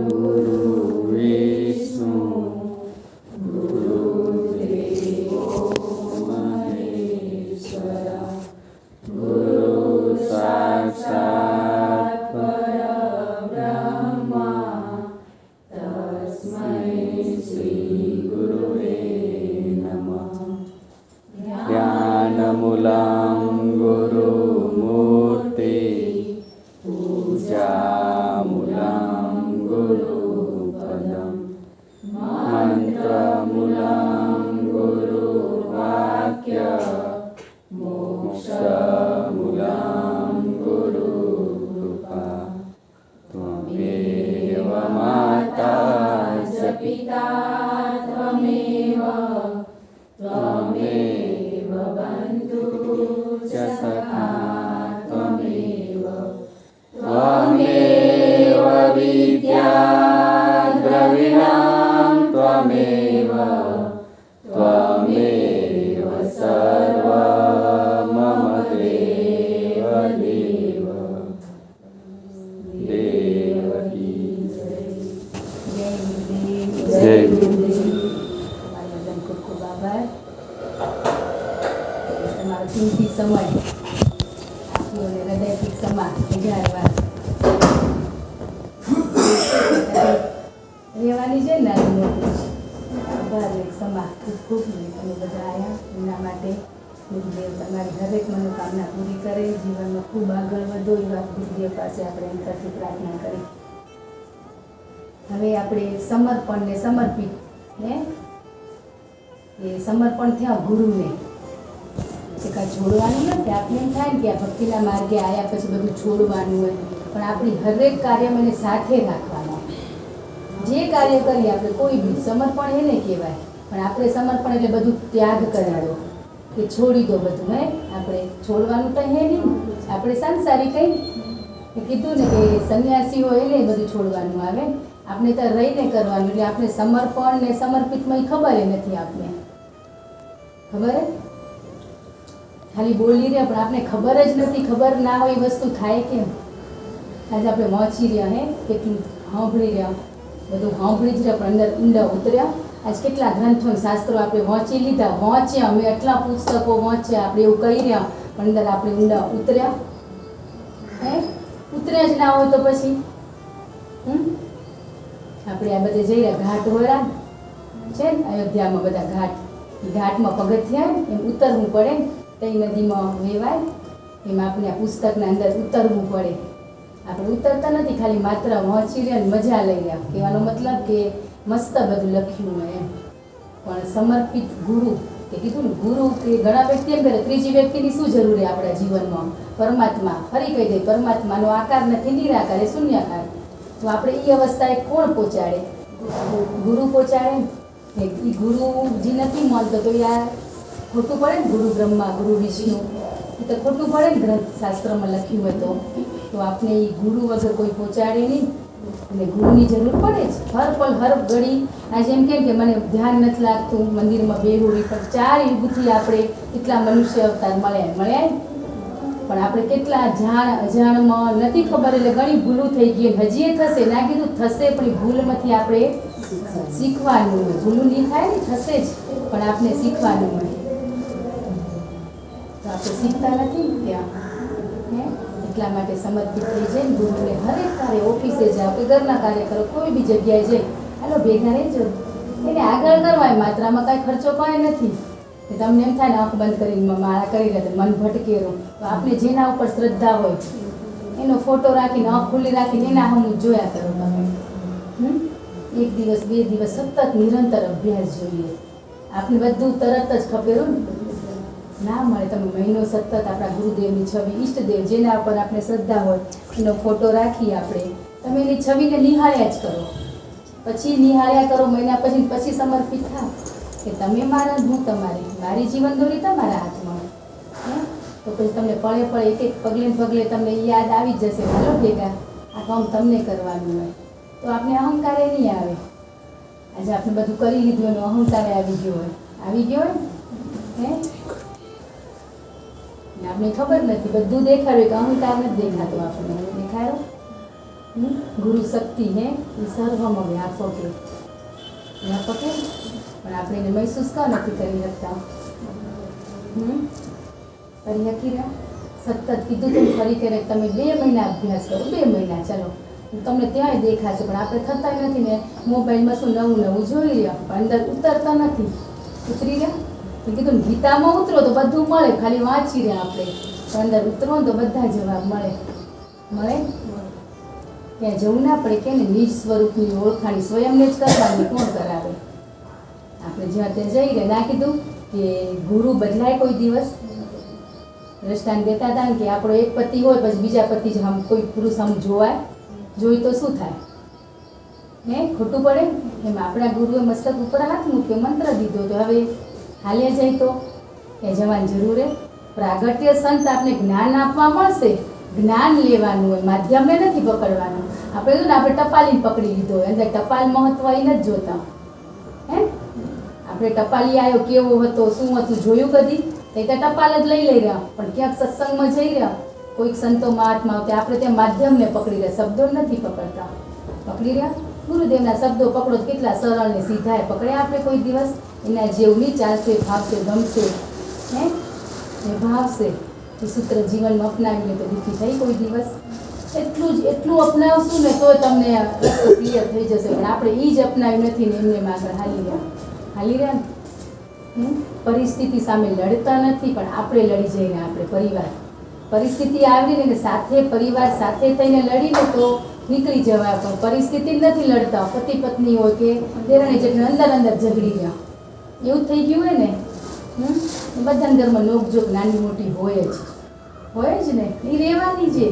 गुरु विष्णु गुरुदेवो महेश्वर गुरु साक्षात् परब्रह्म तस्मै श्री गुरुवे नमः। ध्यानमूलं गुरुमूर्ति पूजामूलं गुरुपदं मन्त्रमूलं गुरुवाक्य मोक्षमूलं गुरुकृपा। त्वमेव माता च पिता त्वमेव त्वमेव बन्धुः च सखा त्वमेव त्वमेव विद्या द्रविणं त्वमेव त्वमेव सर्वं मम देव देव देवकी जय ખૂબ ખૂબ આભાર. તમારો કિંમતી સમય આપ્યો અને હૃદયથી ક્ષમા ઉજાડવા રહેવાની છે ને આભાર ને ક્ષમા ખૂબ ખૂબ ને તમે બધા આવ્યા એના માટે ગુરુદેવ તમારી દરેક મનોકામના પૂરી કરે, જીવનમાં ખૂબ આગળ વધો એવા ગુરુદેવ પાસે આપણે અંતરથી પ્રાર્થના કરી. હવે આપણે સમર્પણ ને સમર્પિત ને એ સમર્પણ થયા ગુરુને કે કાંઈ છોડવાનું નથી. આપણે એમ થાય ને કે આ ભક્તિના માર્ગે આવ્યા પછી બધું છોડવાનું હોય, પણ આપણી હરેક કાર્યમાં એને સાથે રાખવાના. જે કાર્ય કરીએ આપણે કોઈ બી સમર્પણ એને કહેવાય, પણ આપણે સમર્પણ એટલે બધું ત્યાગ કરાડો કે છોડી દો બધું. હે આપણે છોડવાનું તો હે નહીં. આપણે સંસારી કંઈ કીધું ને કે સંન્યાસી હોય એને બધું છોડવાનું આવે, આપણે તો રહીને કરવાનું. એટલે આપણે સમર્પણ ને સમર્પિતમાં ખબર નથી. આપને ખબર ખાલી બોલી રહ્યા પણ આપણે ખબર જ નથી. ખબર ના હોય એ વસ્તુ થાય કેમ? આજે આપણે વાંચી રહ્યા હે કેટલું સાંભળી રહ્યા, બધું સાંભળી જ રહ્યા પણ અંદર ઊંડા ઉતર્યા. આજ કેટલા ગ્રંથો શાસ્ત્રો આપણે વાંચી લીધા, વાંચ્યા, અમે એટલા પુસ્તકો વાંચ્યા, આપણે એવું કહી રહ્યા પણ અંદર આપણે ઊંડા ઉતર્યા હે? ઉતર્યા જ ના હોય તો પછી આપણે આ બધે જઈ રહ્યા ઘાટ વળા છે ને અયોધ્યામાં બધા ઘાટમાં પગથિયા એમ ઉતરવું પડે, તઈ નદીમાં વહેવાય એમ આપણે આ પુસ્તકના અંદર ઉતરવું પડે. આપણે ઉતરતા નથી, ખાલી માત્ર વાંચી રહ્યા ને મજા લઈ રહ્યા. કહેવાનો મતલબ કે મસ્ત બધું લખ્યું હોય એમ. પણ સમર્પિત ગુરુ કે કીધું ને, ગુરુ કે ઘણા વ્યક્તિ એમ કરે ત્રીજી વ્યક્તિની શું જરૂર છે આપણા જીવનમાં? પરમાત્મા. ફરી કહી દે પરમાત્માનો આકાર નથી, નિરાકાર, એ શૂન્યાકાર. તો આપણે એ અવસ્થાએ કોણ પહોંચાડે? ગુરુ પહોંચાડે. એ ગુરુજી નથી માનતો તો યાર ખોટું પડે ને. ગુરુ બ્રહ્મા ગુરુ વિષ્ણુ એ તો ખોટું પડે ને ગ્રંથ શાસ્ત્રમાં લખ્યું હોય તો આપણે એ ગુરુ વગર કોઈ પહોંચાડે નહીં. અને ગુરુની જરૂર પડે જ હર પલ હર ઘડી. આજે એમ કેમ કે મને ધ્યાન નથી લાગતું, મંદિરમાં બેહું, પણ 4 યુગથી આપણે કેટલા મનુષ્ય અવતાર મળ્યા પણ આપણે કેટલા અજાણમાં નથી ખબર, એટલે ઘણી ભૂલું થઈ ગઈ. હજી એ થશે, ના કીધું થશે, પણ એ ભૂલમાંથી આપણે શીખવાનું હોય. ભૂલું નહીં થાય ને, થશે જ, પણ આપણે શીખવાનું હોય. તો આપણે શીખતા નથી ત્યાં હે, એટલા માટે સમર્પિત થઈ જાય ગુરુને. હરેક કાર્ય, ઓફિસે જાઓ કે ઘરના કાર્ય કરો, કોઈ બી જગ્યાએ જાય, હાલો ભેગા રહેજો, એને આગળ કરવાય. માત્રામાં કાંઈ ખર્ચો કાંઈ નથી. તમને એમ થાય ને આંખ બંધ કરીને માળા કરી રહ્યા મન ભટકેરું, તો આપણે જેના ઉપર શ્રદ્ધા હોય એનો ફોટો રાખીને આંખ ખુલ્લી રાખીને એના હમું જોયા કરો તમે. 1 દિવસ 2 દિવસ સતત નિરંતર અભ્યાસ જોઈએ. આપણે બધું તરત જ ખપેરું ના મળે. તમે મહિનો સતત આપણા ગુરુદેવની છબી, ઈષ્ટદેવ જેના ઉપર આપણે શ્રદ્ધા હોય એનો ફોટો રાખી આપણે, તમે એની છબીને નિહાળ્યા જ કરો. પછી નિહાળ્યા કરો મહિના પછી સમર્પિત થાવ કે તમે મારા, હું તમારી, મારી જીવનદોરી તમારા હાથમાં. તો પછી તમને પળે પળે એક એક પગલે પગલે તમને યાદ આવી જ જશે, હાલો ભેગા આ કામ તમને કરવાનું હોય. તો આપણે અહંકારે નહીં આવે. આજે આપણે બધું કરી લીધું એનો અહંકારે આવી ગયો હોય હે. આપણે ખબર નથી, બધું દેખાડ્યું કે અહંકાર નથી દેખાતો. આપણે દેખાડો ગુરુ શક્તિ હે એ સર્વમાં વ્યાપક હે વ્યાપક હે પણ આપણે એને મહેસૂસ કા નથી કરી શકતા કરી શકી રહ્યા સતત કીધું તો ફરી ક્યારેક તમે 2 મહિના અભ્યાસ કરો 2 મહિના ચાલો તમને ત્યાંય દેખાશે પણ આપણે થતા નથી ને મોબાઈલમાં શું નવું જોઈ રહ્યા પણ અંદર ઉતરતા નથી ઉતરી રહ્યા તો કીધું ને ગીતામાં ઉતરો તો બધું મળે ખાલી વાંચી રહ્યા આપણે પણ અંદર ઉતરો ને તો બધા જવાબ મળે ત્યાં જવું ના પડે કે ને નિજ સ્વરૂપની ઓળખાણી સ્વયંને જ કરવાની કોણ કરાવે આપણે જ્યાં ત્યાં જઈ રહ્યા ના કીધું કે ગુરુ બદલાય કોઈ દિવસ દ્રષ્ટાંત દેતા હતા ને કે આપણો એક પતિ હોય પછી બીજા પતિ જ કોઈ પુરુષ જોઈ તો શું થાય હે ખોટું પડે એમ આપણા ગુરુએ મસ્તક ઉપર હાથ મૂક્યો મંત્ર દીધો તો હવે હાલ્યા જાય તો એ જવાની જરૂર હે પ્રાગટ્ય સંત આપણે જ્ઞાન આપવા મળશે જ્ઞાન લેવાનું હોય માધ્યમને નથી પકડવાનું આપણે ટપાલીને પકડી લીધો હોય અંદર ટપાલ મહત્વ એ નથી જોતા હે આપણે ટપાલી આવ્યો કેવો હતો શું હતું જોયું કદી તો ટપાલ જ લઈ રહ્યા પણ ક્યાંક સત્સંગમાં જઈ રહ્યા કોઈક સંતો મહાત્મા આવતા આપણે ત્યાં માધ્યમને પકડી રહ્યા શબ્દો નથી પકડતા પકડી રહ્યા ગુરુદેવના શબ્દો પકડો કેટલા સરળ ને સીધા પકડે આપણે કોઈ દિવસ એના જેવું નહીં ચાલશે ભાવશે ગમશે હે એ ભાવશે એ સૂત્ર જીવનમાં અપનાવીને તો દુઃખી થઈ કોઈ દિવસ એટલું અપનાવશું ને તો તમને ક્લિયર થઈ જશે પણ આપણે એ જ અપનાવ્યું નથી ને એમને આગળ હાલી રહ્યા ને પરિસ્થિતિ સામે લડતા નથી પણ આપણે લડી જઈને આપણે પરિવાર પરિસ્થિતિ આવી ને સાથે પરિવાર સાથે થઈને લડીને તો નીકળી જવાય પણ પરિસ્થિતિ નથી લડતા પતિ પત્ની હોય કે દેરાણી જેઠાણી અંદર ઝઘડી ગયા એવું થઈ ગયું હોય ને બધાના ઘરમાં નોકઝોક નાની મોટી હોય જ ને એ રહેવાની છે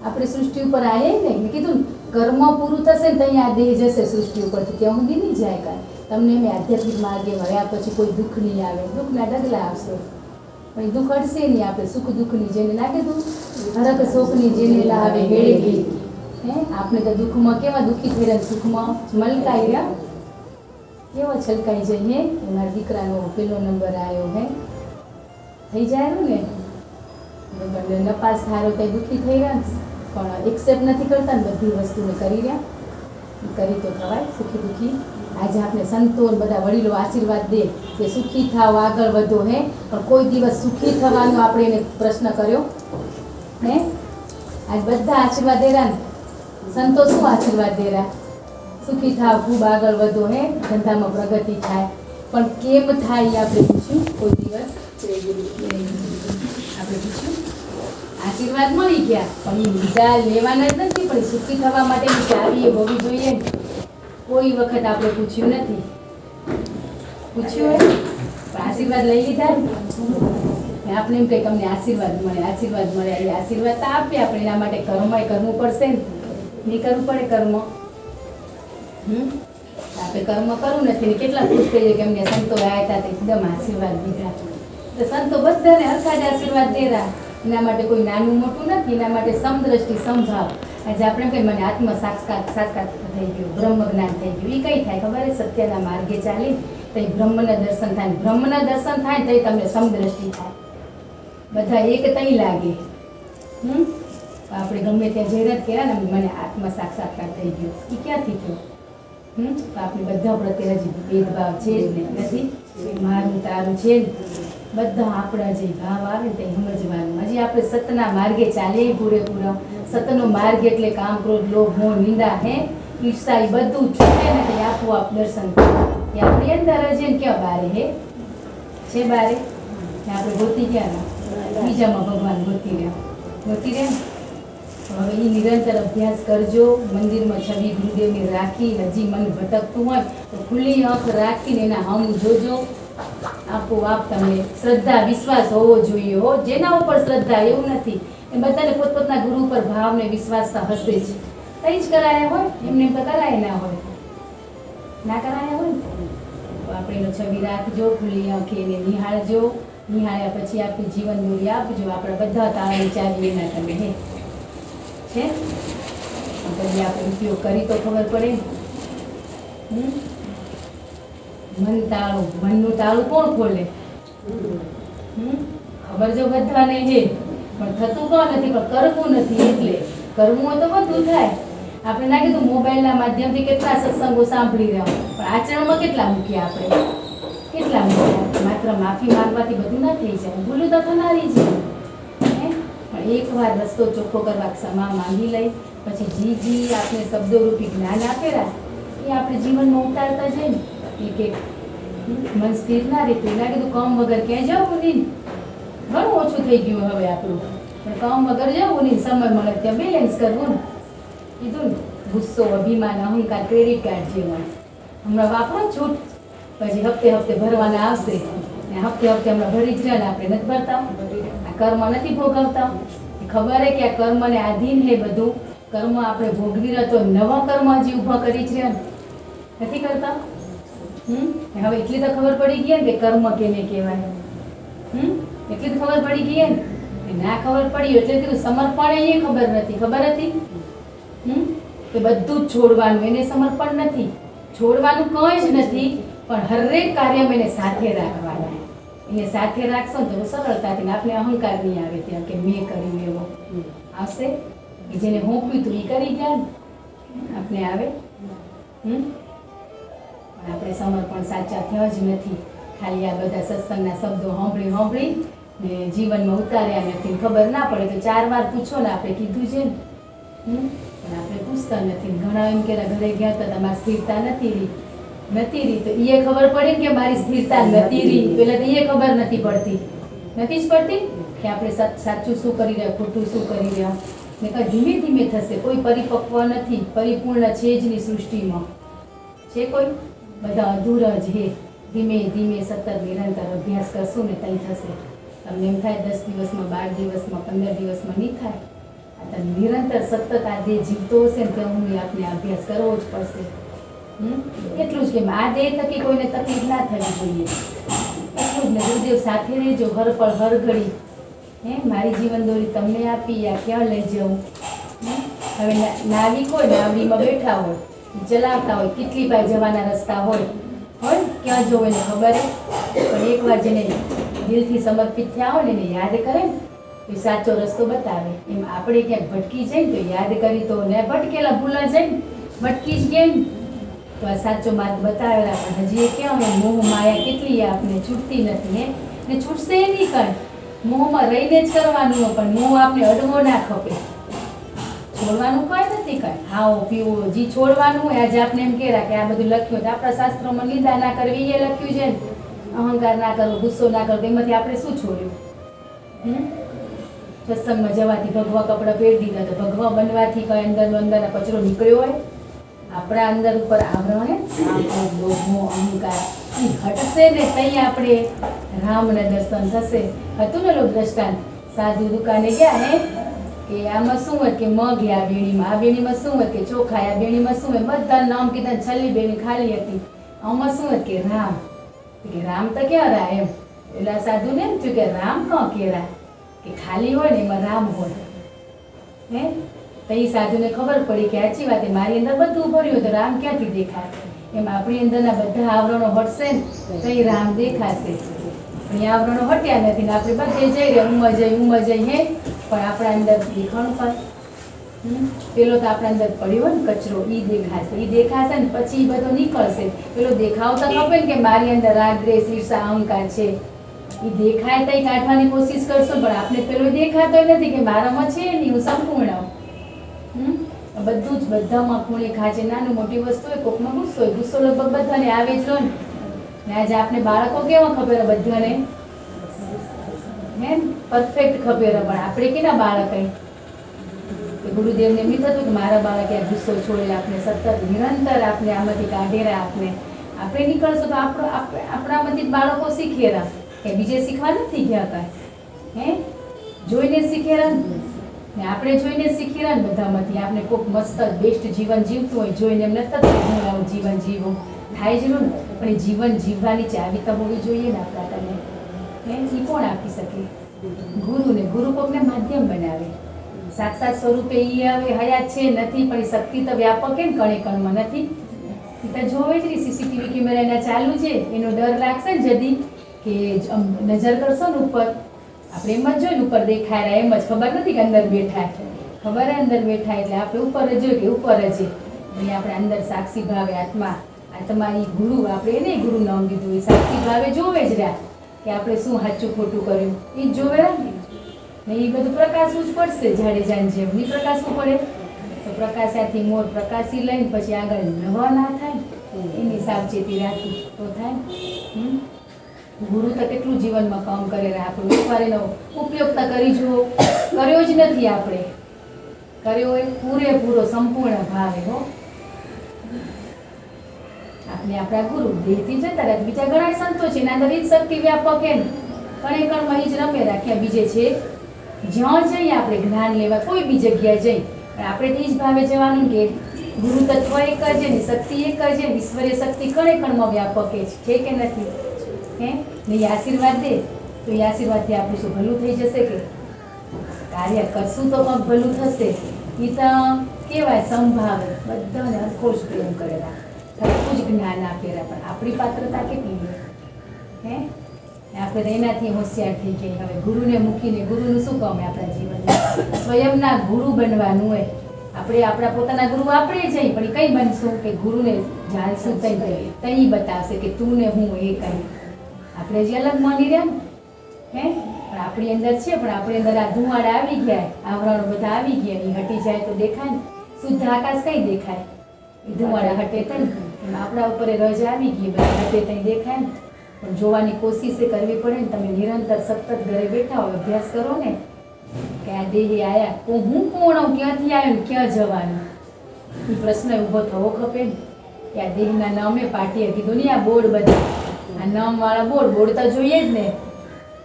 આપણે સૃષ્ટિ ઉપર આવ્યા ને મેં કીધું ને કર્મ પૂરું થશે ને ત્યાં આ દેહ જશે સૃષ્ટિ ઉપરથી ત્યાં સુધી નહીં જાય કાંઈ તમને મેં આધ્યાત્મિક માર્ગે મળ્યા પછી કોઈ દુઃખ નહીં આવે દુઃખના ડગલા આવશે પણ દુઃખ અડશે નહીં આપણે સુખ દુઃખની જેને ના કીધું હરક શોકની જેને લાવે હેળે ગઈ હે આપણે તો દુઃખમાં કેવા દુઃખી થઈ રહ્યા સુખમાં મલકાઈ રહ્યા કેવા છલકાઈ જઈએ મારા દીકરાનો પેલો નંબર આવ્યો હે થઈ જાય ને નપાસ થારો તો દુઃખી થઈ રહ્યા પણ એક્સેપ્ટ નથી કરતા ને બધી વસ્તુને કરી રહ્યા કરી તો થવાય સુખી દુઃખી આજે આપણે સંતો બધા વડીલો આશીર્વાદ દે કે સુખી થાવ આગળ વધો હે પણ કોઈ દિવસ સુખી થવાનો આપણે એને પ્રશ્ન કર્યો હે આજ બધા આશીર્વાદ દે રહ્યા ને સંતો શું આશીર્વાદ દે રહ્યા સુખી થાવ ખૂબ આગળ વધો હે ધંધામાં પ્રગતિ થાય પણ કેમ થાય એ આપણે પૂછ્યું કોઈ દિવસ આપણે પૂછ્યું આશીર્વાદ મળી ગયા પણ એ બીજા લેવાના જ નથી પણ સુખી થવા માટેની ચાવી એ હોવી જોઈએ કોઈ વખત આપણે પૂછ્યું નથી પૂછ્યું પણ આશીર્વાદ લઈ લીધા આપણે એમ કંઈક અમને આશીર્વાદ મળે એ આશીર્વાદ તો આપીએ આપણે એના માટે કર્મય કરવું પડશે ને નહીં કરવું પડે કર્મ આપણે કર્મ કરવું નથી ને કેટલા ખુશ થઈ જાય કે અમને સંતો આવ્યા હતા એકદમ આશીર્વાદ દીધા તો સંતો બધાને હરખા જ આશીર્વાદ દેરા એના માટે કોઈ નાનું મોટું નથી એના માટે સમદ્રષ્ટિ સમભાવ આજે આપણે કંઈ મને આત્મ સાક્ષાત્કાર થઈ ગયું બ્રહ્મ જ્ઞાન થઈ ગયું એ કઈ થાય ખબર સત્યના માર્ગે ચાલી તો બ્રહ્મના દર્શન થાય બ્રહ્મના દર્શન થાય તો તમને સમદ્રષ્ટિ થાય બધા એક તઈ લાગે આપણે ગમે ત્યાં જઈને જ કહેવાય ને મને આત્મ સાક્ષાત્કાર થઈ ગયો એ ક્યાંથી થયો તો આપણે બધા પ્રત્યે હજી ભેદભાવ છે જ ને નથી મારું તારું છે જ બધા આપણા જે ભાવ આવે તે સમજવાનું હજી આપણે સતના માર્ગે ચાલીએ પૂરેપૂરા સતનો માર્ગ એટલે કામ ક્રોધ લોભ મોહ નિંદા હે ઈર્ષા એ બધું છૂટે ને એટલે આપોઆપ દર્શન એ આપણી અંદર જ ને ક્યાં બારે હે છે બારે આપણે ગોતી ગયા ને બીજામાં ભગવાન ગોતી રહ્યા હવે એ નિરંતર અભ્યાસ કરજો મંદિરમાં છબી ગુરુદેવની રાખી હજી મન ભટકતું હોય તો ખુલ્લી આંખ રાખીને એના હમ જોજો આપોઆપ તમને શ્રદ્ધા વિશ્વાસ હોવો જોઈએ હો જેના ઉપર શ્રદ્ધા એવું નથી એ બધાને પોતપોતના ગુરુ ઉપર ભાવ ને વિશ્વાસ હશે જ કઈ જ કરાયા હોય એમને તો કરાય ના હોય ના કરાયા હોય તો આપણે એનો છબી રાખજો ખુલ્લી આંખે એને નિહાળજો નિહાળ્યા પછી આપણી જીવન દોરી આપજો આપણે બધા તાળા ચાલીએ ના તમે હે છે પછી આપણે ઉપયોગ કરી તો ખબર પડે મનનું તાળું કોણ ખોલે ખબર જો બધાને હે પણ થતું કોણ નથી પણ કરવું નથી એટલે કરવું હોય તો બધું થાય આપણે ના કીધું મોબાઈલના માધ્યમથી કેટલા સત્સંગો સાંભળી રહ્યા પણ આચરણમાં કેટલા મૂક્યા આપણે કેટલા મૂક્યા માત્ર માફી માંગવાથી બધું ના થઈ જાય ભૂલું તો થનારી છે પણ એકવાર રસ્તો ચોખ્ખો કરવા ક્ષમા માંગી લઈ પછી જી આપણે શબ્દોરૂપી જ્ઞાન આપેલા એ આપણે જીવનમાં ઉતારતા જઈએ ને એક મન સ્થિર ના રહેતું એના કીધું કામ વગર ક્યાંય જવું નહીં ઘણું ઓછું થઈ ગયું હવે આપણું પણ કામ વગર જવું નહીં સમય મળે ત્યાં બેલેન્સ કરવું ને કીધું ને ગુસ્સો અભિમાન અહંકાર ક્રેડિટ કાર્ડ જેવા હમણાં વાપરો છૂટ પછી હપ્તે હપ્તે ભરવાના આવશે ને હપ્તે હપ્તે હમણાં ભરી જ રહ્યા ને આપણે નથી ભરતા આ કર્મ નથી ભોગવતા ખબર હે કે આ કર્મને આધીન હે બધું કર્મ આપણે ભોગવી રહ્યા તો નવા કર્મ હજી ઊભા કરી જ રહ્યા ને નથી કરતા હવે એટલી તો ખબર પડી ગઈ ને કે કર્મ કેને કહેવાય એટલી તો ખબર પડી ગઈ ને ના ખબર પડી એટલે કીધું સમર્પણ એ ખબર નથી ખબર હતી કે બધું જ છોડવાનું એને સમર્પણ નથી છોડવાનું કંઈ જ નથી પણ હરેક કાર્યમાં એને સાથે રાખવાના એને સાથે રાખશો ને તો સરળતાથી આપણે અહંકાર નહીં આવે ત્યાં કે મેં કર્યું એવો આવશે કે જેને હોંપ્યું હતું એ કરી ગયા ને આપણે આવે પણ આપણે સમર્પણ સાચા થયા જ નથી ખાલી આ બધા સત્સંગના શબ્દો સાંભળી ને જીવનમાં ઉતાર્યા નથી ખબર ના પડે તો 4 વાર પૂછો ને આપણે કીધું છે ને પણ આપણે પૂછતા નથી ઘણા એમ કે ઘરે ગયા તો તમારી સ્થિરતા નથી રહી તો એ ખબર પડે કે મારી સ્થિરતા નથી રહી પેલા તો એ ખબર નથી પડતી જ પડતી કે આપણે સાચું શું કરી રહ્યા ખોટું શું કરી રહ્યા ને ધીમે ધીમે થશે કોઈ પરિપક્વ નથી પરિપૂર્ણ છે જ નહીં સૃષ્ટિમાં છે કોઈ બધા અધૂરા જ હે ધીમે ધીમે સતત નિરંતર અભ્યાસ કરશું ને તઈ થશે તમને એમ થાય 10 દિવસમાં 12 દિવસમાં 15 દિવસમાં નહીં થાય આ નિરંતર સતત આ દેહ જીવતો હશે ને ત્યાં હું આપણે અભ્યાસ કરવો જ પડશે એટલું જ કે આ દેહ થકી કોઈને તકલીફ ના થવી જોઈએ એટલું જ ને ગુરુદેવ સાથે રહેજો હર પળ હર ઘડી મારી જીવન દોરી તમને આપી આ ક્યાં લઈ જવું હવે નાવિક હોય નાવડીમાં બેઠા હોય ચલાવતા હોય કેટલી ભાઈ જવાના રસ્તા હોય ક્યાં જવું એને ખબર પણ એકવાર જેને દિલથી સમર્પિત થયા હોય ને એને યાદ કરે ને એ સાચો રસ્તો બતાવે એમ આપણે ક્યાંક ભટકી જાય ને તો યાદ કરી તો ને ભટકેલા ભૂલા જાય ને ભટકી જ ગયા ને તો આ સાચો માર્ગ બતાવેલા પણ હજી એ ક્યાં હોય મોહ માયા કેટલી આપણે છૂટતી નથી ને છૂટશે એ નહીં કાંઈ મોહમાં રહીને જ કરવાનું પણ મોહ આપણે અડવો ના ખપે છોડવાનું કાંઈ નથી કાંઈ ખાઓ પીવો જી છોડવાનું હોય આજે આપણે એમ કહેરા કે આ બધું લખ્યું તો આપણા શાસ્ત્રોમાં નિંદા ના કરવી એ લખ્યું છે ને અહંકાર ના કરવો ગુસ્સો ના કરવો એમાંથી આપણે શું છોડ્યું સત્સંગમાં જવાથી ભગવા કપડાં પહેરી દીધા તો ભગવા બનવાથી કઈ અંદરનો અંદર કચરો નીકળ્યો હોય આપણા અંદર ઉપર આવરણ લોભો અહંકાર એ હટશે ને તઈ આપણે રામના દર્શન થશે હતું ને લોક દ્રષ્ટાંત સાધુ દુકાને ગયા હે કે આમાં શું હોય કે મગ આ બેણીમાં શું હોય કે ચોખા આ બેણીમાં શું હોય બધા નામ કીધા છેલ્લી બેણી ખાલી હતી આમાં શું હોય કે રામ તો ક્યાં રા એમ એટલે સાધુને એમ થયું કે રામ કાં કેરા કે ખાલી હોય ને એમાં રામ હોય તો એ સાધુને ખબર પડી કે સાચી વાત મારી અંદર બધું ભર્યું તો રામ ક્યાંથી દેખાય એમ આપણી અંદરના બધા આવરણો હટશે ને તો એ રામ દેખાશે પણ એ આવરણો હટ્યા નથી ને આપણે બધે જઈ રહ્યા ઉમર જઈ હે પણ આપણા અંદર દેખાણું પાય પેલો તો આપણા અંદર પડ્યો ને કચરો એ દેખાશે ને પછી એ બધો નીકળશે પેલો દેખાવ તો ખબર ને કે મારી અંદર રાગ દ્વેષ ઈર્ષા અહંકાર છે એ દેખાય તો કાઢવાની કોશિશ કરશો પણ આપણે પેલો દેખાતો નથી કે મારામાં છે નહીં હું સંપૂર્ણ બધું જ બધામાં ખૂણે ખાચે નાનું મોટી વસ્તુ હોય કોકમાં ગુસ્સો લગભગ બધાને આવે જ ને આજે આપણે બાળકો કેવા ખબર બધાને પરફેક્ટ ખબર પણ આપણે કેના બાળક ગુરુદેવને એમ થતું કે મારા બાળકે આ ગુસ્સો છોડે આપણે સતત નિરંતર આપણે આમાંથી કાઢેરા આપણે નીકળશું તો આપણામાંથી બાળકો શીખેરા કે બીજે શીખવા નથી ગયા કાંઈ જોઈને શીખેરા ને આપણે જોઈને શીખેરા ને બધામાંથી આપણે કોઈક મસ્ત બેસ્ટ જીવન જીવતું હોય જોઈને એમ નથી હું આવું જીવન જીવું થાય જરૂર ને પણ એ જીવન જીવવાની ચાવી તો હોવી જોઈએ ને આપણા કને એ કોણ આપી શકે ગુરુ કોકને માધ્યમ બનાવે સાક્ષાત સ્વરૂપે એ હવે હયાત છે નથી પણ એ શક્તિ તો વ્યાપક ને કણે કણમાં નથી એ તો જોવે જ નહીં સીસીટીવી કેમેરા એના ચાલુ છે એનો ડર લાગશે ને જદી કે નજર કરશો ને ઉપર આપણે એમ જ જોઈને ઉપર દેખાય એમ જ ખબર નથી કે અંદર બેઠા ખબર હે અંદર બેઠા એટલે આપણે ઉપર જ હોય કે ઉપર જ છે અને આપણે અંદર સાક્ષી ભાવે આત્મા આ તમારી ગુરુ આપણે એને ગુરુ નામ દીધું એ સાક્ષી ભાવે જોવે જ રહ્યા કે આપણે શું સાચું ખોટું કર્યું એ જ જોવે ને એ બધું પ્રકાશવું જ પડશે જાડેજાને જેમ નહીં પ્રકાશવું પડે તો પ્રકાશાથી મોર પ્રકાશી લઈને પછી આગળ નવા ના થાય એની સાવચેતી રાખી તો થાય ગુરુ તો કેટલું જીવનમાં કામ કરે આપણું એકવાર એનો ઉપયોગ તો કરી જુઓ કર્યો જ નથી આપણે કર્યો એ પૂરેપૂરો સંપૂર્ણ ભાવે હો આપણે આપણા ગુરુ દેહથી જતા રહ્યા બીજા ઘણા સંતો છે એના અંદર એ જ શક્તિ વ્યાપક એમ કણે કણમાં એ જ રમે રાખ્યા બીજે છે જ્યાં જઈએ આપણે જ્ઞાન લેવા કોઈ બી જગ્યાએ જઈ પણ આપણે તે જ ભાવે જવાનું કે ગુરુ તત્વ એક જ ને શક્તિ એક જ ને ઈશ્વરીય શક્તિ કણે કણમાં વ્યાપક છે કે નથી હે ને એ આશીર્વાદ દે તો એ આશીર્વાદથી આપણું શું ભલું થઈ જશે કે કાર્ય કરશું તો કંઈક ભલું થશે એ તો કેવાય સંભાવે બધાને હરખો જ પ્રેમ કરેલા હરખું જ જ્ઞાન આપેલા પણ આપણી પાત્રતા કેટલી હે આપણે તો એનાથી હોશિયાર થઈ ગઈ હવે ગુરુને મૂકીને ગુરુનું શું કામ આપણા જીવનમાં સ્વયંના ગુરુ બનવાનું હોય આપણે આપણા પોતાના ગુરુ આપણે જઈ પણ કઈ બનશું કે ગુરુને જાણશું તઈ બતાવશે કે તું ને હું એ કઈ આપણે જે અલગ માની રહ્યા હે પણ આપણી અંદર છે પણ આપણી અંદર આ ધુમાડા આવી ગયા આવરણો બધા આવી ગયા એ હટી જાય તો દેખાય ને શુદ્ધ આકાશ કઈ દેખાય એ ધુમાડા હટે તઈ આપણા ઉપર રજ આવી ગઈ બધા હટે તઈ દેખાય ને પણ જોવાની કોશિશ કરવી પડે ને તમે નિરંતર સતત ઘરે બેઠા હોય અભ્યાસ કરો ને કે આ દેહી આયા તો હું કોણ હું ક્યાંથી આવ્યો ને ક્યાં જવાનું એ પ્રશ્ન ઊભો થવો ખપે ને કે આ દેહના નામે પાટીએ કીધું ને આ બોર્ડ બધા આ નામવાળા બોર્ડ તો જોઈએ જ ને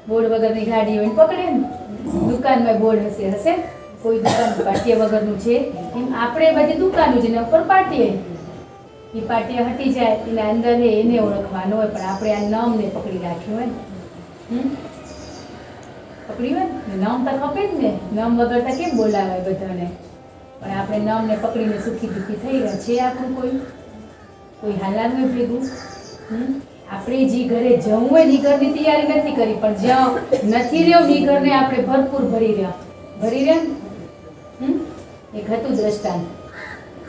બોર્ડ વગરની ગાડી હોય ને પકડે ને દુકાનમાં બોર્ડ હશે કોઈ દુકાન પાટીયા વગરનું છે એમ આપણે બધી દુકાનો છે ને ઉપર પાટીએ એ પાટીયા હટી જાય એને અંદર એને ઓળખવાનો હોય પણ આપણે આ નામને પકડી રાખ્યું હોય પકડી હોય ને નામ તો ખપે જ ને નામ વગર તો કેમ બોલાવાય બધાને પણ આપણે નામને પકડીને સુખી દુઃખી થઈ રહ્યા છે આપણું કોઈ હાલાનું ભેગું આપણે જે ઘરે જવું હોય ને ઘરની તૈયારી નથી કરી પણ જ્યાં નથી રહ્યો ને ઘરને આપણે ભરપૂર ભરી રહ્યા એક હતું દ્રષ્ટાંત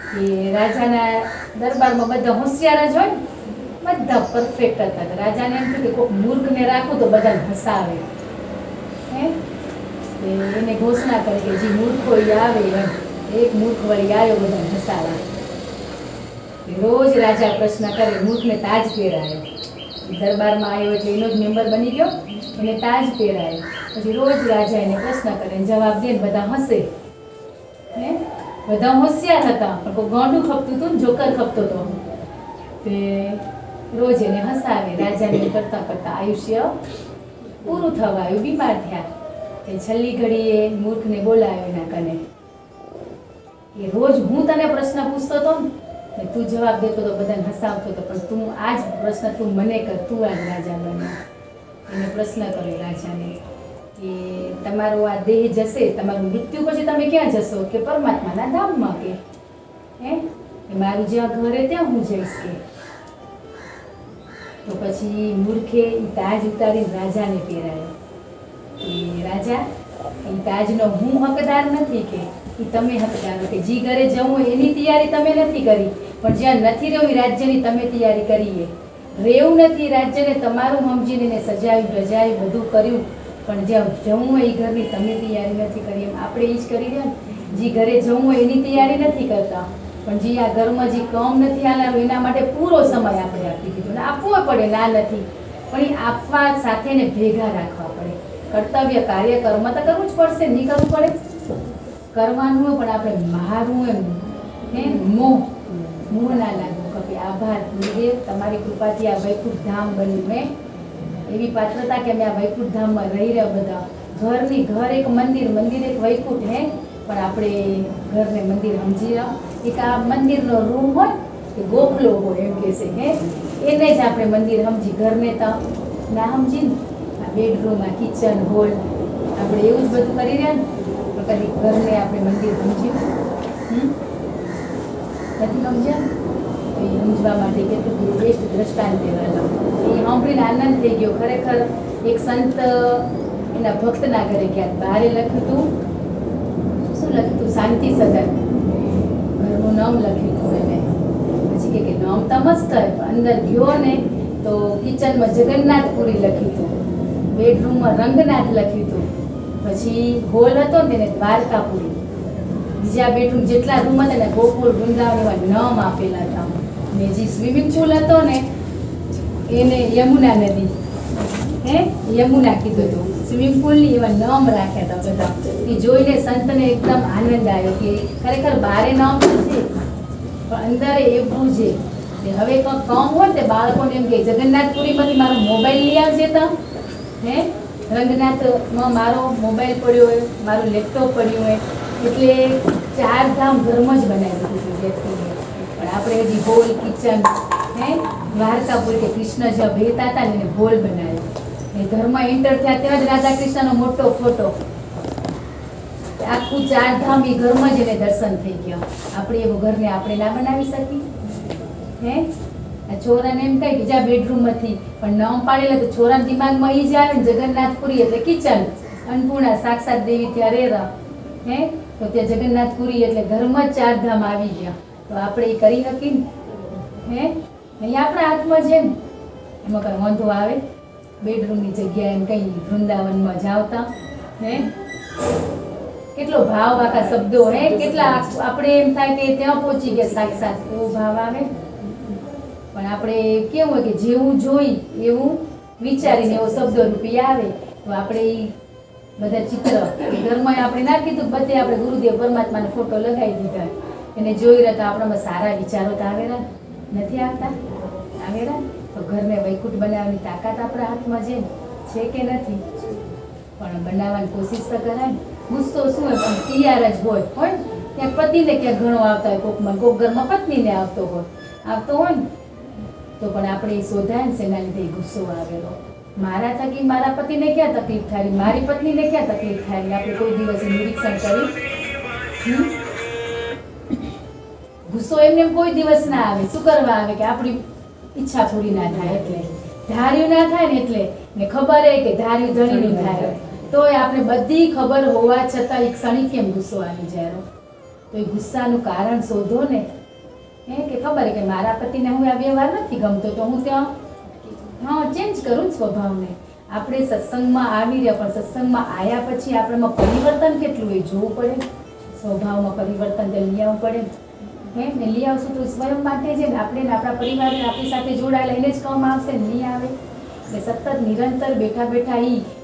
કે રાજાના દરબારમાં બધા હોશિયાર જ હોય બધા પરફેક્ટ હતા રાજાને એમ થયું કે કોઈક મૂર્ખને રાખું તો બધાને હસાવે હે એને ઘોષણા કરી કે જે મૂર્ખો આવે એક મૂર્ખ વળી આવ્યો બધાને હસાવા રોજ રાજા પ્રશ્ન કરે મૂર્ખને તાજ પહેરાયો દરબારમાં આવ્યો એટલે એનો જ મેમ્બર બની ગયો એને તાજ પહેરાયો પછી રોજ રાજા એને પ્રશ્ન કરે જવાબ દે બધા હસે હે બધા હોશિયાર હતા પણ કોઈ ગાંડું ખપતું હતું ને જોકર ખપતો હતો તે રોજ એને હસાવે રાજાને કરતા કરતા આયુષ્ય પૂરું થવા આવ્યું બીમાર થયા તે છેલ્લી ઘડીએ મૂર્ખને બોલાવ્યો એના કને કે રોજ હું તને પ્રશ્ન પૂછતો હતો ને તું જવાબ દેતો તો બધાને હસાવતો હતો પણ તું આ જ પ્રશ્ન તું મને કર તું આજ રાજા બન્યો એને પ્રશ્ન કર્યો રાજાને કે તમારો આ દેહ જશે તમારું મૃત્યુ પછી તમે ક્યાં જશો કે પરમાત્માના ધામમાં કે હે મારું જ્યાં ઘરે ત્યાં હું જઈશ કે તો પછી મૂર્ખે એ તાજ ઉતારીને રાજાને પહેરાયો કે રાજા એ તાજનો હું હકદાર નથી કે એ તમે હકદાર કે જે ઘરે જવું એની તૈયારી તમે નથી કરી પણ જ્યાં નથી રહેવું એ રાજ્યની તમે તૈયારી કરીએ રહેવું નથી રાજ્યને તમારું સમજીને એને સજાવ્યું રજાયું બધું કર્યું પણ જ્યાં જવું હોય એ ઘરની તમે તૈયારી નથી કરી એમ આપણે એ જ કરી રહ્યા ને જે ઘરે જવું હોય એની તૈયારી નથી કરતા પણ જે આ ઘરમાં જે કામ નથી હાલવાનું એના માટે પૂરો સમય આપણે આપી દીધો ને આપવો પડે ના નથી પણ એ આપવા સાથે ને ભેગા રાખવા પડે કર્તવ્ય કાર્ય કર્મ તો કરવું જ પડશે નહીં કરવું પડે કરવાનું હોય પણ આપણે મારું એમ હે મોહ ના લાગવું કે આભાર ગુરુદેવ તમારી કૃપાથી આ વૈકુંઠ ધામ બન્યું હે એવી પાત્રતા કે અમે આ વૈકુંઠ ધામમાં રહી રહ્યા બધા ઘરની ઘર એક મંદિર એક વૈકુંઠ હે પણ આપણે ઘરને મંદિર સમજી રહ્યા એક આ મંદિરનો રૂમ હોય કે ગોખલો હોય એમ કે છે હે એને જ આપણે મંદિર સમજી ઘરને તો ના સમજીને આ બેડરૂમ આ કિચન હોલ આપણે એવું જ બધું કરી રહ્યા ને તો કદી ઘરને આપણે મંદિર સમજ્યું નથી સમજ્યા એ સમજવા માટે કેટલું બેસ્ટ દ્રષ્ટાંત દેવાના એ સાંભળીને આનંદ થઈ ગયો ખરેખર એક સંત એના ભક્તના ઘરે ગયા બારે લખ્યું હતું શું લખ્યું હતું શાંતિ સદન ઘરનું નામ લખ્યું હતું એને. પછી કે નામ તો મસ્ત હોય પણ અંદર ગયો ને તો કિચનમાં જગન્નાથપુરી લખ્યું હતું, બેડરૂમમાં રંગનાથ લખ્યું હતું, પછી હોલ હતો ને તેને દ્વારકાપુરી, બીજા બેડરૂમ જેટલા રૂમ હતા ને ગોકુળ વૃંદાવન એવા નામ આપેલા હતા. ને જે સ્વિમિંગ પુલ હતો ને એને યમુના નદી, યમુના કીધું હતું. સ્વિમિંગ પુલની એવા નામ રાખ્યા હતા બધા. એ જોઈને સંતને એકદમ આનંદ આવ્યો કે ખરેખર બારે નામ તો છે પણ અંદર એવું છે. હવે કંઈક કામ હોય ને બાળકોને એમ કે જગન્નાથપુરીમાંથી મારો મોબાઈલ લઈ આવજે તો, રંગનાથમાં મારો મોબાઈલ પડ્યો હોય, મારું લેપટોપ પડ્યું હોય, એટલે 4 ધામ ઘરમાં જ બનાવી દીધું વ્યક્તિને. પણ આપણે હજી હોલ કિચન દ્વારકાપુરી કે કૃષ્ણ જ્યાં બેહતા હતા ને એને હોલ બનાવ્યો. એ ઘરમાં એન્ટર થયા ત્યાં જ રાધા કૃષ્ણનો મોટો ફોટો, આખું 4 ધામ એ ઘરમાં જ એને દર્શન થઈ ગયા. આપણે એવું ઘરને આપણે ના બનાવી શકીએ? આ છોરાને એમ કઈ બીજા બેડરૂમમાંથી પણ નામ પાડેલા તો છોરાના દિમાગમાં એ જ આવે ને જગન્નાથપુરી એટલે કિચન, અન્નપૂર્ણા સાક્ષાત દેવી ત્યાં રેરા, તો ત્યાં જગન્નાથપુરી એટલે ઘરમાં જ 4 ધામ આવી ગયા. તો આપણે એ કરી શકીએ ને? અહીંયા આપણા હાથમાં છે ને, એમાં કઈ વાંધો આવે? બેડરૂમની જગ્યાએ એમ કઈ વૃંદાવનમાં જાવતા કેટલો ભાવ આખા શબ્દો કેટલા આપણે એમ થાય કે ત્યાં પહોંચી ગયા સાક્ષાત, એવો ભાવ આવે. પણ આપણે કેવું હોય કે જેવું જોઈ એવું વિચારીને એવો શબ્દો રૂપી આવે. તો આપણે એ બધા ચિત્ર ઘરમાં આપણે નાખી તો બધે આપણે ગુરુદેવ પરમાત્માનો ફોટો લગાવી દીધા, એને જોઈ રહ્યા તો આપણામાં સારા વિચારો તો આવેલા નથી આવતા? આવેલા. તો ઘરને વૈકુંઠ બનાવવાની તાકાત આપણા હાથમાં છે કે નથી? પણ બનાવવાની કોશિશ તો કરાય. ગુસ્સો શું હોય પણ તૈયાર જ હોય ક્યાંક પતિને ક્યાંક ઘણો આવતા હોય, કોક ઘરમાં પત્નીને આવતો હોય ને તો પણ આપણે એ શોધાય ને શેના લીધે ગુસ્સો આવેલો. મારા થકી મારા પતિને ક્યાં તકલીફ થાય, મારી પત્નીને ક્યાં તકલીફ થાય? આપણે કોઈ દિવસ નિરીક્ષણ કર્યું? ગુસ્સો એમને કોઈ દિવસ ના આવે. શું કરવા આવે? કે આપણી ઈચ્છા પૂરી ના થાય એટલે, ધાર્યું ના થાય ને એટલે, ને ખબર હે કે ધાર્યું ધણીનું થાય તોય આપણે બધી ખબર હોવા છતાં એક ક્ષણિક કેમ ગુસ્સો આવી જાય? તો એ ગુસ્સાનું કારણ શોધો ને. કે ખબર કે મારા પતિને હું આ વ્યવહાર નથી ગમતો તો હું ત્યાં ચેન્જ કરું સ્વભાવને. આપણે સત્સંગમાં આવી રહ્યા પણ સત્સંગમાં આવ્યા પછી આપણામાં પરિવર્તન કેટલું એ જોવું પડે. સ્વભાવમાં પરિવર્તન તો લઈ આવવું પડે ને લઈ આવશું તો સ્વયં માટે છે ને આપણે આપણા પરિવારને આપણી સાથે જોડાયેલા એને જ કામ આવશે ને નહીં આવે. એટલે સતત નિરંતર બેઠા બેઠા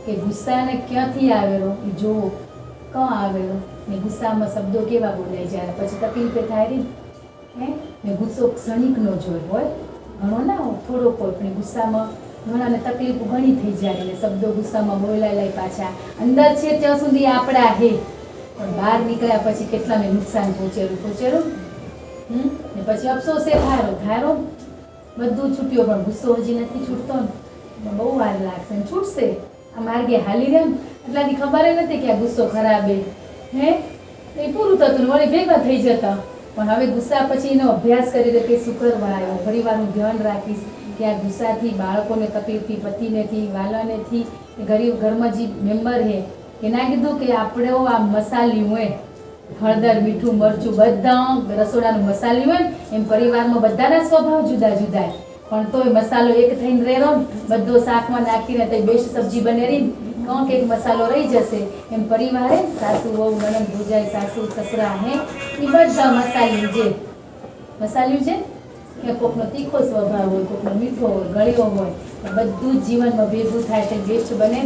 કે ગુસ્સાને ક્યાંથી આવેલો એ જોવો, ક્યાં આવેલો ને ગુસ્સામાં શબ્દો કેવા બોલાય જાય પછી તકલીફ થાય રહી ને. ગુસ્સો ક્ષણિકનો જોઈ હોય, ઘણો ના હોય, થોડોક હોય, પણ ગુસ્સામાં ઘણાને તકલીફ ઘણી થઈ જાય ને શબ્દો ગુસ્સામાં બોલાય પાછા અંદર છે ત્યાં સુધી આપણા પણ બહાર નીકળ્યા પછી કેટલાને નુકસાન પહોંચેલું ને પછી અફસોસ એ થારો બધું છૂટ્યો પણ ગુસ્સો હજી નથી છૂટતો ને, બહુ વાર લાગશે ને છૂટશે. આ માર્ગે હાલી રહ્યા ને એટલાથી ખબર નથી કે આ ગુસ્સો ખરાબ એ પૂરું થતું વળી ભેગા થઈ જતા. પણ હવે ગુસ્સા પછી એનો અભ્યાસ કરી દે કે શું કરવા આવ્યો, પરિવારનું ધ્યાન રાખીશ કે આ ગુસ્સાથી બાળકોને તકલીફથી, પતિનેથી, વાલાનેથી, ગરીબ ઘરમાં જે મેમ્બર છે કે ના કીધું કે આપણે આ મસાલિયું હોય હળદર, મીઠું, મરચું બધા રસોડાનું મસાલિયું હોય એમ પરિવારમાં બધાના સ્વભાવ જુદા જુદા પણ તોય મસાલો એક થઈને રહેલો બધો શાકમાં નાખીને તો બેસ્ટ સબ્જી બનેરી કંઈક એક મસાલો રહી જશે એમ પરિવારે સાસુ વહુ નણંદ ભૂજાઈ સાસુ સસરા એ બધા મસાલિયું છે કે કોકનો તીખો સ્વભાવ હોય, કોકનો મીઠો હોય, ગળ્યો હોય, બધું જ જીવનમાં ભેગું થાય તે બેસ્ટ બને.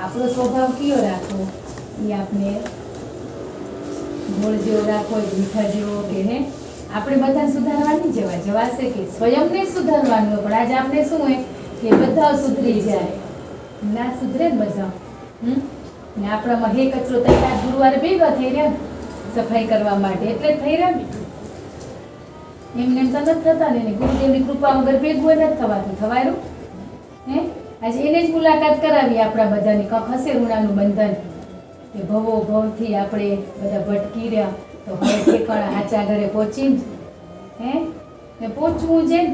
આપણો સ્વભાવ કયો રાખવો એ આપણે ગોળ જેવો રાખવો, મીઠા જેવો કે આપણે બધાને સુધારવાની જવાશે કે સ્વયંને સુધારવાનું હોય. પણ આજે આપણે શું હોય કે બધા સુધરી જાય, ના સુધરે ને બધા ને આપણામાં હે કચરો તૈયાર ગુરુવારે ભેગા થઈ રહ્યા સફાઈ કરવા માટે એટલે જ થઈ રહ્યા એમને એમ તો નથી થતા ને ગુરુદેવની કૃપા વગર ભેગું હોય નથી થવાતું. થવાયું આજે એને જ મુલાકાત કરાવી આપણા બધાની કંઈક હશે ઋણાનું બંધન કે ભવો ભવથી આપણે બધા ભટકી રહ્યા તો હવે ઠેકાણા હાચા ઘરે પહોંચીને ને પહોંચવું છે ને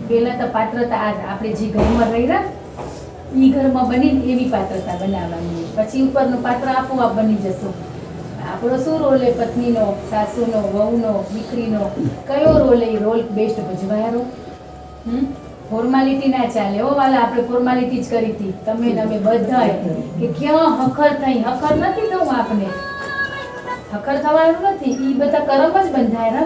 પહેલાં તો પાત્રતા આપણે જે ઘરમાં રહી રહ્યા એ ઘરમાં બનીને એવી પાત્રતા બનાવવાની, પછી ઉપરનું પાત્ર આપોઆપ બની જશે. આપણો શું રોલ એ પત્નીનો, સાસુનો, વહુનો, દીકરીનો કયો રોલ એ રોલ બેસ્ટ ભજવાયો? ફોર્માલિટી ના ચાલે હો વાલા, આપણે ફોર્માલિટી જ કરી હતી તમે ને અમે બધાય કે ક્યાં હખર થઈ. હખર નથી થવું, આપણે હખર થવાનું નથી. ઈ બધા કરમ જ બંધાય ને,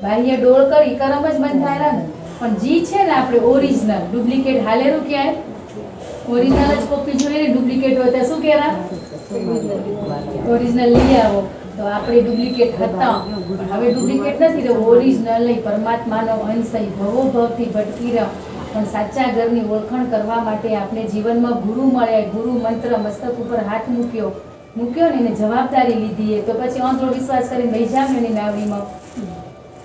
બાહ્ય ડોળ કરી કરમ જ બંધાય ને. પણ જી છે ને આપણે ઓરિજિનલ, ડુપ્લિકેટ હાલેરું ક્યાંય? ઓરિજિનલ જ કોપી જોઈએ, ડુપ્લિકેટ હોય તો શું કહેવા? ઓરિજિનલ લઈ આવો. તો આપણે ડુપ્લિકેટ હતા, હવે ડુપ્લિકેટ નથી તો ઓરિજિનલ નહીં, પરમાત્માનો અંશ ભવો ભવથી ભટકી રહ્યો. પણ સાચા ઘરની ઓળખાણ કરવા માટે આપણે જીવનમાં ગુરુ મળે, ગુરુ મંત્ર મસ્તક ઉપર હાથ મૂક્યો ને એને જવાબદારી લીધી, તો પછી આંધળો વિશ્વાસ કરીને લઈ જાવ ને એની નાવડીમાં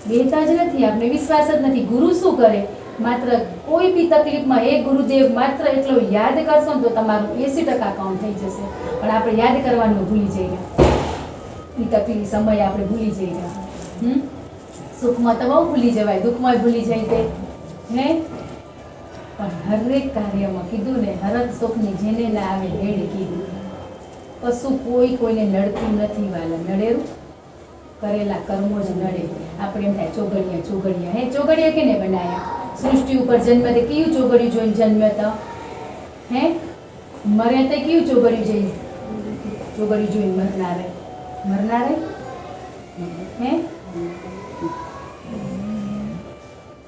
બેતા જ નથી. આપણે વિશ્વાસ જ નથી. ગુરુ શું કરે? માત્ર કોઈ બી તકલીફમાં હે ગુરુદેવ માત્ર એટલો યાદ કરશો ને તો તમારું 80% કામ થઈ જશે. પણ આપણે યાદ કરવાનું ભૂલી જઈએ, એ તકલીફ સમય આપણે ભૂલી જઈએ. સુખમાં તો બહુ ભૂલી જવાય, દુઃખમાં ભૂલી જાય તે હે. પણ હરેક કાર્યમાં કીધું ને, હરક સુખની જેને ના આવે હેડ કીધું. કશું કોઈને નડતું નથી વાલા, નડેરું કરેલા કર્મો જ નડે. આપણે એમ થાય ચોગડિયા હે, ચોગડિયા કેને બનાયા? સૃષ્ટિ ઉપર જન્મ તે કયું ચોગડિયું જોઈને જન્મ્યા હતા? હે મરે તે કયું ચોગડિયું જોઈને મરનારે હે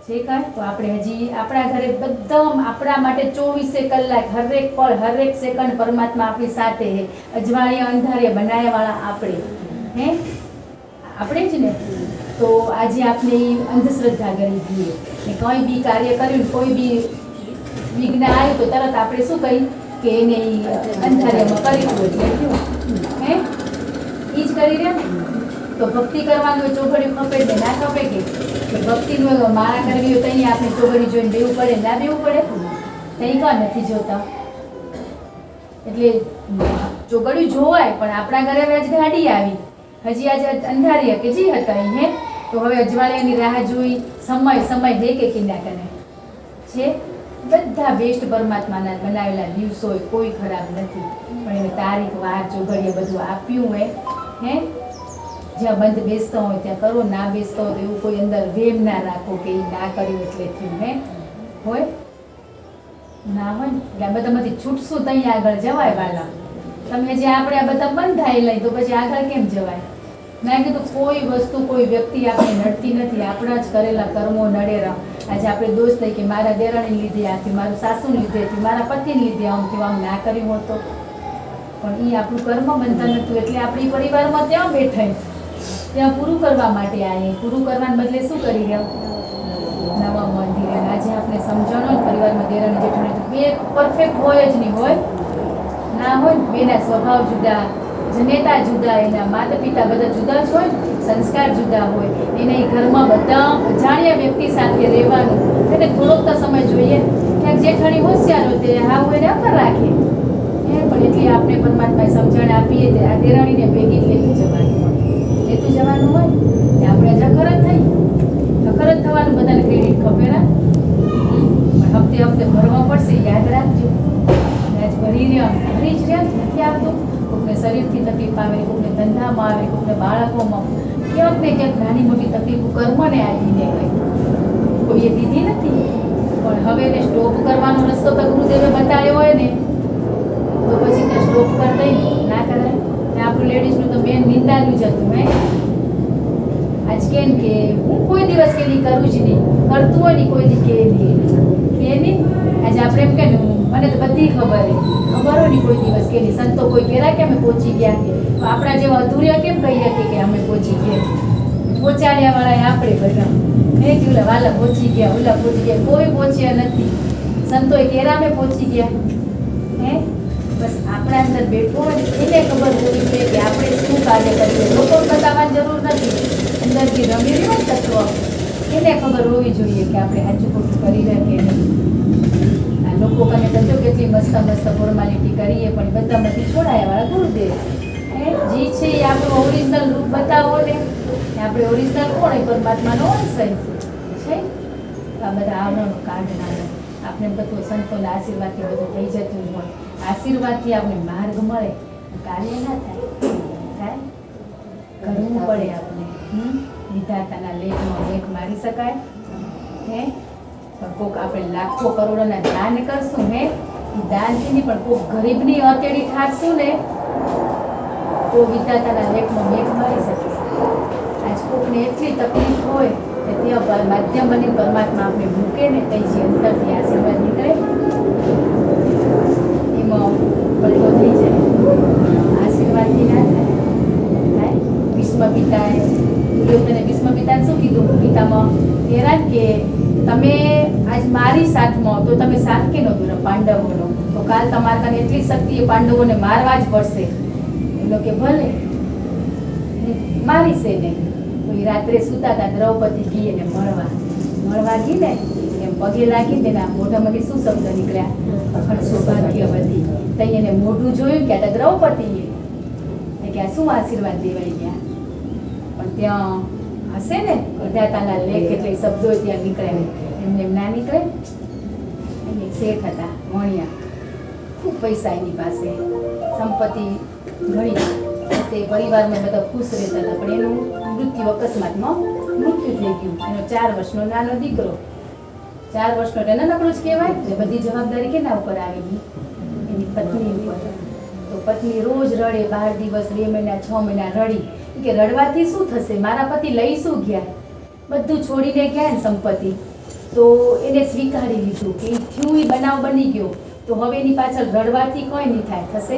છે કાંઈ? તો આપણે હજી આપણા ઘરે બધા આપણા માટે 24 કલાક હરેક પળ હરેક સેકન્ડ પરમાત્મા આપણી સાથે હે. અજવાળિયા અંધારિયા બનાવ્યાવાળા આપણે જ ને. તો આજે આપણે અંધશ્રદ્ધા કરી દઈએ ને કંઈ બી કાર્ય કર્યું, કોઈ બી વિઘ્ન આવ્યું તો તરત આપણે શું કહી કે એને અંધારિયામાં કરી દો એટલે થયું હે, એ જ કરી રહ્યા ને. તો ભક્તિ કરવાનું ચોઘડિયું ખપે ને ના ખપે કે ભક્તિનું માળા કરવી હોય તો અહીંયા આપણે ચોઘડિયું જોઈને બેવું પડે, ના બેવું પડે? ત્યાં કાં નથી જોતા. એટલે ચોઘડિયું જોવાય, પણ આપણા ઘરે હવે જ ગાડી આવી, હજી આજે અંધારિયા કે જી હતા હે. તો હવે અજવાળિયાની રાહ જોઈ સમય હે કે કિના કરે છે. બધા બેસ્ટ પરમાત્માના બનાવેલા દિવસો કોઈ ખરાબ નથી, પણ એને તારીખ વાર ચોઘડિયા બધું આપ્યું હોય હે. જ્યાં બંધ બેસતો હોય ત્યાં કરો, ના બેસતો હોય તો એવું કોઈ અંદર વેમ ના રાખો કે એ ના કર્યું એટલે થયું હે. હોય ના હોય ને એટલે આ બધામાંથી છૂટશું તો અહીંયા આગળ જવાય વાલા. તમે જે આપણે આ બધા બંધાઈ લઈ તો પછી આગળ કેમ જવાય? મેં કીધું કોઈ વસ્તુ કોઈ વ્યક્તિ આપણે નડતી નથી, આપણા જ કરેલા કર્મો નડેરા. આજે આપણે દોષ થઈ કે મારા દેરાણીને લીધે આથી, મારું સાસુને લીધે હતી, મારા પતિને લીધે આમ થયું, આમ ના કર્યું હોત તો. પણ એ આપણું કર્મ બંધન હતું એટલે આપણી પરિવારમાં ત્યાં બેઠા, ત્યાં પૂરું કરવા માટે આવીએ. પૂરું કરવાને બદલે શું કરી રહ્યા? નવા મંદિર. આજે આપણે સમજણો ને પરિવારમાં દેરાણી જેઠાણી બે પરફેક્ટ હોય જ નહીં, હોય ના હોય. બેના સ્વભાવ જુદા, જનેતા જુદા, એના માતા પિતા બધા જુદા જ હોય, સંસ્કાર જુદા હોય. એના ઘરમાં બધા અજાણ્યા વ્યક્તિ સાથે રહેવાનું, એને થોડોક તો સમય જોઈએ. ક્યાંક જેઠાણી હોશિયાર હોય તે હા હોય ને અકર રાખે પણ એટલી આપણે પરમાત્માએ સમજણ આપીએ તે આ દેરાણીને ભેગી લેતું જવાનું હોય, લેતું જવાનું હોય તે આપણે જ અખર જ થઈ, અખર જ થવાનું બધાને ક્રેડિટ ખબર પણ હપ્તે ભરવા પડશે. યાદ રાખજો, આજ ભરી જ રહ્યા નથી આવતું. કોઈને શરીરથી તકલીફ આવે, કોઈને ધંધામાં આવે, કોઈને બાળકોમાં, ક્યાંક ને ક્યાંક નાની મોટી તકલીફો કર્મને આવીને ગઈ, કોઈએ દીધી નથી. પણ હવે એને સ્ટોપ કરવાનો રસ્તો તો ગુરુદેવે બતાવ્યો હોય ને તો પછી ત્યાં સ્ટોપ કરી દઈ ના કરાય. આપણું લેડીઝનું તો મેન નિંદાનું જ હતું હે. આજ કેમ કે હું કોઈ દિવસ કે નહીં કરું જ નહીં, કરતું હોય ને કોઈ દી કે નહીં. આજે આપણે એમ કે મને તો બધી ખબર હોય ને કોઈ દિવસ કે નહીં. સંતો કોઈ કહેરા કે અમે પહોંચી ગયા, તો આપણા જેવા અધૂરિયા કેમ કહી શકીએ કે અમે પહોંચી ગયા? પહોંચાડ્યા વાળા આપણે બધા હે કે ઓલા વાલા પહોંચી ગયા, ઓલા પહોંચી ગયા. કોઈ પહોંચ્યા નથી. સંતોએ કહેરા અમે પહોંચી ગયા હે. બસ આપણા અંદર બેઠો હોય એને ખબર હોવી જોઈએ કે આપણે શું કાર્ય કરીએ. લોકોને બતાવવાની જરૂર નથી, અંદર જે રમેલી હોય તત્વ એને ખબર હોવી જોઈએ કે આપણે સાચું ખોટું કરી રહ્યા કે નહીં. આ લોકો કને કહેજો કેટલી મસ્ત ફોર્માલિટી કરીએ પણ બધામાંથી છોડાયા વાળા ગુરુદેવ જે છે એ આપણું ઓરિજિનલ રૂપ બતાવો ને. આપણે ઓરિજિનલ કોણ એ પરમાત્માનો અંશ છે. આ બધા આવરણો કાઢનારો આપણે બધું સંતોના આશીર્વાદથી બધું થઈ જતું હોય. આશીર્વાદથી આપણે માર્ગ મળે, કાર્ય ના થાય. કરવું પડે આપણે. વિધાતાના લેખમાં લેખ મારી શકાય હે? પણ કોક આપણે લાખો કરોડોના દાન કરશું હે, એ દાનથી નહીં પણ કોક ગરીબની હથેળી ઠારશું ને તો વિધાતાના લેખમાં લેખ મારી શકીશું. આજ કોકને એટલી તકલીફ હોય કે ત્યાં માધ્યમ બની પરમાત્મા આપણે મૂકે ને તઈ જે અંતરથી આશીર્વાદ નીકળે એમાં પલટો થઈ જાય. આશીર્વાદથી ના થાય. ભીષ્મ પિતાએ દુર્યોધને ભીષ્મ પિતાને શું કીધું? ગીતામાં હેરાન કે તમે આજ મારી સાથમાં તો તમે સાથ કે નો દોરો પાંડવોનો, તો કાલ તમારા કાને એટલી શક્તિ એ પાંડવોને મારવા જ પડશે. એનો કે ભલે મારી છે ને. તો એ રાત્રે સૂતા હતા, દ્રૌપદી ગઈ એને મળવા ગઈ ને એમ પગે લાગી તેના મોઢામાંથી શું શબ્દ નીકળ્યા? અખંડ સૌભાગ્યવતી. તઈ એને મોઢું જોયું કે આ દ્રૌપદીએ કે આ શું આશીર્વાદ દેવાઈ ગયા. પણ ત્યાં હશે ને વિધાતાના લેખ એટલે શબ્દો ત્યાં નીકળે ને એમને એમ ના નીકળે. એને એક શેઠ હતા વણિયા, ખૂબ પૈસા એની પાસે, સંપત્તિ ઘણી, તે પરિવારમાં બધા ખુશ રહેતા હતા. પણ એનું મૃત્યુ અકસ્માતમાં મૃત્યુ થઈ ગયું. એનો 4 વર્ષનો નાનો દીકરો, 4 વર્ષનો એટલે નાનકડો જ કહેવાય. બધી જવાબદારી કેના ઉપર આવેલી? એની પત્ની ઉપર. તો પત્ની રોજ રડે, 12 દિવસ 2 મહિના 6 મહિના રડી કે રડવાથી શું થશે? મારા પતિ લઈ શું ગયા? બધું છોડીને ગયા ને સંપત્તિ. તો એને સ્વીકારી લીધું કે થયું એ બનાવ બની ગયો, તો હવે એની પાછળ રડવાથી કોઈ નહીં થાય. થશે?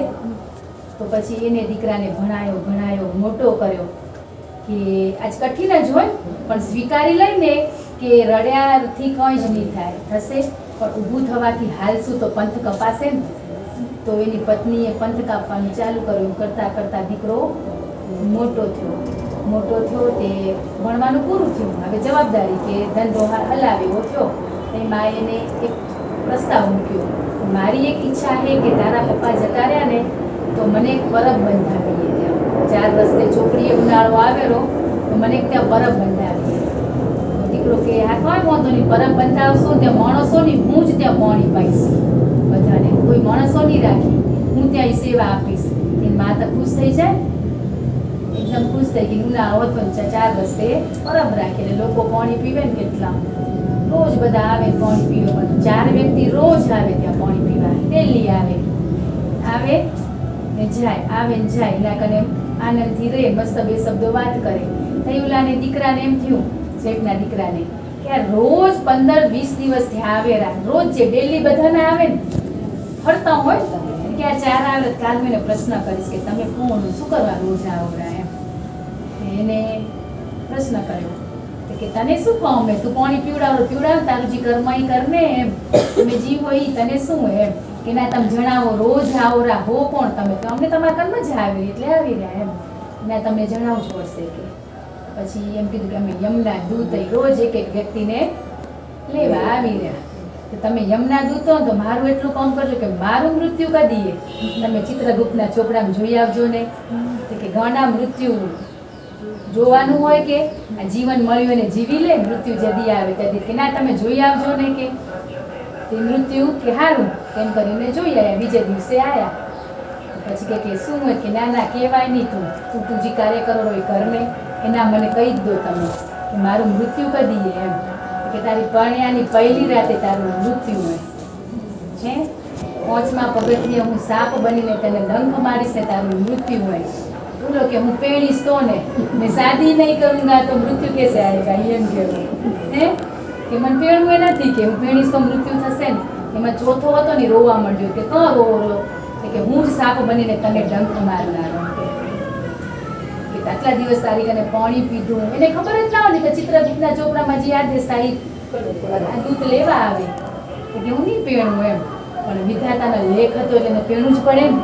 તો પછી એને દીકરાને ભણાયો, મોટો કર્યો કે આજ કઠિન જ હોય પણ સ્વીકારી લઈને કે રડ્યાથી કંઈ જ નહીં થાય. થશે? પણ ઊભું થવાથી હાલશું તો પંથ કપાશે ને. તો એની પત્નીએ પંથ કાપવાનું ચાલુ કર્યું. કરતાં કરતાં દીકરો મોટો થયો તે ભણવાનું પૂરું થયું. હવે જવાબદારી કે ધંધો હલાવે એવો થયો. એ માએ એને એક પ્રસ્તાવ મૂક્યો, મારી એક ઈચ્છા છે કે તારા પપ્પા જતા રહ્યા ને તો મને એક પરબ બંધાવીએ. ત્યાં 4 રસ્તે ચોકડીએ ઉનાળો આવેલો તો મને ત્યાં પરબ બંધાવીએ. દીકરો કે આ કોઈ વાંધો નહીં, પરબ બંધાવશું ત્યાં માણસોની હું જ ત્યાં પાણી પાઈશ બધાને, કોઈ માણસો નહીં રાખી, હું ત્યાં સેવા આપીશ. એની મા તો ખુશ થઈ જાય, એકદમ ખુશ થઈ ગઈ. ઉનાળો હતો 4 રસ્તે પરબ રાખે એટલે લોકો પાણી પીવે ને કેટલા રોજ બધા આવે પાણી પીવે. પણ 4 વ્યક્તિ રોજ આવે ત્યાં પાણી પીવા, ડેલી આવે ને જાય, આવે ને જાય. એના કને આનંદથી રહે, મસ્ત 2 શબ્દો વાત કરે. થઈ ઓલાને દીકરાને એમ થયું, શેઠના દીકરાને, કે આ રોજ 15-20 દિવસ ત્યાં આવે, રોજ જે ડેલી બધાને આવે ને ફરતા હોય કે આ 4 આવે. કાલ મેં એને પ્રશ્ન કરીશ કે તમે કોણ, શું કરવા રોજ આવો? એમ એને પ્રશ્ન કર્યો કે તને શું કહું મેં? તું પાણી પીવડાવ, તારું જે કર્મ ઈ કરને, એમ તમે જીવ હોય તને શું? એમ કે ના તમે જણાવો, રોજ આવો હો કોણ તમે? તો અમને તમારા કર્મ જ આવી એટલે આવી રહ્યા. એમ ના તમને જણાવવું જ પડશે. કે પછી એમ કીધું કે અમે યમના દૂત રોજ એક વ્યક્તિને લેવા આવી રહ્યા. કે તમે યમના દૂતો તો મારું એટલું કામ કરજો કે મારું મૃત્યુ કદીએ તમે ચિત્રગુપ્તના ચોપડામાં જોઈ આવજો ને. કે ઘણા મૃત્યુ જોવાનું હોય કે આ જીવન મળ્યું એને જીવી લે, મૃત્યુ જદી આવે ત્યાંથી કે ના તમે જોઈ આવજો ને. કે તે મૃત્યુ કે હારું એમ કરીને જોઈ આવ્યા. બીજે દિવસે આવ્યા પછી કે શું હોય? કે ના કહેવાય નહીં, તું જે કાર્ય કરો એ કરને, એના મને કહી જ દો તમે કે મારું મૃત્યુ કદીએ. એમ કે તારી પરણ્યાની પહેલી રાતે તારું મૃત્યુ હોય છે. 5મા પગથિયે હું સાપ બનીને તને ડંખ મારીશ ને તારું મૃત્યુ હોય. બોલો કે હું પેણીશ તો ને મેં શાદી નહીં કરુંગા તો મૃત્યુ કેસે આएगा? એમ કહેવું હે કે મને પેણવું એ નથી, કે હું પેણીશ તો મૃત્યુ થશે ને. એમાં ચોથો હતો ને રોવા માંડ્યો કે કોણ રો? કે હું જ સાપ બનીને તને ડંખ મારનારો. કે આટલા દિવસ તારી કને પાણી પીધું, એને ખબર જ ના હોય કે ચિત્રગુપ્તના ચોપડામાં જે આદેશ થાય દૂધ લેવા આવે કે હું નહીં પેણું. એમ પણ વિધાતાનો લેખ હતો એટલે એને પેણું જ પડે ને.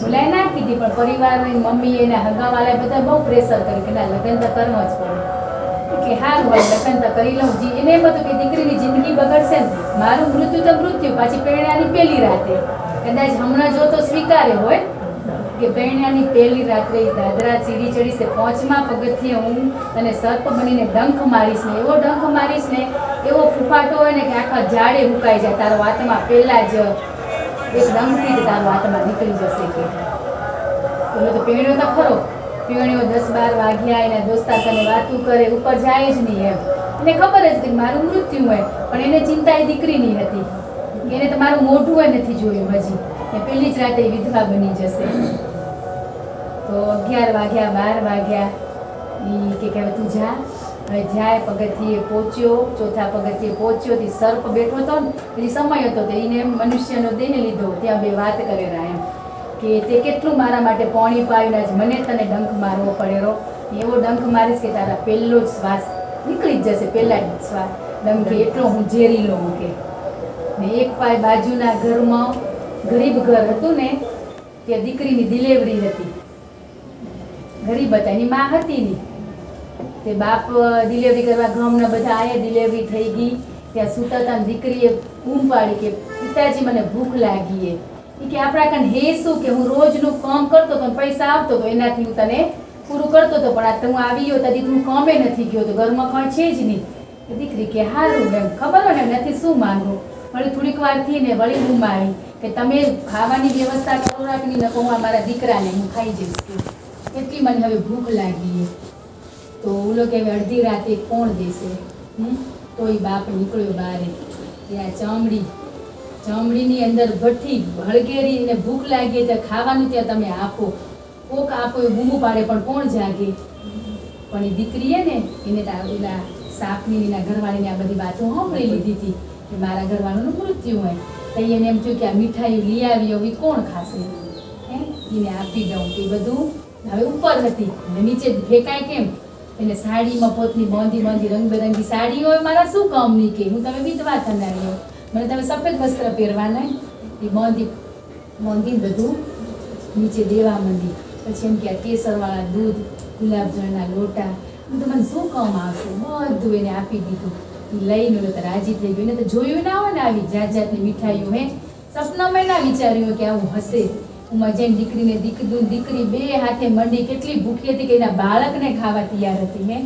બોલાય ના કીધી પણ પરિવાર મમ્મી એના હગાવાળા બધા બહુ પ્રેશર કર્યું કે ના લગ્ન તો કરવા જ પડે. કે હારું હોય લગ્ન તો કરી લઉં. એને એમ હતું કે દીકરીની જિંદગી બગડશે ને, મારું મૃત્યુ તો મૃત્યુ, પાછી પેણ્યાની પહેલી રાતે. કદાચ હમણાં જો તો સ્વીકારે હોય કે પેણ્યાની પહેલી રાત્રે દાદરા સીડી ચડીશ, 5મા પગથિયે હું તને સર્પ બનીને ડંખ મારીશ ને, એવો ડંખ મારીશ ને, એવો ફૂફાટો હોય ને કે આખા ઝાડે મુકાઈ જાય. તારો આત્મા પહેલા જ એક ડંખથી તારો આત્મા નીકળી જશે. કે એટલે તો પેણ્યો તો ખરો પીણીઓ 10-12 વાગ્યા એના દોસ્તાર સાથે વાતું કરે, ઉપર જાય જ નહીં એમ. એને ખબર જ કે મારું મૃત્યુ હોય, પણ એને ચિંતા એ દીકરીની હતી કે એને તમારું મોઢું એ નથી જોયું હજી, ને પહેલી જ રાતે વિધવા બની જશે. તો 11 વાગ્યા 12 વાગ્યા એ કે હવે તું જા. હવે જાય, પગથિયે પહોંચ્યો, ચોથા પગથિયે પહોંચ્યો, તે સર્પ બેઠો હતો ને, પછી સમય હતો તો એને મનુષ્યનો દેહ લીધો. ત્યાં બે વાત કરેલા એમ કે તે કેટલું મારા માટે પાણી પાયું, આજ મને તને ડંખ મારવો પડેલો. એવો ડંખ મારીશ કે તારા પહેલો જ શ્વાસ નીકળી જ જશે, પહેલા જ શ્વાસ ડંખ એટલો હું ઝેરી લઉં કે. ને એક પાય બાજુના ઘરમાં ગરીબ ઘર હતું ને, ત્યાં દીકરીની ડિલિવરી હતી. ગરીબ હતા, એની માં હતી નહીં. તે બાપ ડિલિવરી કરવા ગામના બધા આયા, ડિલિવરી થઈ ગઈ. ત્યાં સૂતા હતા, દીકરીએ બૂમ પાડી કે પિતાજી મને ભૂખ લાગી એ કે આપણા કાન હે શું કે હું રોજનું કામ કરતો તો પૈસા આવતો તો એનાથી હું તને પૂરું કરતો હતો, પણ આ હું આવી ગયો ત્યાંથી હું કામે નથી ગયો, તો ઘરમાં કાંઈ છે જ નહીં. દીકરી કે હારું એમ ખબર હોય ને નથી શું માંગવું. વળી થોડીક વાર થી ને વળી બૂમ આવી કે તમે ખાવાની વ્યવસ્થા કરો રાખની, ન કહું મારા દીકરાને હું ખાઈ જઈશ કે એટલી મને હવે ભૂખ લાગી. તો ઓલો કે અડધી રાતે કોણ દેશે? તો એ બાપ નીકળ્યો બારે. ત્યાં ચામડીની અંદર ભઠ્ઠી હળગેરી ને ભૂખ લાગી ત્યાં ખાવાનું ત્યાં તમે આપો, કોક આપો એ બૂમું પાડે, પણ કોણ જાગે? પણ એ દીકરીએ ને એને એના સાપની એના ઘરવાળીને આ બધી વાતો સાંભળી લીધી હતી કે મારા ઘરવાળાનું મૃત્યુ હોય. તો એને એમ થયું કે આ મીઠાઈ લઈ આવી હવે કોણ ખાશે? એને આપી દઉં કે બધું. હવે ઉપર હતી ને નીચે ફેંકાય કેમ? એને સાડીમાં પોતની બાંધી રંગબેરંગી સાડી હોય, મારા શું કામ નહીં કે હું તમે વિધવા થનારી હો, મને તમે સફેદ વસ્ત્ર પહેરવાના. એ બાંધી બધું નીચે દેવા માંડી. પછી એમ કે આ કેસરવાળા દૂધ, ગુલાબજળના લોટા, હું તો મને શું કામ આવશે? બધું એને આપી દીધું. એ લઈને તો રાજી થઈ ગયું. એને તો જોયું ના હોય ને આવી જાતની મીઠાઈઓ. સપનામાં ના વિચાર્યું કે આવું હશે. હું જઈને દીકરી બે હાથે મંડી, કેટલી ભૂખી હતી કે એના બાળકને ખાવા તૈયાર હતી.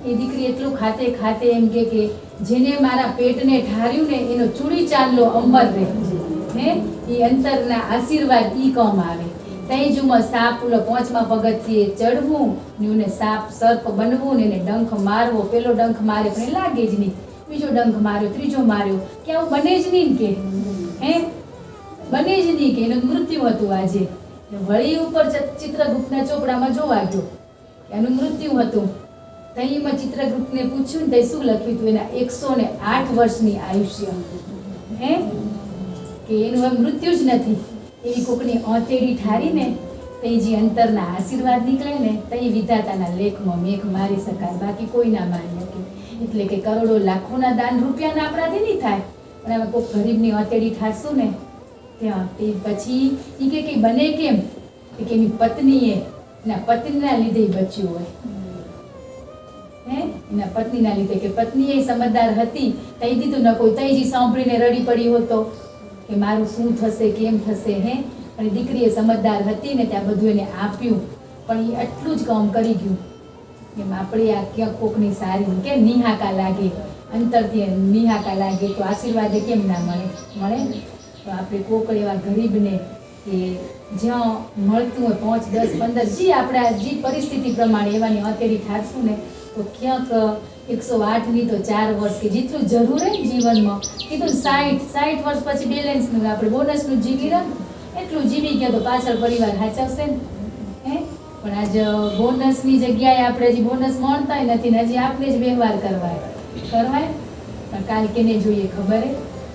એ દીકરી એટલું ખાતે એમ કે જેને મારા પેટને ઠાર્યું ને એનો ચૂડી ચાંદલો અમર રહે. એ અંતરના આશીર્વાદ ઈ કામ આવે. તઈ જુમાં સાપ ઓલો 5મા પગથિયે ચડવું ને એને સાપ સર્પ બનવું ને એને ડંખ મારવો. પેલો ડંખ મારે પણ એ લાગે જ નહીં, બીજો ડંખ માર્યો, ત્રીજો માર્યો, કે આવું બને જ નહીં કે બને જ નહીં કે એનું મૃત્યુ હતું આજે. વળી ઉપર ચિત્રગુપ્તના ચોપડામાં જોવા ગયો એનું મૃત્યુ હતું. તઈમાં ચિત્રગુપ્તને પૂછ્યું ને તઈ શું લખ્યું હતું? એના 108 વર્ષની આયુષ્ય. કે એનું મૃત્યુ જ નથી. એવી કોકની ઓતેડી ઠારીને તઈ જે અંતરના આશીર્વાદ નીકળે ને તઈ વિધાતાના લેખમાં મેઘ મારી શકાય, બાકી કોઈ ના મારી શકે. એટલે કે કરોડો લાખોના દાન રૂપિયાના આપણાથી નહીં થાય, પણ અમે કોઈક ગરીબની ઓતેડી ઠારશું ને ત્યાં તે પછી એ કે બને કેમ? કે એની પત્નીએ એના પત્નીના લીધે બચ્યું હોય. એના પત્નીના લીધે કે પત્ની એ સમજદાર હતી, તઈ દીધું ન કોઈ તઈ જ સાંભળીને રડી પડી હોતો કે મારું શું થશે, કેમ થશે. અને દીકરીએ સમજદાર હતી ને ત્યાં બધું એને આપ્યું, પણ એ આટલું જ કામ કરી ગયું. એમ આપણે આ ક્યાંક કોકની સારી કે નિહાકા લાગે, અંતરથી નિહાકા લાગે તો આશીર્વાદ કેમ ના મળે? તો આપણે કોક એવા ગરીબને કે જ્યાં મળતું હોય 5, 10, 15 જે આપણા જે પરિસ્થિતિ પ્રમાણે એવાની હથેળી ઠારશું ને તો ક્યાંક 108ની તો 4 વર્ષ કે જેટલું જરૂર હોય જીવનમાં, કીધું 60 વર્ષ પછી બેલેન્સનું આપણે બોનસનું જીવી રહ્યા એટલું જીવી ગયા તો પાછળ પરિવાર સાચવશે ને. પણ આજ બોનસની જગ્યાએ આપણે હજી બોનસ મળતા નથી ને હજી આપણે જ વ્યવહાર કરવાય પણ કાલ કેને જોઈએ ખબર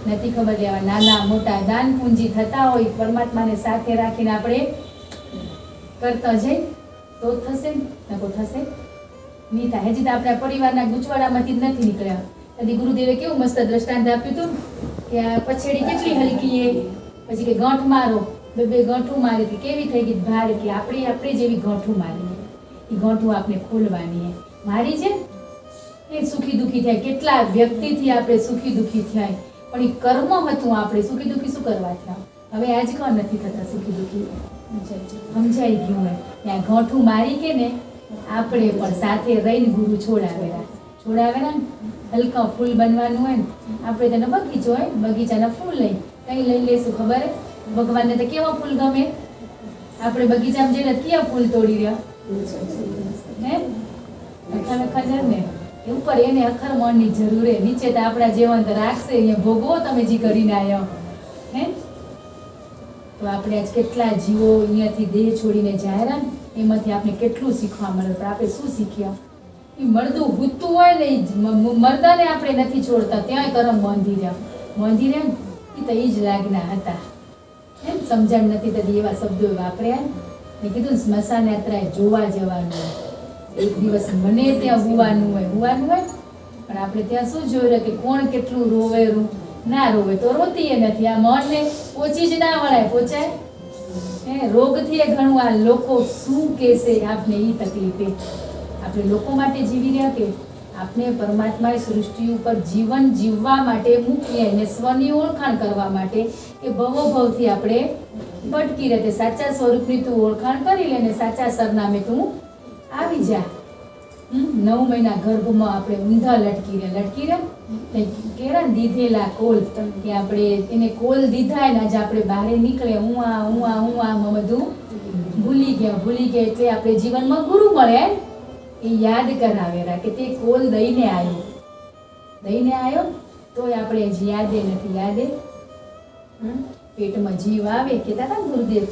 નથી. ખબર એવા નાના મોટા દાન પૂંજી થતા હોય પરમાત્માને સાથે રાખીને આપણે કરતા જઈ તો થશે ને નકો થશે નહીં થાય. હજી તો આપણા પરિવારના ગૂંચવાડામાંથી જ નથી નીકળ્યા. કદી ગુરુદેવે કેવું મસ્ત દ્રષ્ટાંત આપ્યું હતું કે આ પછેડી કેટલી હલકી એ, પછી કે ગાંઠ મારો, બે ગાંઠું મારી હતી કેવી થઈ ગઈ ભારે, કે આપણે જેવી ગાંઠું મારી એ ગાંઠું આપણે ખોલવાની મારી છે એ સુખી દુઃખી થાય. કેટલા વ્યક્તિથી આપણે સુખી દુઃખી થાય, પણ એ કર્મ હતું. આપણે સુખી દુઃખી શું કરવા થયા? હવે આજકાલ નથી થતા સુખી દુઃખી. સમજાઈ ગયું હોય ત્યાં ગાંઠું મારી કે ને આપણે પણ સાથે રહીને ગુરુ છોડાવેલા હલકા ફૂલ બનવાનું હોય ને આપણે તેનો બગીચો હોય બગીચાના ફૂલ કઈ લઈ લેશું ખબર? ભગવાનને તો કેવા ફૂલ ગમે. આપણે બગીચામાં જઈને કેવા ફૂલ તોડી રહ્યા હે અખર અખર ને ઉપર એને અખર મણની જરૂર હે, નીચે તો આપણા જેવંત રાખશે અહીંયા ભોગવો તમે જે કરીને આવ્યો હે. તો આપણે આજ કેટલા જીવો અહીંયાથી દેહ છોડીને જાય ને, એમાંથી આપણે કેટલું શીખવા મળે, પણ આપણે શું શીખ્યા? એ મરદું ગુજતું હોય ને મરદાને આપણે નથી છોડતા, ત્યાંય કરમ બાંધી રહ્યા ને એ તો એ જ લાગના હતા એમ. સમજણ નથી થતી એવા શબ્દો વાપર્યા. મેં કીધું સ્મશાન યાત્રાએ જોવા જવાનું હોય, એક દિવસ મને ત્યાં હુવાનું હોય પણ આપણે ત્યાં શું જોયું કે કોણ કેટલું રોવે, ના રોવે તો રોતી નથી. આ મનને પોચી જ ના વળાય, પોચાય હે રોગથી ઘણું. આ લોકો શું કહેશે આપને એ તકલીફે આપણે લોકો માટે જીવી રહ્યા કે આપણે પરમાત્માએ સૃષ્ટિ ઉપર જીવન જીવવા માટે મૂકીએ અને સ્વની ઓળખાણ કરવા માટે કે ભવોભવથી આપણે ભટકી રહે. સાચા સ્વરૂપની તું ઓળખાણ કરી લે ને સાચા સરનામે તું આવી જા. 9 મહિના ગર્ભમાં આપણે ઊંધા લટકી રહ્યા કેરા દીધેલા કોલ કે આપણે એને કોલ દીધા ને આજે આપણે બહાર નીકળે હું આ બધું ભૂલી ગયા એટલે આપણે જીવનમાં ગુરુ મળે એ યાદ કરાવેરા કે તે કોલ દઈને આવ્યો તોય આપણે હજી યાદે નથી. યાદે પેટમાં જીવ આવે કહેતા હતા ગુરુદેવ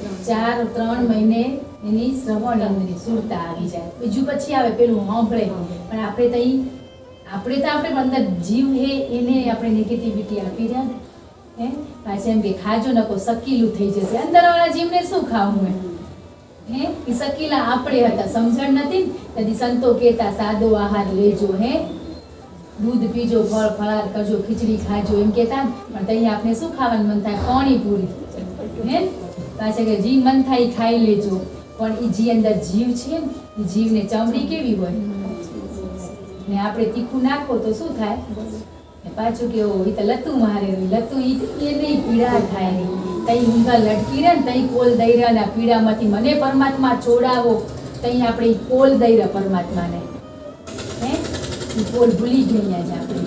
3 મહિને એની શ્રવણ ઇન્દ્રિય સુરતા આવી જાય, બીજું પછી આવે પેલું સાંભળે. પણ આપણે તો અંદર જીવ હે એને આપણે નેગેટિવિટી આપી રહ્યા હે. પાછા એમ કે ખાજો નકો સકીલું થઈ જશે. અંદરવાળા જીવને શું ખાવું હે એ સકીલા આપણે હતા, સમજણ નથી કદી સંતો કહેતા સાદો આહાર લેજો હે, દૂધ પીજો, ફળ ફળાર કરજો, ખીચડી ખાજો એમ કહેતા. પણ ત્યાં આપણે શું ખાવાનું મન થાય? પાણીપુરી હે. પાછા કે જી મન થાય એ ખાઈ લેજો. પણ એ જી અંદર જીવ છે ને એ જીવને ચમડી કેવી હોય ને આપણે તીખું નાખો તો શું થાય? પાછું કેવું એ તો લતું મારે લતું એને પીડા થાય નહીં. તઈ ઊંઘા લટકી રહે ને તઈ કોલ દઈ રહ્યા પીડામાંથી મને પરમાત્મા છોડાવો, તઈ આપણે કોલ દઈ રહ્યા પરમાત્માને હે. કોલ ભૂલી ગયા જ આપણે.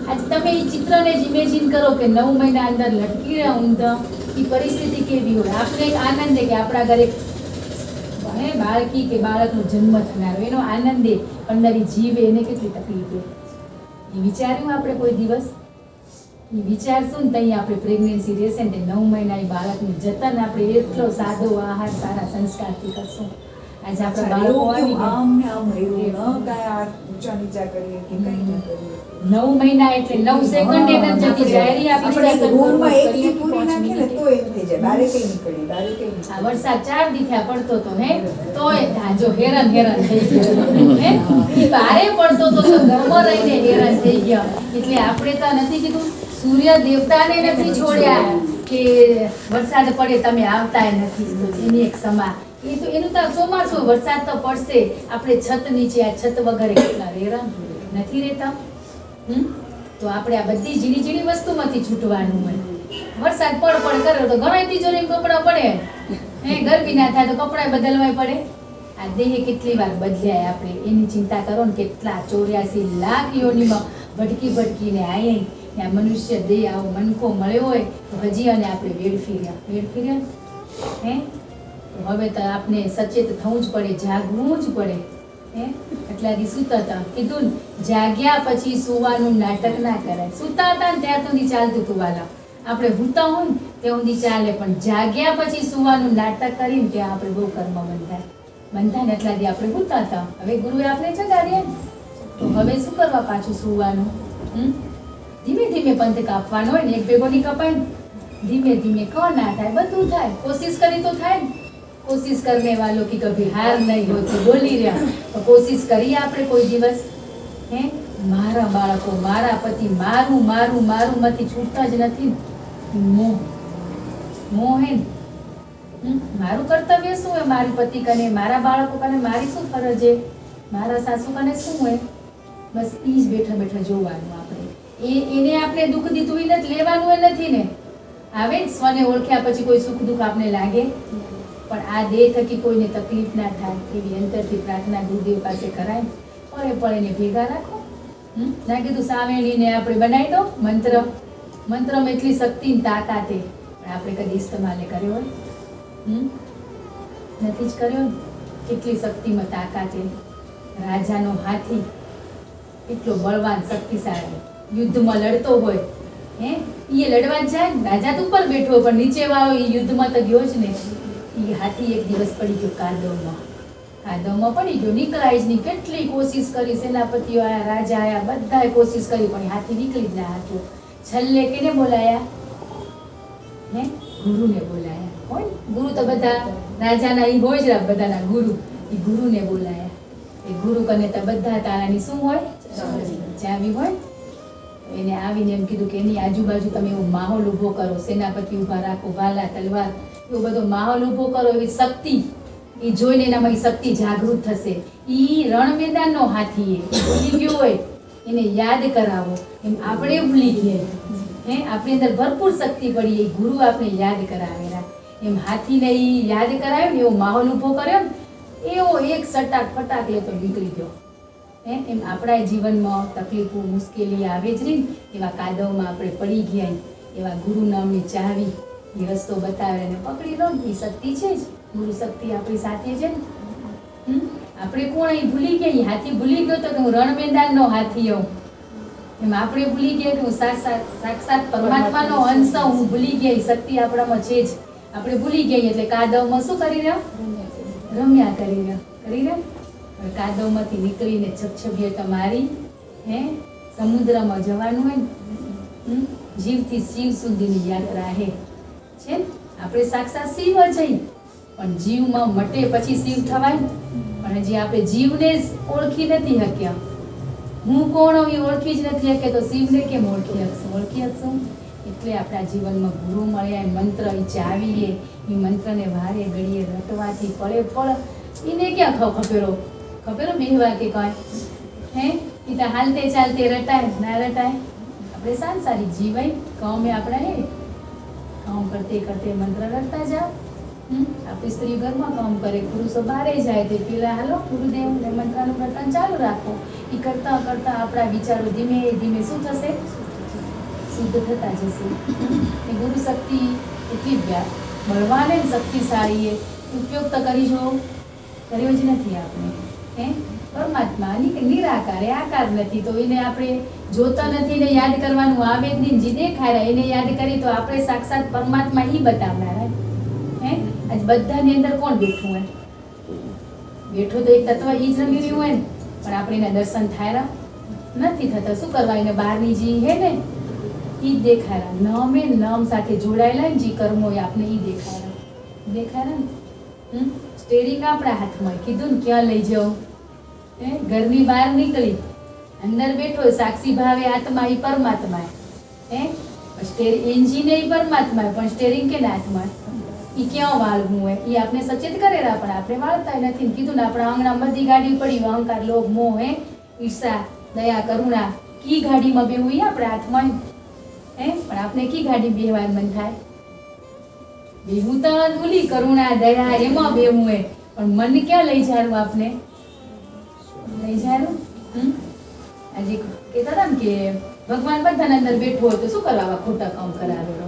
આજે તમે એ ચિત્રને જ ઇમેજિન કરો કે 9 મહિના અંદર લટકી રહ્યા ઊંધા, એ પરિસ્થિતિ કેવી હોય. આપણે એક આનંદ કે આપણા ઘરે બાળકી કે બાળકનો જન્મ થનારો એનો આનંદ એ અંદર જીવે એને કેટલી તકલીફ એ વિચાર્યું આપણે કોઈ દિવસ? એ વિચારશું ને ત્યાં આપણે પ્રેગ્નન્સી રહેશે ને 9 મહિના એ બાળકનું જતન આપણે એટલો સાદો આહાર સારા સંસ્કારથી કરશું. આજે આપણા બાળકો આવી ગયા 9 મહિના એટલે 9 સેકન્ડ એને જતી જાહેરી આપણી આ વરસાદ 4 દી થયા પડતો તો હે તોય જો હેરાન થઈ ગયો હે. બારે પડતો તો ઘરમાં રહીને હેરાન થઈ ગયા. એટલે આપણે તો નથી કીધું સૂર્ય દેવતાને નથી છોડ્યા કે વરસાદ પડે તમે આવતા નથી. એની એક સમા એનું તો ચોમાસું વરસાદ તો પડશે. આપણે છત નીચે આ છત વગર કેટલા હેરાન નથી રહેતા. તો આપણે આ બધી ઝીણી ઝીણી વસ્તુમાંથી છૂટવાનું હોય. વરસાદ પડ કરે તો ઘણા તિજોરી કપડાં પડે હે, ગરમી ના થાય તો કપડાં બદલવા પડે. આ દેહ કેટલી વાર બદલાય આપણે એની ચિંતા કરો ને. કેટલા 84 લાખ યોનિમાં ભટકીને આયે આ મનુષ્ય દેહ આવો મનકો મળ્યો હોય તો હજી અને આપણે વેડફી રહ્યા હે. હવે તો આપણે સચેત થવું જ પડે, જાગવું જ પડે હે. એટલા દી સૂતા હતા કીધું ને, જાગ્યા પછી સુવાનું નાટક ના કરાય. સૂતા હતા ને ત્યાં સુધી ચાલતું હતું વાલા. આપણે ભૂતા હોય ને ત્યાં સુધી ચાલે, પણ જાગ્યા પછી સુવાનું નાટક કરીને ત્યાં આપણે બહુ કર્મ બંધાય ને. એટલા દી આપણે ભૂતા હતા. હવે ગુરુએ આપણે જગાડ્યા તો હવે શું કરવા પાછું સુવાનું? ધીમે ધીમે પંથ કાપવાનો હોય ને, એક ભેગો નહીં કપાય ને. ધીમે ધીમે ક ના થાય બધું થાય. કોશિશ કરી તો થાય ને. कोशिश करने वालों की कभी हार नहीं होती बोली રહ્યા. તો કોશિશ કરીએ આપણે કોઈ દિવસ હે. મારા બાળકો મારા પતિ મારું માંથી છૂટતા જ નથી. મોહ હે મારું કર્તવ્ય શું હોય? મારી પતિ કને મારા બાળકો કને મારી શું ફરજ છે? મારા સાસુ કને શું હોય? બસ ઈ જ બેઠા જોવાનું આપણે. એને આપણે દુઃખ દીધું એ નથી લેવાનું એ નથી ને. આવે સ્વને ઓળખ્યા પછી કોઈ સુખ દુઃખ આપણે લાગે પણ આ દેહ થકી કોઈને તકલીફ ના થાય એવી અંતરથી પ્રાર્થના ગુરુદેવ પાસે કરાય. પળે એને ભેગા રાખો. ના કીધું સાવેણીને આપણે બનાવી દો મંત્રમાં એટલી શક્તિ ને તાકાતે, પણ આપણે કદી ઇસ્તેમાલ કર્યો હોય? નથી જ કર્યો. કેટલી શક્તિમાં તાકાત એ રાજાનો હાથી એટલો બળવાન શક્તિશાળી યુદ્ધમાં લડતો હોય એ લડવા જ જાય ને, રાજા તો ઉપર બેઠો પણ નીચે વાળો એ યુદ્ધમાં તો ગયો જ ને. એ હાથી એક દિવસ પડી ગયો કાદવમાં પડી ગયો, નીકળાય જ નહીં. કેટલી કોશિશ કરી, સેનાપતિઓ આયા, રાજા આયા, બધાએ કોશિશ કરી પણ હાથી નીકળી જ ના હતો. છેલ્લે કેને બોલાયા? ગુરુને બોલાયા. હોય ગુરુ તો બધા રાજાના ઈ હોય જ, બધાના ગુરુ. એ ગુરુને બોલાયા. એ ગુરુ કને તો બધા તારાની શું હોય? ચાવી હોય. એને આવીને એમ કીધું કે એની આજુબાજુ તમે એવો માહોલ ઊભો કરો, સેનાપતિ ઊભા રાખો, ભાલા તલવાર એવો બધો માહોલ ઊભો કરો, એવી શક્તિ એ જોઈને એનામાં શક્તિ જાગૃત થશે. ઈ રણ મેદાનનો હાથી એ ભૂલી ગયો હોય એને યાદ કરાવો. એમ આપણે ભૂલી ગયા, આપણી અંદર ભરપૂર શક્તિ પડી, એ ગુરુ આપણે યાદ કરાવેલા. એમ હાથીને ઈ યાદ કરાવ્યો ને, એવો માહોલ ઊભો કર્યો ને, એવો એક સટાક ફટાક લેતો નીકળી ગયો. એમ આપણા જીવનમાં તકલીફો મુશ્કેલી આવે જ નહીં, એવા કાદવમાં આપણે પડી ગયા, એવા ગુરુ નામની ચાવી એ રસ્તો બતાવે અને પકડી લો ને, એ શક્તિ છે જ. ગુરુ શક્તિ આપણી સાથે છે ને. આપણે કોણ અહીં ભૂલી ગયા? હાથી ભૂલી ગયો તો કે હું રણ મેદાનનો હાથી હોઉં. એમ આપણે ભૂલી ગયા કે હું સાક્ષાત પરમાત્માનો અંશ હું. ભૂલી ગયા, એ શક્તિ આપણામાં છે જ. આપણે ભૂલી ગયા એટલે કાદવમાં શું કરી રહ્યો? રમ્યા કરી રહ્યો. કાદવમાંથી નીકળીને છબછબીએ તમારી સમુદ્રમાં જવાનું હોય ને, જીવથી શિવ સુધીની યાત્રા છે ને. આપણે સાક્ષાત શિવ જઈ પણ જીવમાં મટે પછી શિવ થવાય. પણ હજી આપણે જીવને જ ઓળખી નથી શક્યા. હું કોણ હું એ ઓળખી જ નથી શક્યા, તો શિવને કેમ ઓળખી શકશું? એટલે આપણા જીવનમાં ગુરુ મળ્યા, મંત્ર એ ચાવીએ, એ મંત્રને વારે ઘડીએ રટવાથી પળે પળ એને ક્યાં ખપેરો બેહવા કે કઈ એ તો હાલતે ચાલતે રટાય ના રટાય. આપણે સારી જીવાય. કામ એ આપણા કામ કરતે કરતે મંત્ર રટતા જાઓ. આપણી સ્ત્રી ઘરમાં કામ કરે, પુરુષો બહારે જાય તે પેલા હાલો ગુરુદેવને મંત્રનું રટન ચાલુ રાખો. એ કરતા કરતા આપણા વિચારો ધીમે ધીમે શું થશે? શુદ્ધ થતા જશે. એ ગુરુ શક્તિ એટલી બળવાન ને શક્તિશાળી એ ઉપયોગ તો કર્યો જ નથી આપણે. પરમાત્મા નિરાકાર આકાર નથી, તો એને આપણે જોતા નથી ને યાદ કરવાનું આવે જ નહીં. જે દેખાય એને યાદ કરી તો આપણે સાક્ષાત પરમાત્મા ઈ બતાવનારા. આજ બધાની અંદર કોણ બેઠું હોય? બેઠો તો એક તત્વ ઈ જ રમી રહ્યું હોય ને, પણ આપણે એના દર્શન થાય નથી થતા. શું કરવા? એને બહારની જે હે ને ઈ જ દેખાય. નામ સાથે જોડાયેલા ને જે કર્મો એ આપણે ઈ દેખાય ને. સ્ટેરિંગ આપણા હાથમાં, કીધું ને ક્યાં લઈ જાઉં. ઘરની બહાર નીકળી અંદર બેઠો સાક્ષી ભાવે આત્મા એ પરમાત્મા. એન્જિન એ પરમાત્મા, પણ સ્ટેરિંગ કે હાથમાં એ ક્યાં વાળવું હોય એ આપણે સચેત કરેલા, પણ આપણે વાળતા નથી. કીધું ને આપણા આંગણા બધી ગાડી પડી, અહંકાર, લોભ, મોહ, ઈર્ષા, દયા, કરુણા, કી ગાડીમાં બેવું એ આપણા હાથમાં. પણ આપણે કી ગાડી બેહવા મન થાય? બેહું તો ભૂલી, કરુણા, દયા એમાં બેહવું હોય, પણ મન ક્યાં લઈ જારું? આપણે લઈ જારું. આજે કહેતા હતા ને કે ભગવાન બધાના અંદર બેઠો હોય તો શું કરવા ખોટા કામ કરાવેલો?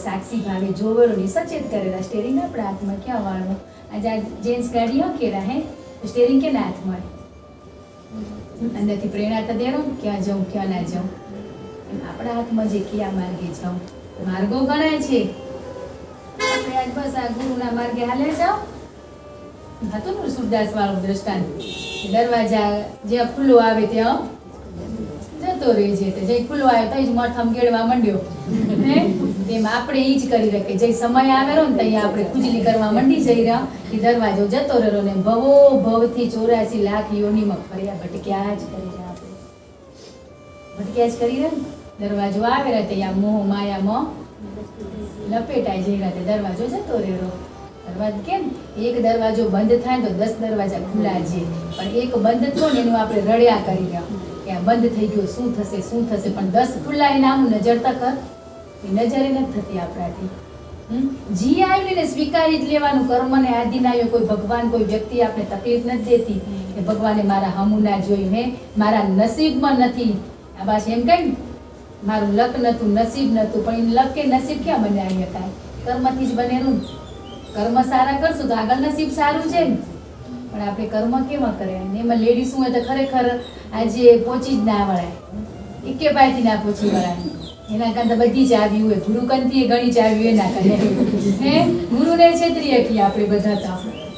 સાક્ષી ભાવે જોવેલો ને સચેત કરેલા. સ્ટેરિંગ આપણા હાથમાં ક્યાં વાળવું? આજે આ જેન્ટ્સ ગાડી કેરા સ્ટેરિંગ કેના હાથમાં? અંદરથી પ્રેરણા તો દેરો ક્યાં જાઉં ક્યાં ના જાઉં. આપણા હાથમાં જે કયા માર્ગે જાઉં. માર્ગો ગણાય છે. આપણે આજ બસ આ ગુરુના માર્ગે હાલે જાઓ. હતું ને સુરદાસ વાળું દ્રષ્ટાંત, દરવાજા જ્યાં ખુલ્લો આવે ત્યાં જતો રહે છે. જે ખુલ્લો આવ્યો તો જ મઠ ગેડવા માંડ્યો. એમ આપણે ઈ જ કરી રાખીએ. જે સમય આવેલો ને ત્યાં આપણે ખુજલી કરવા માંડી જઈ રહ્યા, એ દરવાજો જતો રહ્યો ને ભવો ભવથી 84 લાખ યોનીમાં ફર્યા ભટક્યા જ કરી રહ્યા. આપણે ભટક્યા જ કરી રહ્યા ને. દરવાજો આવે રહ્યા ત્યાં મોહ માયામાં લપેટાઈ જઈ રહ્યા, દરવાજો જતો રહ્યો. દરવાજો કેમ? એક દરવાજો બંધ થાય તો 10 દરવાજા ખુલ્લા છે, પણ એક બંધ થયો ને એનું આપણે રડ્યા કરી રહ્યા કે આ બંધ થઈ ગયો, શું થશે શું થશે. પણ 10 ખુલ્લા એને આમ નજર તક એ નજરે નથી થતી આપણાથી. જી આવીને સ્વીકારી જ લેવાનું. કર્મને આધીન આવ્યો કોઈ ભગવાન કોઈ વ્યક્તિ આપણે તકલીફ નથી દેતી કે ભગવાને મારા હમું ના જોયું, મારા નસીબમાં નથી. આ બસ એમ કઈ મારું લક નતું, નસીબ નતું, પણ લક કે નસીબ ક્યાં બનાવી શકાય? કર્મથી જ બનેલું. કર્મ સારા કરશું તો આગળ નસીબ સારું છે ને. પણ આપણે કર્મ કેવા કરે અને એમાં લેડીઝ હોય તો ખરેખર આજે પહોંચી જ ના વળાય, એકે પાયથી ના પહોંચી વળાય. એના કરતાં બધી ચાવી હોય, ગુરુ કંથી ઘણી ચાવી હોય ના કરે હે. ગુરુને છેતરી શકીએ આપણે બધા, તો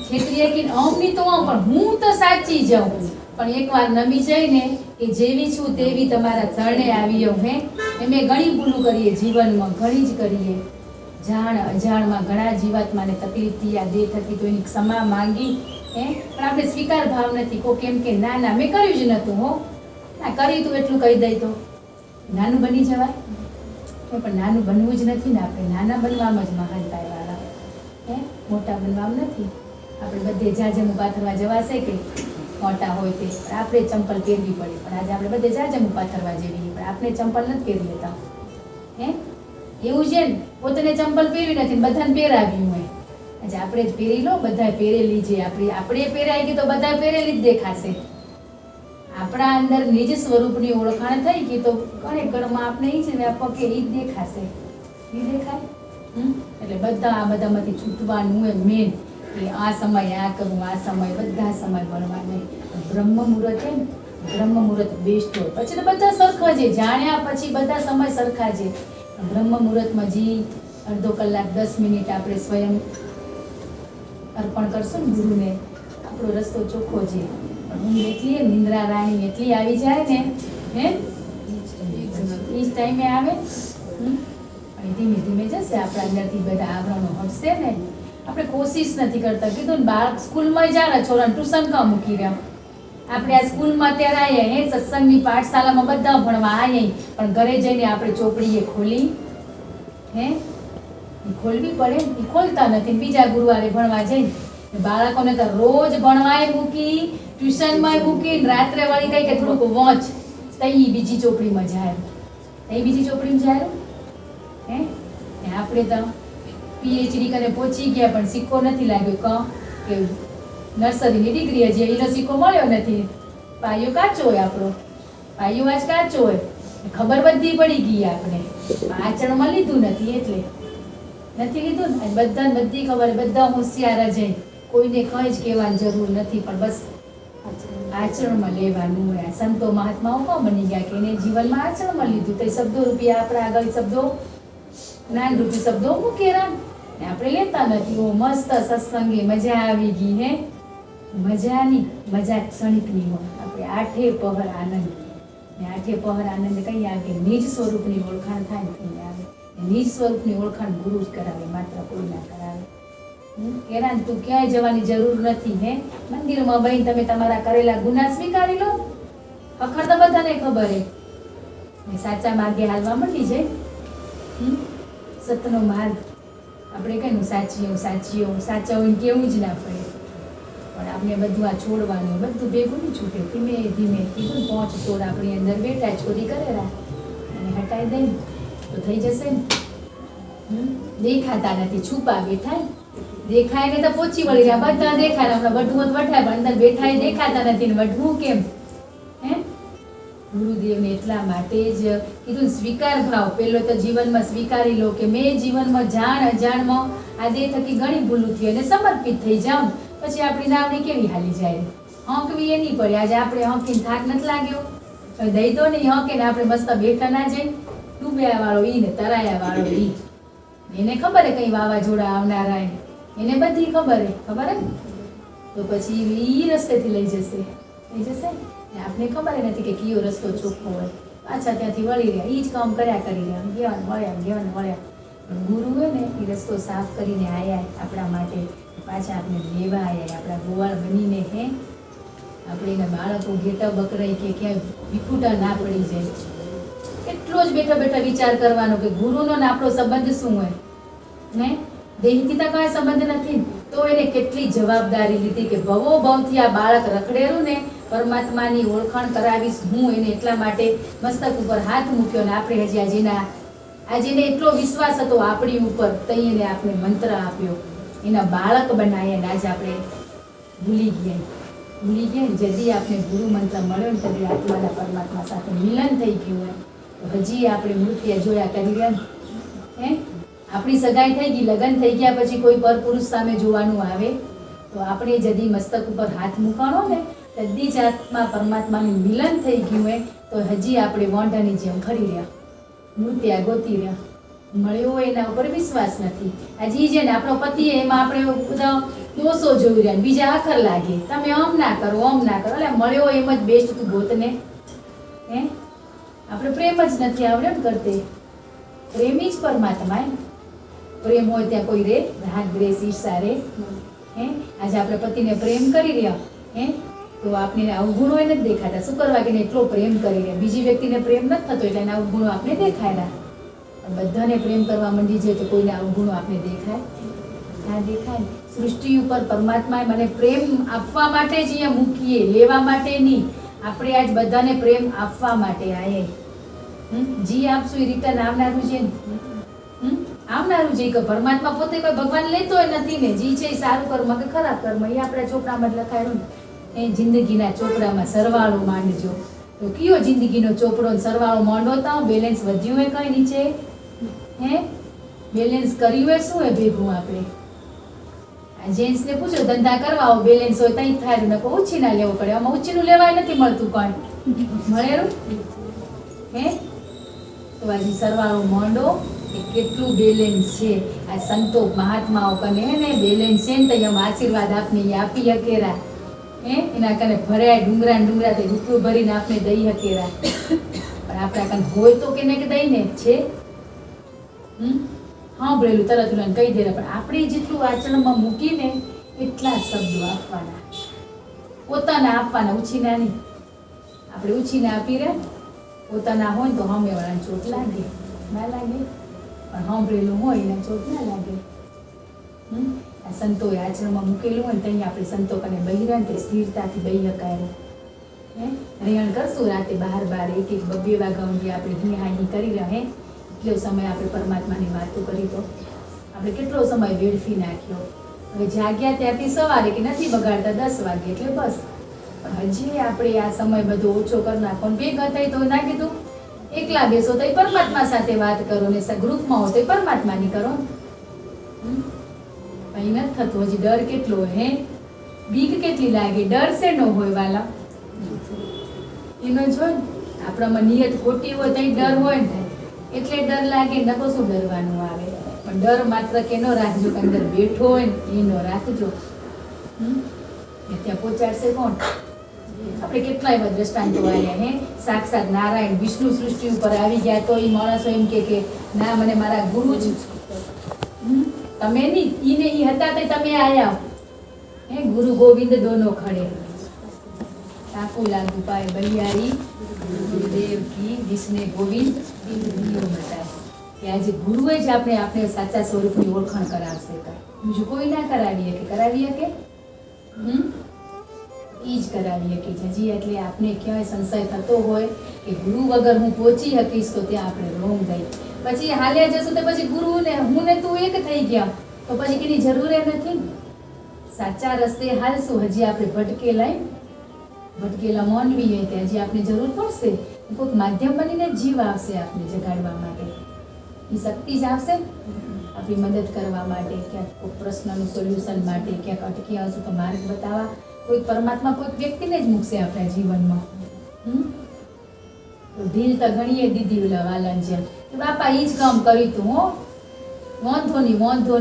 છેતરી શકીને અમની તો પણ હું તો સાચી જાઉં, પણ એકવાર નમી જઈને કે જેવી છું તેવી તમારા ચરણે આવી જાઉં હે. એમે ઘણી ભૂલું કરીએ જીવનમાં, ઘણી જ કરીએ, જાણ અજાણમાં ઘણા જીવાત્માને તકલીફ થઈ આ દેહ થકી, તો એની ક્ષમા માંગી હે. પણ આપણે સ્વીકાર ભાવ નથી. કો કેમ કે ના ના મેં કર્યું જ નહોતું, હો ના કરી તું એટલું કહી દઈ તો નાનું બની જવાય. પણ નાનું બનવું જ નથી ને, આપણે નાના બનવામાં જ મહાનતા વાળા હે, મોટા બનવામાં નથી. આપણે બધે જાજમું પાથરવા જવાશે કે મોટા હોય તે, પણ આપણે ચંપલ પહેરવી પડે. પણ આજે આપણે બધે જાજમું પાથરવા જેવી, પણ આપણે ચંપલ નથી પહેરી લેતા હે. એવું છે ને, પોતાને ચંપલ પહેરવી નથી, બધાને પહેરાવ્યું હોય. આજે આપણે જ પહેરી લો, બધાએ પહેરેલી છે. આપણે પહેરાઈ ગઈ તો બધા પહેરેલી જ દેખાશે. આપણા અંદર નિજ સ્વરૂપની ઓળખાણ થઈ ગઈ તો ઘણે ઘરમાં આપણે ઈ છે ને પગે ઈ જ દેખાશે, ઈ દેખાય. એટલે બધા આ બધામાંથી છૂટવાનું હોય મેન, કે આ સમય આ કરવું, આ સમય બધા સમય ભણવા નહીં. બ્રહ્મ મુહૂર્ત છે ને, બ્રહ્મ મુહૂર્ત બેસ્ટ હોય. પછી તો બધા સરખા છે, જાણ્યા પછી બધા સમય સરખા છે. બ્રહ્મ મુહૂર્તમાં જી અડધો કલાક 10 મિનિટ આપણે સ્વયં અર્પણ કરશું ને ગુરુને, આપણો રસ્તો ચોખ્ખો છે. ઊંઘ એટલી નિંદ્રા રાણી એટલી આવી જાય ને હે, એ જ ટાઈમે આવે. અને ધીમે ધીમે જશે આપણા અંદરથી બધા આવરણો હટશે ને. આપણે કોશિશ નથી કરતા. કીધું ને, બાળક સ્કૂલમાં જાય ને, છોરાને ટ્યુશન કામ મૂકી રહ્યા. આપણે આ સ્કૂલમાં અત્યારે આવીએ હે, સત્સંગની પાઠશાલામાં બધા ભણવા આવીએ, પણ ઘરે જઈને આપણે ચોપડીએ ખોલી હે, ખોલવી પડે. એ ખોલતા નથી, બીજા ગુરુવારે ભણવા જઈને બાળકોને તો રોજ ભણવાય મૂકી, ટ્યુશનમાં મૂકી, રાત્રે વળી કઈ કે થોડુંક વોચ તઈ બીજી ચોપડીમાં જાય, તઈ બીજી ચોપડીમાં જાય હે. આપણે તો પીએચડી કરીને પહોંચી ગયા, પણ સિક્કો નથી લાગ્યો. કે નર્સરીની ડિગ્રી હજી એનો સિક્કો મળ્યો નથી. પાયો કાચો હોય, આપણો પાયો આજ કાચો હોય. ખબર બધી પડી ગઈ આપણે, આચરણમાં લીધું નથી એટલે નથી લીધું ને. બધાને બધી ખબર, બધા હોશિયાર જ, કોઈને કંઈ જ કહેવાની જરૂર નથી, પણ બસ આચરણમાં લેવાનું હોય. સંતો મહાત્માઓ કોણ બની ગયા કે એને જીવનમાં આચરણમાં લીધું. તો શબ્દો રૂપિયા આપણા આગળ શબ્દો જ્ઞાન રૂપી શબ્દો મૂકેલા ને આપણે લેતા નથી. ઓ મસ્ત સત્સંગે મજા આવી ગઈ હે. મજાની મજા ક્ષણિકની હોય. આપણે આઠે પહર આનંદ ને આઠે પહર આનંદ કઈ આવે કે નિજ સ્વરૂપની ઓળખાણ થાય ને આવે. નિજ સ્વરૂપની ઓળખાણ ગુરુ જ કરાવે, માત્ર કોઈ ના કરાવે. એના તું ક્યાંય જવાની જરૂર નથી હે. મંદિરમાં બહીને તમે તમારા કરેલા ગુના સ્વીકારી લો. અખર તો બધાને ખબર હે. સાચા માર્ગે હાલવા માંડી જાય. સતનો માર્ગ આપણે કઈ સાચીઓ સાચા હોય કેવું જ ના પડે. પણ આપણે બધું આ છોડવાનું, બધું ભેગું નહીં છૂટે. ધીમે ધીમે કીધું 5 છોડ આપણી અંદર બેઠા, ચોરી કરેલા અને હટાઈ દઈ તો થઈ જશે ને. દેખાતા નથી, છુપા બેઠા. દેખાય ને તો પોચી વળી રહ્યા, બધા દેખાય. હમણાં વઢવું વઢાય, પણ અંદર બેઠા દેખાતા નથી ને વઢવું કેમ હે. ગુરુદેવને એટલા માટે જ કીધું સ્વીકાર ભાવ. પેલો તો જીવનમાં સ્વીકારી લો કે મેં જીવનમાં જાણ અજાણમાં આ દેહ થકી ઘણી ભૂલું થઈ અને સમર્પિત થઈ જાઉં. પછી આપણી નાવડી કેવી હાલી જાય, હંકવી એ નહીં પડે. આજે આપણે હંકીને થાક નથી લાગ્યો, દઈ દો નહીં હંકે ને આપણે મસ્ત બેઠા ના જઈ. ડૂબ્યા વાળો ઈ ને તરાયા વાળો ઈ. એને ખબર હે કઈ વાવાઝોડા આવનારા, એને બધી ખબર હે. તો પછી ઈ રસ્તેથી લઈ જશે. આપણે ખબર નથી કે કયો રસ્તો ચોખ્ખો હોય. પાછા ત્યાંથી વળી રહ્યા, ઈ જ કામ કર્યા કરી રહ્યા, ગયા મળ્યા. ગુરુ હોય ને એ રસ્તો સાફ કરીને આયા આપણા માટે. પાછા આપણે લેવા આયા, આપણા ગોવાળ બનીને હે. આપણે એના બાળકો ઘેટા બકરાઈ કે ક્યાંય વિખૂટા ના પડી જાય. એટલો જ બેઠા બેઠા વિચાર કરવાનો કે ગુરુનો ને આપણો સંબંધ શું હોય ને. દેહથી તો કાંઈ સંબંધ નથી, તો એને કેટલી જવાબદારી લીધી કે ભવો ભવથી આ બાળક રખડેલું ને પરમાત્માની ઓળખાણ કરાવીશ હું એને. એટલા માટે મસ્તક ઉપર હાથ મૂક્યો ને આપણે હજી આજે એને એટલો વિશ્વાસ હતો આપણી ઉપર, તઈ એને આપણે મંત્ર આપ્યો, એના બાળક બનાવ્યા. ને આજે આપણે ભૂલી ગયા ને જદી આપણે ગુરુ મંત્ર મળ્યો ને તદી આત્માના પરમાત્મા સાથે મિલન થઈ ગયું હોય. તો હજી આપણે મૃત્યુ જોયા કરી રહ્યા હે. આપણી સગાઈ થઈ ગઈ, લગ્ન થઈ ગયા પછી કોઈ પરપુરુષ સામે જોવાનું આવે તો આપણે જદી મસ્તક ઉપર હાથ મૂકાણો ને તદ્દી જ આત્મા પરમાત્માનું મિલન થઈ ગયું હોય તો હજી આપણે વોંઢાની જેમ ફરી રહ્યા, નૃત્યા ગોતી રહ્યા, મળ્યો હોય એના ઉપર વિશ્વાસ નથી. હજી છે ને આપણો પતિ એમાં આપણે બધા દોષો જોઈ રહ્યા, બીજા આખર લાગે, તમે આમ ના કરો આમ ના કરો, એટલે મળ્યો એમ જ બેસ્ટ તું ગોતને. હે આપણે પ્રેમ જ નથી આવડે ને કરતે. પ્રેમી જ પરમાત્મા હે. પ્રેમ હોય ત્યાં કોઈ રે રાગ દ્વેષ ઈર્ષા રે? હે આજે આપણે પતિને પ્રેમ કરી રહ્યા હે તો આપણે અવગુણો નથી દેખાતા. શું કરવા કે એટલો પ્રેમ કરી રહ્યા, બીજી વ્યક્તિને પ્રેમ નથી થતો એટલે એના અવગુણો આપણે દેખાય. બધાને પ્રેમ કરવા માંડી જાય તો કોઈને અવગુણો આપણે દેખાય ના દેખાય. સૃષ્ટિ ઉપર પરમાત્માએ મને પ્રેમ આપવા માટે જ અહીંયા મૂકીએ, લેવા માટે નહીં. આપણે આજ બધાને પ્રેમ આપવા માટે આયે. જી આપશું એ રિટર્ન આવનારું છે ને, આવનારું છે કે પરમાત્મા પોતે કોઈ ભગવાન લેતો નથી ને. જી છે એ સારું કર્મ કે ખરાબ કર્મ એ આપણા ચોપડામાં જ લખાયેલું ને. એ જિંદગીના ચોપડામાં સરવાળો માંડજો. તો કયો જિંદગીનો ચોપડો સરવાળો માંડો તો બેલેન્સ વધ્યું હોય કઈ નીચે? હે બેલેન્સ કર્યું હોય શું હોય ભેગું? આપણે જેન્ટ્સને પૂછો ધંધા કરવા આવો બેલેન્સ હોય ત્યાં થાય ને ઓછી ના લેવો પડે. આમાં ઓછીનું લેવાય નથી મળતું કઈ મળેલું હે. તો આજે સરવાળો માંડો કે કેટલું બેલેન્સ છે. આ સંતો મહાત્માઓ કને ને બેલેન્સ છે ને તો અહીંયા આશીર્વાદ આપને આપી હકેરા હે. એના કને ભરાય ડુંગરા ડુંગરા તે રૂપિયો ભરીને આપને દઈ હકેરા. પણ આપણા કને હોય તો કેને કે દઈને છે સાંભળેલું તરત કહી દે. પણ આપણે જેટલું આચરણમાં મૂકીને એટલા શબ્દો આપવાના, પોતાના આપવાના, ઉછીના નહીં. આપણે ઉછીના આપી રહ્યા પોતાના હોય ને તો સામેવાળાને ચોટ લાગે ના લાગે, પણ સાંભળેલું હોય એને ચોટ ના લાગે. આ સંતોએ આચરણમાં મૂકેલું હોય ને ત્યાં આપણે સંતો કને બહિરા ને તે સ્થિરતાથી બહી શકાય. હે રેણ કરશું રાતે 12 1 1 2 વાગ્યા સુધી આપણે હિહાહી કરી રહ્યા હે. એટલો સમય આપણે પરમાત્માની વાતો કરી તો આપણે કેટલો સમય વેડફી નાખ્યો. હવે જાગ્યા ત્યાંથી સવારે કે નથી બગાડતા 10 વાગે એટલે બસ. પણ હજી આપણે આ સમય બધો ઓછો કરી નાખો. ભેગા થઈ તો ના કીધું એકલા બેસો તો પરમાત્મા સાથે વાત કરો ને ગ્રુપમાં હો તો પરમાત્માની કરો. અહીં નથી થતું. હજી ડર કેટલો હોય હે, બીક કેટલી લાગે. ડર છે નો હોય વાલા એનો જો આપણામાં નિયત ખોટી હોય તો ડર હોય ને એટલે ડર લાગે. નકો શું ડરવાનું આવે? પણ ડર માત્ર કેનો રાખજો કે અંદર બેઠો હોય ને એનો રાખજો. ત્યાં પહોંચાડશે કોણ? આપણે કેટલા એવા દ્રષ્ટાંતો આવ્યા હે. સાક્ષાત નારાયણ વિષ્ણુ સૃષ્ટિ ઉપર આવી ગયા તો એ માણસો એમ કે ના મને મારા ગુરુ જ તમે નહીં ઈને ઈ હતા તે તમે આયા હે. ગુરુ ગોવિંદ દોનો ખડે ટાકુ લાગુ પાય બલિયારી ગુરુદેવ કી વિષ્ણે ગોવિંદ દિયો બતાય. કે આજે ગુરુએ જ આપણે સાચા સ્વરૂપની ઓળખાણ કરાવશે. બીજું કોઈ ના કરાવીએ કે કરાવીએ કે ઈ જ કરાવીએ કે હજી. એટલે આપણે ક્યાંય સંશય થતો હોય કે ગુરુ વગર હું પહોંચી શકીશ તો ત્યાં આપણે રોંગ ગઈ. પછી હાલ્યા જશું તો પછી ગુરુ ને હું ને તું એક થઈ ગયા તો પછી એની જરૂર નથી. સાચા રસ્તે હાલશું. હજી આપણે ભટકેલા માનવી હોય ત્યાં હજી આપણે જરૂર પડશે. કોઈક માધ્યમ બનીને જીવ આવશે આપણે જગાડવા માટે. એ શક્તિ જ આવશે આપણી મદદ કરવા માટે, ક્યાંક કોઈ પ્રશ્નનું સોલ્યુશન માટે, ક્યાંક અટકી આવશું તો માર્ગ બતાવવા. કોઈ પરમાત્મા કોઈક વ્યક્તિને જ મૂકશે આપણા જીવનમાં. તો ઢીલ તો ઘણીએ દીધી ઓલા વાલન જેમ કે બાપા ઈ જ કામ કર્યું તું હો, વાંધો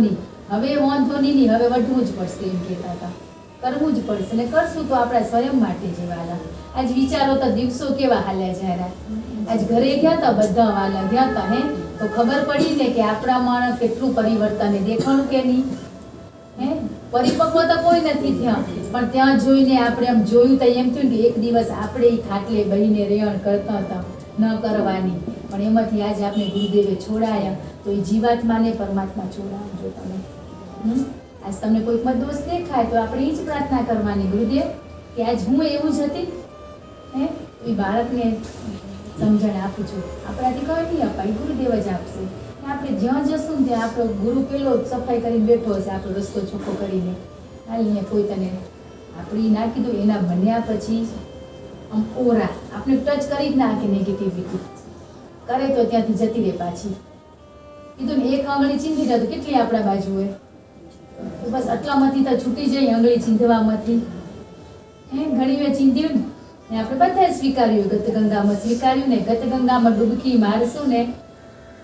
નહીં હવે વાંધો નહીં હવે વઢવું જ પડશે એમ કહેતા હતા. કરવું જ પડશે ને કરશું તો આપણા સ્વયં માટે જ વાલા. આજ વિચારો તો દિવસો કેવા હાલ્યા જરા. આજ ઘરે ગયા હતા બધા વાલા ગયા હતા હે તો ખબર પડી ને કે આપણા માણસ કેટલું પરિવર્તન દેખાણું કે નહીં હે. પરિપક્વ તો કોઈ નથી થયા પણ ત્યાં જોઈને આપણે આમ જોયું તો એમ થયું કે એક દિવસ આપણે એ ખાટલે બહીને રેણ કરતા હતા ન કરવાની. પણ એમાંથી આજે આપણે ગુરુદેવે છોડાયા તો એ જીવાત્માને પરમાત્મા છોડાવજો તમે. આજ તમને કોઈકમાં દોષ દેખાય તો આપણે એ જ પ્રાર્થના કરવાની ગુરુદેવ કે આજ હું એવું જ હતી હે. એ બાળકને સમજણ આપું છું. આપણાથી કઈ નહીં અપાય, ગુરુદેવ જ આપશે. આપણે જ્યાં જશું ને ત્યાં આપણો ગુરુ પેલો સફાઈ કરીને બેઠો હશે આપણો રસ્તો ચોખ્ખો કરીને. હાલ કોઈ તને આપણે ના કીધું એના બન્યા પછી આમ ઓરા આપણે ટચ કરી જ નાખે નેગેટિવિટી કરે તો ત્યાંથી જતી રહે પાછી. કીધું ને એક આંગળી ચીંધી જાય તો કેટલી આપણા બાજુ હોય. તો બસ આટલામાંથી તો છૂટી જાય આંગળી ચીંધવામાંથી. ઘણી વાર ચીંધ્યું ને આપણે બધાએ સ્વીકાર્યું, ગતગંગામાં સ્વીકાર્યું ને ગતગંગામાં ડૂબકી મારશું ને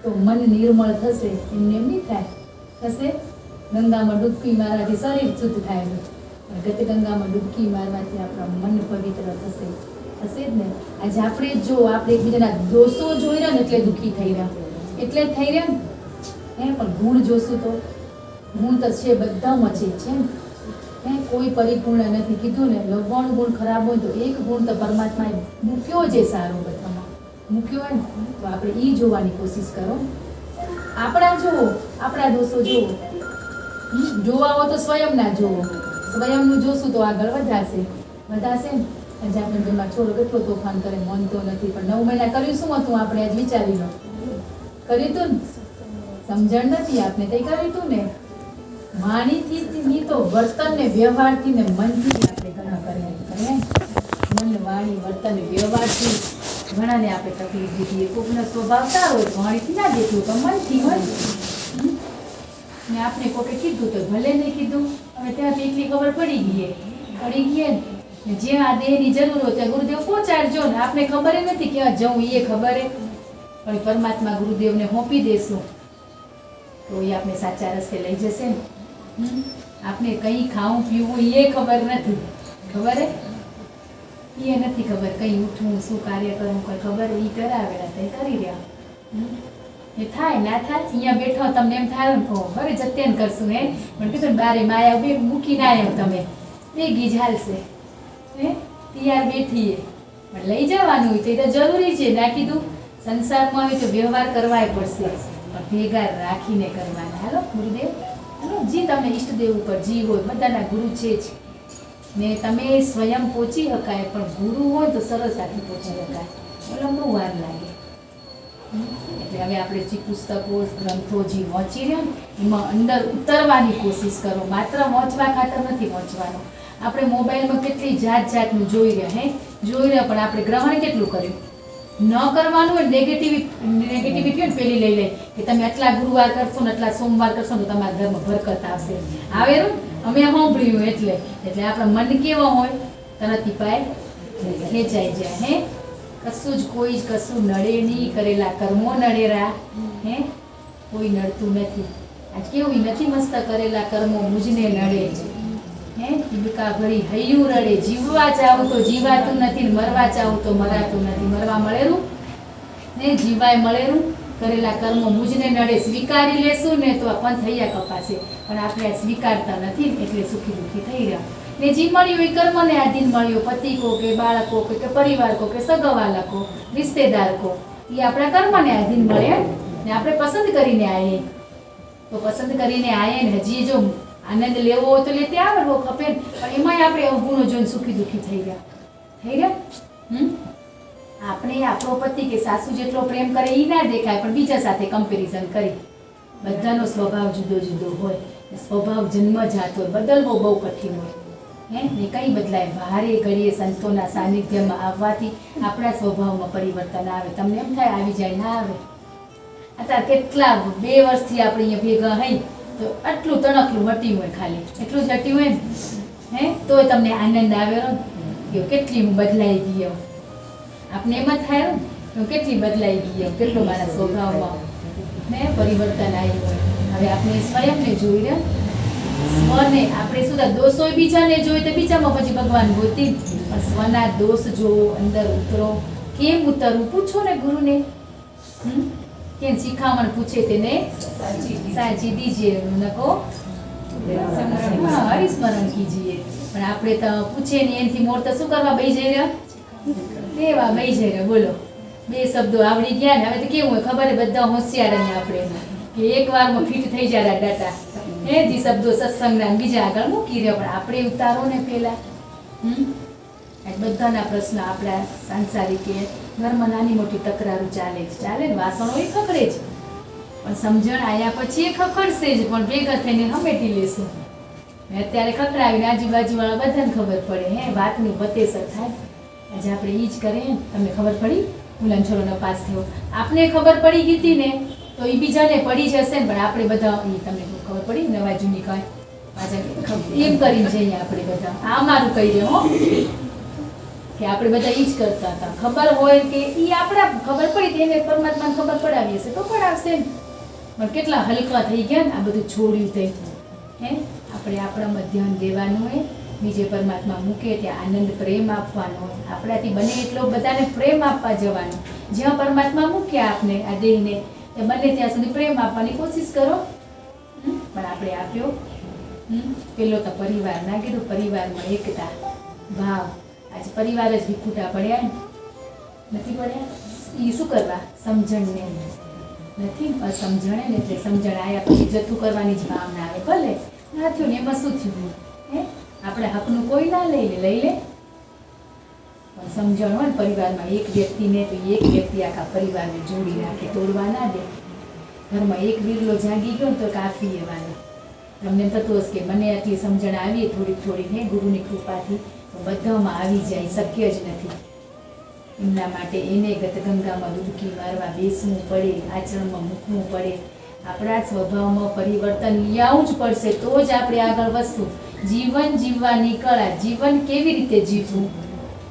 તો મન નિર્મળ થશે. એમને એમ નહીં થાય, થશે. ગંગામાં ડૂબકી મારવાથી શરીર શુદ્ધ થાય છે, પણ ગતગંગામાં ડૂબકી મારવાથી આપણા મન પવિત્ર થશે. થશે જ ને. આજે આપણે જો આપણે એકબીજાના દોષો જોઈ રહ્યા ને એટલે દુઃખી થઈ રહ્યા, એટલે જ થઈ રહ્યા ને. પણ ગુણ જોશું તો ગુણ તો છે બધામાં છે કોઈ પરિપૂર્ણ નથી. કીધું ને 99 ગુણ ખરાબ હોય તો એક ગુણ તો પરમાત્માએ મૂક્યો છે સારો, બધામાં મૂક્યો હોય ને તો આપણે એ જોવાની કોશિશ કરો. આપણા જુઓ, આપણા દોષો જુઓ. જોવા હો તો સ્વયંના જુઓ, સ્વયંનું જોશું તો આગળ વધાશે ને. આજે આપણે ઘરમાં છોરો કેટલો તોફાન કરે, મન તો નથી, પણ 9 મહિના કર્યું શું હતું આપણે? આજ વિચારી લો, કર્યું તું ને? સમજણ નથી આપણે કઈ કર્યું તું ને. વાણીથી તો વર્તન ને વ્યવહારથી ને મનથી આપણે ઘણા કર્યા. મન, વાણી, વર્તન, વ્યવહારથી ઘણાને આપણે તકલીફ દીધી. કોકનો સ્વભાવ સારો હોય તો વાણીથી ના દેતું તો મનથી હોય ને. આપણે કોકે કીધું તો ભલે નહીં કીધું, હવે ત્યાંથી એટલી ખબર પડી ગઈ ને જ્યાં આ દેહની જરૂર હોય ત્યાં ગુરુદેવ પહોંચાડજો ને. આપણે ખબર નથી ક્યાં જવું એ ખબર, પણ પરમાત્મા ગુરુદેવને સોંપી દેશું તો એ આપણે સાચા રસ્તે લઈ જશે ને. આપણે કઈ ખાવું પીવું એ ખબર નથી, ખબર એ નથી ખબર. કઈ ઉઠવું, શું કાર્ય કરવું કઈ ખબર, એ કરાવેલા તે કરી રહ્યા. એ થાય ના થાય, અહીંયા બેઠો તમને એમ થાય ને હવે જત્યાન કરશું હે, પણ કીધું ને બારે માયા બે મૂકીને આવ્યો તમે ભેગી જ હાલશે તૈયાર બેઠીએ, પણ લઈ જવાનું હોય તો એ તો જરૂરી છે. ના કીધું સંસારમાં આવે તો વ્યવહાર કરવાય પડશે, પણ ભેગા રાખીને કરવાના. હાલો ગુરુદેવ, હાલો જી તમને ઈષ્ટદેવ ઉપર જી હોય, બધાના ગુરુ છે જ ને. તમે સ્વયં પહોંચી શકાય, પણ ગુરુ હોય તો સરળતાથી પહોંચી શકાય, એટલે બહુ વાર લાગે. એટલે હવે આપણે જે પુસ્તકો ગ્રંથો જે વાંચી રહ્યા ને એમાં અંદર ઉતરવાની કોશિશ કરો. માત્ર વાંચવા ખાતર નથી વાંચવાનું. આપણે મોબાઈલમાં કેટલી જાતનું જોઈ રહ્યા જોઈ રહ્યા, પણ આપણે ગ્રહણ કેટલું કર્યું? ન કરવાનું હોય નેગેટિવિટી હોય ને પેલી લઈ લે કે તમે આટલા ગુરુવાર કરશો ને આટલા સોમવાર કરશો ને તમારા ઘરમાં બરકત આવશે. આવેલું અમે સાંભળ્યું એટલે આપણા મન કેવા હોય તરત પાય ખેંચાઈ જાય. કશું જ કોઈ જ કશું નડે નહીં, કરેલા કર્મો નડેરા કોઈ નડતું નથી. આજ કેવું નથી મસ્ત, કરેલા કર્મો મુજને નડે છે ઈબકા ભરી હૈયું રડે. જીવવા ચાહું તો જીવાતું નથી, મરવા ચાહું તો મરાતું નથી. મરવા મળેરું ને જીવાય મળેરું, કરેલા કર્મો મુજને નડે. સ્વીકારી લેશું ને તો આ પંથ થયા કપાશે, પણ આપણે આ સ્વીકારતા નથી એટલે સુખી દુઃખી થઈ રહ્યા. ને જે મળ્યું એ કર્મને આધીન મળ્યું. પતિ કો કે બાળકો કે પરિવાર કો કે સગાવાલા કો રિશ્તેદાર કો, એ આપણા કર્મને આધીન મળે ને. આપણે પસંદ કરીને આવીએ તો પસંદ કરીને આવીએ ને હજી જો આનંદ લેવો હોય તો લેતે આવડવો ખપે, પણ એમાંય આપણે અવગુણો જોઈને સુખી દુઃખી થઈ ગયા. આપણે આપણો પતિ કે સાસુ જેટલો પ્રેમ કરે એ ના દેખાય, પણ બીજા સાથે કમ્પેરિઝન કરી. બધાનો સ્વભાવ જુદો જુદો હોય, સ્વભાવ જન્મજાત હોય, બદલવો બહુ કઠિન હોય ને કઈ બદલાય. ભારે ઘડીએ સંતોના સાનિધ્યમાં આવવાથી આપણા સ્વભાવમાં પરિવર્તન આવે. તમને એમ થાય આવી જાય, ના આવે. અત્યારે કેટલા 2 વર્ષથી આપણે અહીંયા ભેગા હઈ તો આટલું તણકલું હટ્યું હોય, ખાલી એટલું જ હટ્યું હોય ને તોય તમને આનંદ આવ્યો કે કેટલી હું બદલાઈ ગયો. આપણે એમ જ થાય ને કેટલી બદલાઈ ગયો, કેટલો મારા સ્વભાવમાં પરિવર્તન આવ્યું હોય. હવે આપણે સ્વયંને જોઈ રહ્યા, સ્વને આપણે શું દોષો બીજાને જોઈએ તો બીજામાં પછી ભગવાન ગોતી, પણ સ્વના દોષ જોવો, અંદર ઉતરો. કેમ ઉતરવું પૂછો ને ગુરુને. કેમ શિખામણ પૂછે તેને સાચી દીજીએ, નકો હરિસ્મરણ કીજીએ. પણ આપણે તો પૂછે ને એનાથી મોર તો શું કરવા બેસી જઈ રહ્યા, દેવા બેસી જઈ રહ્યા. બોલો 2 શબ્દો આવડી ગયા ને. હવે તો કેવું હોય ખબર, બધા હોશિયાર અહીંયા આપણે કે એક વારમાં ફિટ થઈ જાય ડાટા જે શબ્દો સત્સંગના બીજા આગળ મૂકી રહ્યો, પણ આપણે ઉતારો ને પેલા. બધાના પ્રશ્ન આપણા સાંસારિક કે ઘરમાં નાની મોટી તકરારો ચાલે ને, વાસણો એ ખખડે જ, પણ સમજણ આવ્યા પછી એ ખખડશે જ, પણ ભેગા થઈને હમેટી લેશું. અત્યારે ખખડાવીને આજુબાજુવાળા બધાને ખબર પડે વાતની વતેસર થાય. આજે આપણે એ જ કરીએ. તમને ખબર પડી મુલાન છોરોનો પાસ થયો, આપણે ખબર પડી ગઈ હતી ને તો એ બીજાને પડી જશે ને, પણ આપણે બધા તમને ખબર પડી નવા જૂની કાંઈ પાછા એમ કરીને જઈએ આપણે બધા. આ મારું કહી દે હો કે આપણે બધા ઈ જ કરતા હતા. ખબર હોય કે ઈ આપણા ખબર પડી તેને પરમાત્માને ખબર પડાવી હશે તો પડાવશે ને. પણ કેટલા હલકા થઈ ગયા ને આ બધું છોડ્યું તે હે. આપણે આપણામાં ધ્યાન દેવાનું હોય, બીજે પરમાત્મા મૂકે ત્યાં આનંદ પ્રેમ આપવાનો હોય. આપણાથી બને એટલો બધાને પ્રેમ આપવા જવાનો. જ્યાં પરમાત્મા મૂક્યા આપને આ દેહને તે બને ત્યાં સુધી પ્રેમ આપવાની કોશિશ કરો. પણ આપણે આપ્યો પેલો તો પરિવાર ના કીધું, પરિવારમાં એકતા ભાવ. આજે પરિવાર જ વિખૂટા પડ્યા ને નથી પડ્યા. એ શું કરવા? સમજણને નથી, અસમજણે ને એટલે સમજણ આવ્યા પછી જતું કરવાની જ ભાવના આવે. ભલે ના થયું ને એમાં શું થયું હે. આપણે હકનું કોઈ ના લઈ લે પણ સમજણ હોય ને પરિવારમાં એક વ્યક્તિને તો એક વ્યક્તિ આખા પરિવારને જોડી રાખે, તોડવા ના દે. ઘરમાં એક વિરલો જાગી ગયો ને તો કાફી એવાનો. તમને એમ થતું હશે કે મને આટલી સમજણ આવી થોડીક થોડીક હે ગુરુની કૃપાથી, તો બધામાં આવી જાય શક્ય જ નથી. એમના માટે એને ગતગંગામાં ડૂબકી મારવા બેસવું પડે, આચરણમાં મૂકવું પડે. આપણા સ્વભાવમાં પરિવર્તન લાવવું જ પડશે તો જ આપણે આગળ વધશું. જીવન જીવવાની કળા, જીવન કેવી રીતે જીવવું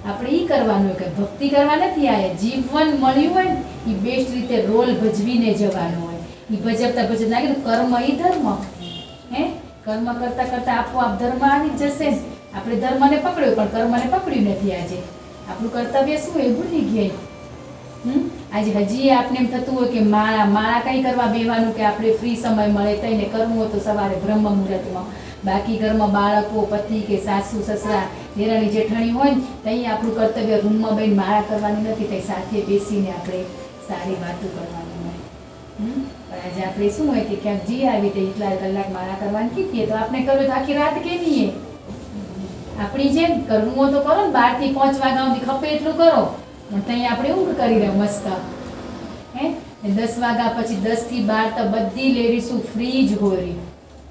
આપણે ઈ કરવાનું હોય. ભક્તિ કરવા નથી આયા. જીવન મળ્યું હોય ને એ બેસ્ટ રીતે રોલ ભજવીને જવાનું હોય. એ ભજવતા ભજવતા કીધું કર્મ ઈ ધર્મ હે. કર્મ કરતા કરતા આપોઆપ ધર્મ આવી જ જશે. આપણે ધર્મને પકડ્યો પણ કર્મને પકડ્યું નથી. આજે આપણું કર્તવ્ય શું એ ભૂલી ગયા. આજે હજી આપને એમ થતું હોય કે માળા કઈ કરવા બેવાનું કે આપણે ફ્રી સમય મળે તઈને કરવું હોય તો સવારે બ્રહ્મ મુહૂર્તમાં. બાકી ઘરમાં બાળકો, પતિ કે સાસુ સસરા, દેરાણી જેઠાણી હોય ને ત્યાં આપણું કર્તવ્ય રૂમમાં બેન માળા કરવાની નથી, ત્યાં સાથે બેસીને આપણે સારી વાતો કરવાની હોય. પણ આજે આપણે શું હોય કે ક્યાંક જી આવી તો એટલા કલાક માળા કરવાની કીધીએ તો આપણે કર્યું તો આખી રાત કેવી આપણી જેમ કરવું હોય તો કરો ને. 12 થી 5 વાગ્યા સુધી ખપે એટલું કરો પણ ત્યાં આપણે ઊંઘ કરી રહ્યા મસ્ત હે. 10 વાગ્યા પછી 10 થી 12 તો બધી લેડીઝો ફ્રી જ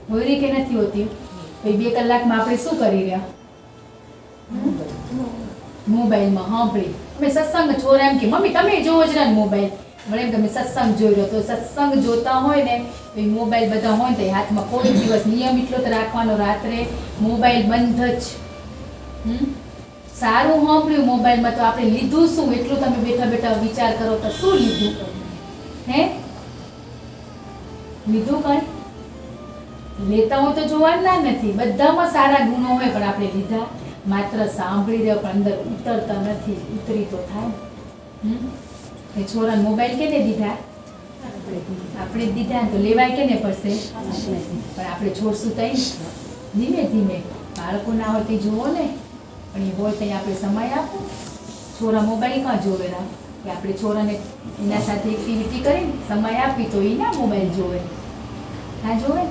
હોય કે નથી હોતી. પછી 2 કલાકમાં આપણે શું કરી રહ્યા? મોબાઈલમાં સાંભળી. અમે સત્સંગ છોરા એમ કે મમ્મી તમે જોવો જ ને મોબાઈલ. મને એમ તમે સત્સંગ જોઈ રહ્યો તો સત્સંગ જોતા હોય ને તો મોબાઈલ બધા હોય ને તો હાથમાં કોઈ દિવસ નિયમ એટલો તો રાખવાનો રાત્રે મોબાઈલ બંધ જ. સારું સાંભળ્યું મોબાઈલમાં તો આપણે લીધું શું એટલું તમે બેઠા બેઠા વિચાર કરો તો શું લીધું હે? લીધું કઈ લેતા હોય તો જોવાના નથી. બધામાં સારા ગુણો હોય પણ આપણે લીધા માત્ર સાંભળી રહ્યા પણ અંદર ઉતરતા નથી. ઉતરી તો થાય. એ છોરાને મોબાઈલ કેને દીધા? આપણે જ દીધા ને તો લેવાય કેને પડશે? પણ આપણે છોડશું તઈ ધીમે ધીમે. બાળકો ના હોય તે જોવો ને પણ એ હોય ત્યાં આપણે સમય આપો. છોરા મોબાઈલ કાં જોવે ના કે આપણે છોરાને એના સાથે એક્ટિવિટી કરીને સમય આપી તો એ ના મોબાઈલ જોવે. ના જોવે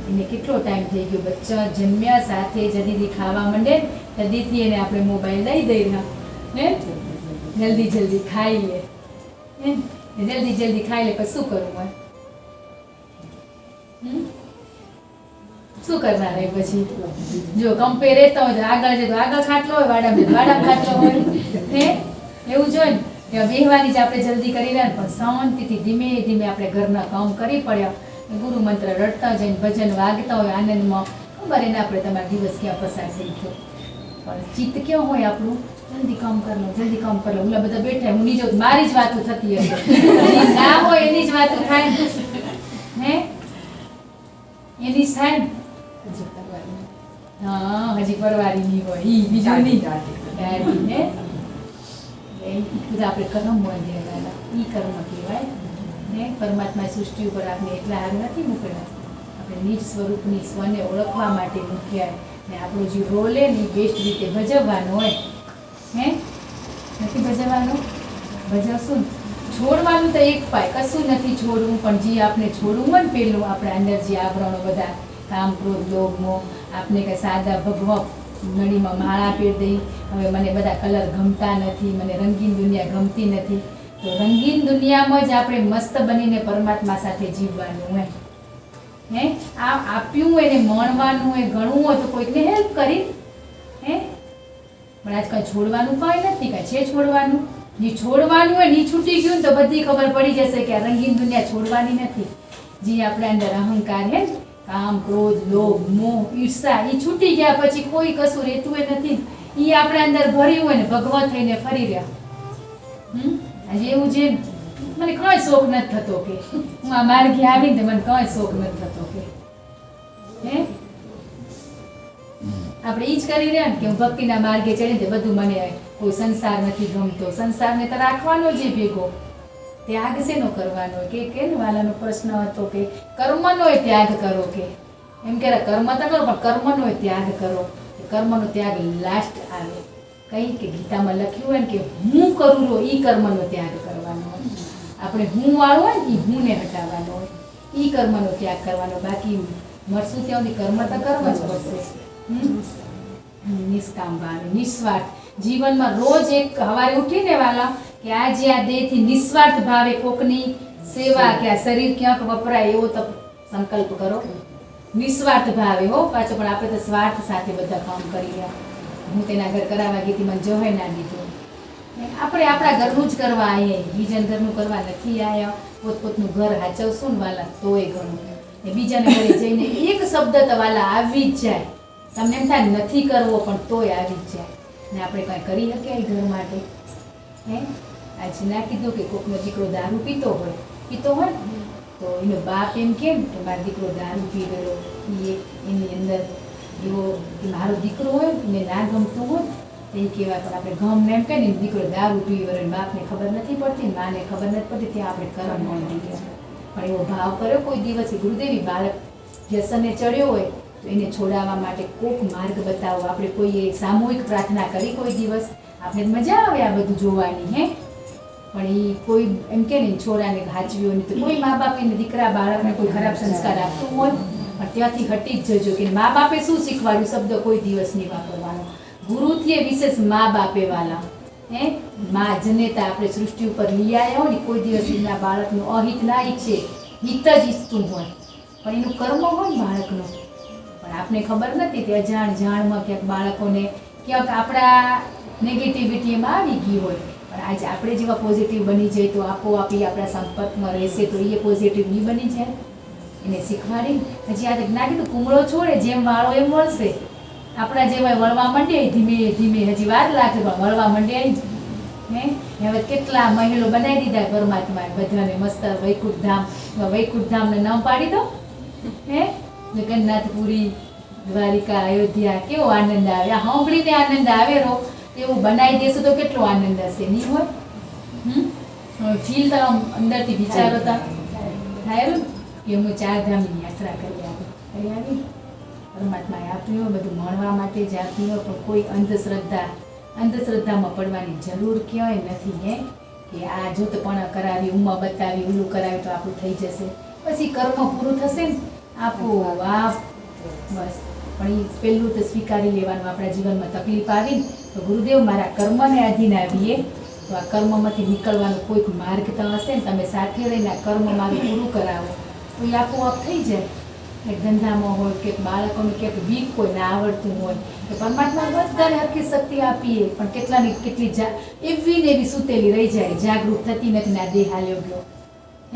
એને કેટલો ટાઈમ થઈ ગયો. બચ્ચા જન્મ્યા સાથે જલ્દીથી ખાવા માંડે જલ્દીથી એને આપણે મોબાઈલ દઈ દઈએ ને જલ્દી જલ્દી ખાઈ લે જલ્દી જલ્દી ખાઈ લે. પછી શું કરવું હોય? શું કરનાર પછી? જો કમ્પેર રહેતા હોય તો આગળ છે તો આગળ ખાટલો હોય, વાડામાં ખાટલો હોય હે એવું જોઈએ ને કે બેહવાની જ આપણે જલ્દી કરી રહ્યા પણ શાંતિથી ધીમે ધીમે આપણે ઘરના કામ કરી પડ્યા. ગુરુ મંત્ર રડતા જઈને ભજન વાગતા હોય આનંદમાં. ખબર એને આપણે તમારા દિવસ ક્યાં પસાર થઈ ગયો. પણ ચિત્ત ક્યાં હોય આપણું? જલ્દી કામ કરી લો જલ્દી કામ કરી લો. ઓલા બધા બેઠા હું નીચે મારી જ વાતો થતી હશે. ના હોય એની જ વાતો થાય હે એની જ થાય ને. હા હજી પરવારી નહીં હોય ઈ બીજું નહીં દાદી ને એ બધા આપણે કર્મ હોય ઈ કર્મ કહેવાય ને. પરમાત્મા સૃષ્ટિ ઉપર આપણે એટલા હાર નથી મૂકેલા. આપણે નિજ સ્વરૂપની સ્વને ઓળખવા માટે મૂક્યા ને આપણો જે રોલ ને એ બેસ્ટ રીતે ભજવવાનો હોય હે. નથી ભજવવાનો? ભજવશું છોડવાનું તો એક પાય કશું નથી છોડવું. પણ જે આપણે છોડવું હોય ને પેલું આપણે અંદર જે આવરણો બધા કામ ક્રોધ લોભ મોહ આપને કંઈ સાદા ભગવા નળીમાં માળા પહેરી દઈ. હવે મને બધા કલર ગમતા નથી, મને રંગીન દુનિયા ગમતી નથી. તો રંગીન દુનિયામાં જ આપણે મસ્ત બનીને પરમાત્મા સાથે જીવવાનું હોય હે. આ આપ્યું હોય એને માણવાનું હોય ગણવું હોય તો કોઈકને હેલ્પ કરી હે. પણ આજ કાંઈ છોડવાનું કાંઈ નથી. કાંઈ છે છોડવાનું? જે છોડવાનું હોય ને છૂટી ગયું ને તો બધી ખબર પડી જશે કે આ રંગીન દુનિયા છોડવાની નથી. જે આપણે અંદર અહંકાર હે કામ ક્રોધ લોભ મોહ ઈર્ષા એ છૂટી ગયા પછી કોઈ કશું રહેતું એ નથી. એ આપણા અંદર ભર્યું હોય ને ભગવાન થઈને ફરી રહ્યા. આજે એવું છે, મને કઈ શોખ નથી થતો કે હું આ માર્ગે આવીને મને કઈ શોખ નથી થતો કે હે આપણે ઈ જ કરી રહ્યા ને કે હું ભક્તિના માર્ગે ચડીને બધું મને કોઈ સંસાર નથી ગમતો. સંસારને તો રાખવાનો જ ભેગો, ત્યાગ શેનો કરવાનો કે ને વાલાનો પ્રશ્ન હતો કે કર્મનો ત્યાગ કરો કે એમ કે કર્મ તો કરો પણ કર્મનો ત્યાગ કરો. કર્મનો ત્યાગ લાસ્ટ આવે. કઈ કે ગીતામાં લખ્યું હોય ને કે હું કરું રો ઈ કર્મનો ત્યાગ કરવાનો હોય. આપણે હું વાળો હોય ને ઈ હુંને હટાવવાનો હોય, ઈ કર્મનો ત્યાગ કરવાનો. બાકી મળશું ત્યાં સુધી કર્મ તો કર્મ જ પડશે. નિષ્કામ ભાવ નિસ્વાર્થ જીવનમાં રોજ એક સવારે ઉઠીને વાલા કે આજે આ દેહથી નિસ્વાર્થ ભાવે કોકની સેવા કે આ શરીર ક્યાંક વપરાય એવો તો સંકલ્પ કરો. નિસ્વાર્થ ભાવે હો પાછો. પણ આપણે તો સ્વાર્થ સાથે બધા કામ કરી રહ્યા. હું તેના ઘર કરાવવા ગઈ હતી, મને જોહે ના દીધું. આપણે આપણા ઘરનું જ કરવા આવ્યા, બીજાના ઘરનું કરવા નથી આવ્યા. પોતપોતનું ઘર હાચવશું ને વાલા તોય ઘણું. ને બીજાના ઘરે જઈને એક શબ્દ તો વાલા આવી જ જાય. તમને એમ થાય નથી કરવો પણ તોય આવી જ જાય. ને આપણે કાંઈ કરી શકીએ ઘર માટે? હે આજે ના કીધું કે કોકનો દીકરો દારૂ પીતો હોય તો એનો બાપ એમ કેમ કે મારો દીકરો દારૂ પી ગયો, એની અંદર એવો મારો દીકરો હોય ને ના ગમતું હોય તો એ કહેવાય. પણ આપણે ગમને એમ કહે ને દીકરો દારૂ પી ગયો, બાપને ખબર નથી પડતી, માને ખબર નથી પડતી, ત્યાં આપણે કર્મ મળી ગયા. પણ એવો ભાવ કર્યો કોઈ દિવસ ગુરુદેવી બાળક વ્યસને ચડ્યો હોય તો એને છોડાવવા માટે કોક માર્ગ બતાવો. આપણે કોઈએ સામૂહિક પ્રાર્થના કરી કોઈ દિવસ, આપણે મજા આવે આ બધું જોવાની. હે પણ એ કોઈ એમ કે ને છોરાને હાચવ્યો નહીં તો કોઈ મા બાપ એને દીકરા બાળકને કોઈ ખરાબ સંસ્કાર આપતું હોય પણ ત્યાંથી હટી જ જજો કે મા બાપે શું શીખવાડ્યું શબ્દ કોઈ દિવસ નહીં વાપરવાનો. ગુરુથી વિશેષ મા બાપે વાલા હે મા જનેતા આપણે સૃષ્ટિ ઉપર લઈ આવ્યા હોય ને કોઈ દિવસ એના બાળકનું અહિત ના ઈચ્છે, હિત જ ઈચ્છતું હોય પણ એનું કર્મ હોય ને બાળકનું. પણ આપણે ખબર નથી કે અજાણ જાણમાં ક્યાંક બાળકોને ક્યાંક આપણા નેગેટિવિટી એમાં આવી ગઈ હોય. પણ આજે આપણે જેવા પોઝિટિવ બની જાય તો આપોઆપ આપણા સંપર્કમાં રહેશે તો એ પોઝિટિવ નહીં બની જાય. એને શીખવાડી હજી આ ના કીધું કુમળો છોડે જેમ વાળો એમ વળશે. આપણા જેવા વળવા માંડે ધીમે ધીમે હજી વાર લાગે પણ વળવા માંડે. હે હવે કેટલા મહેલો બનાવી દીધા પરમાત્માએ બધાને મસ્ત વૈકુંઠ ધામને નામ પાડી દો. હે જગન્નાથપુરી દ્વારિકા અયોધ્યા કેવો આનંદ આવે. આ સાંભળીને આનંદ આવે રો એવું બનાવી દેશું તો કેટલો આનંદ હશે નહીં હોય? ફીલ તો અંદરથી વિચારો તા થાય કે હું 4 ધામની યાત્રા કરી આવી. પરમાત્માએ આપ્યું બધું મળવા માટે જ આપ્યું પણ કોઈ અંધશ્રદ્ધામાં પડવાની જરૂર ક્યાંય નથી. હે કે આ જૂથપણા કરાવી ઉમા બતાવી ઓલું કરાવી તો આપણું થઈ જશે પછી કર્મ પૂરું થશે ને આપો આપ બસ. પણ એ પહેલું તો સ્વીકારી લેવાનું. આપણા જીવનમાં તકલીફ આવી તો ગુરુદેવ મારા કર્મને આધીન આવીએ તો આ કર્મમાંથી નીકળવાનો કોઈક માર્ગ તો હશે ને તમે સાથે રહીને આ કર્મ મારું પૂરું કરાવો તો એ આપોઆપ થઈ જાય. એક ધંધામાં હોય કે બાળકોને ક્યાંક વીક હોય ને આવડતું હોય તો પરમાત્મા બધાને હરખી શક્તિ આપીએ પણ કેટલી એવી ને એવી સૂતેલી રહી જાય, જાગૃત થતી નથી ને આ દેહ હાલ્યો ગયો.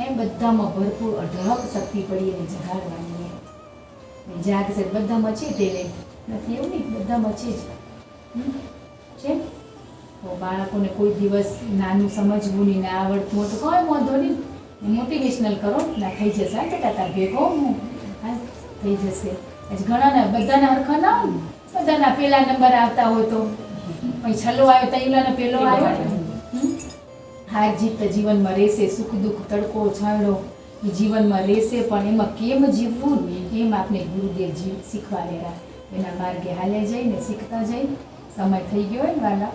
એમ બધામાં ભરપૂર અઢળક શક્તિ પડી એને જગાડવાની. જાગશે બધામાં છે તેને નથી એવું નહીં, બધામાં છે જ છે. તો બાળકોને કોઈ દિવસ નાનું સમજવું નહીં ના આવડતું હોય તો કોઈ વાંધો નહીં, મોટિવેશનલ કરો ના થઈ જશે. આ બેટા તાર ભેગો હું થઈ જશે. ઘણા બધાના હરખા ના હોય, બધાના પહેલા નંબર આવતા હોય તો પછી છેલ્લો આવ્યો તૈલાનો પહેલો આવ્યો. હાર જીત જીવનમાં રહેશે, સુખ દુઃખ તડકો છાંયડો એ જીવનમાં રહેશે પણ એમાં કેમ જીવવું એમ આપણે ગુરુદેવ શીખવાડેલા. એના માર્ગે હાલ્યા જઈને શીખતા જઈ. સમય થઈ ગયો હોય ને વાલા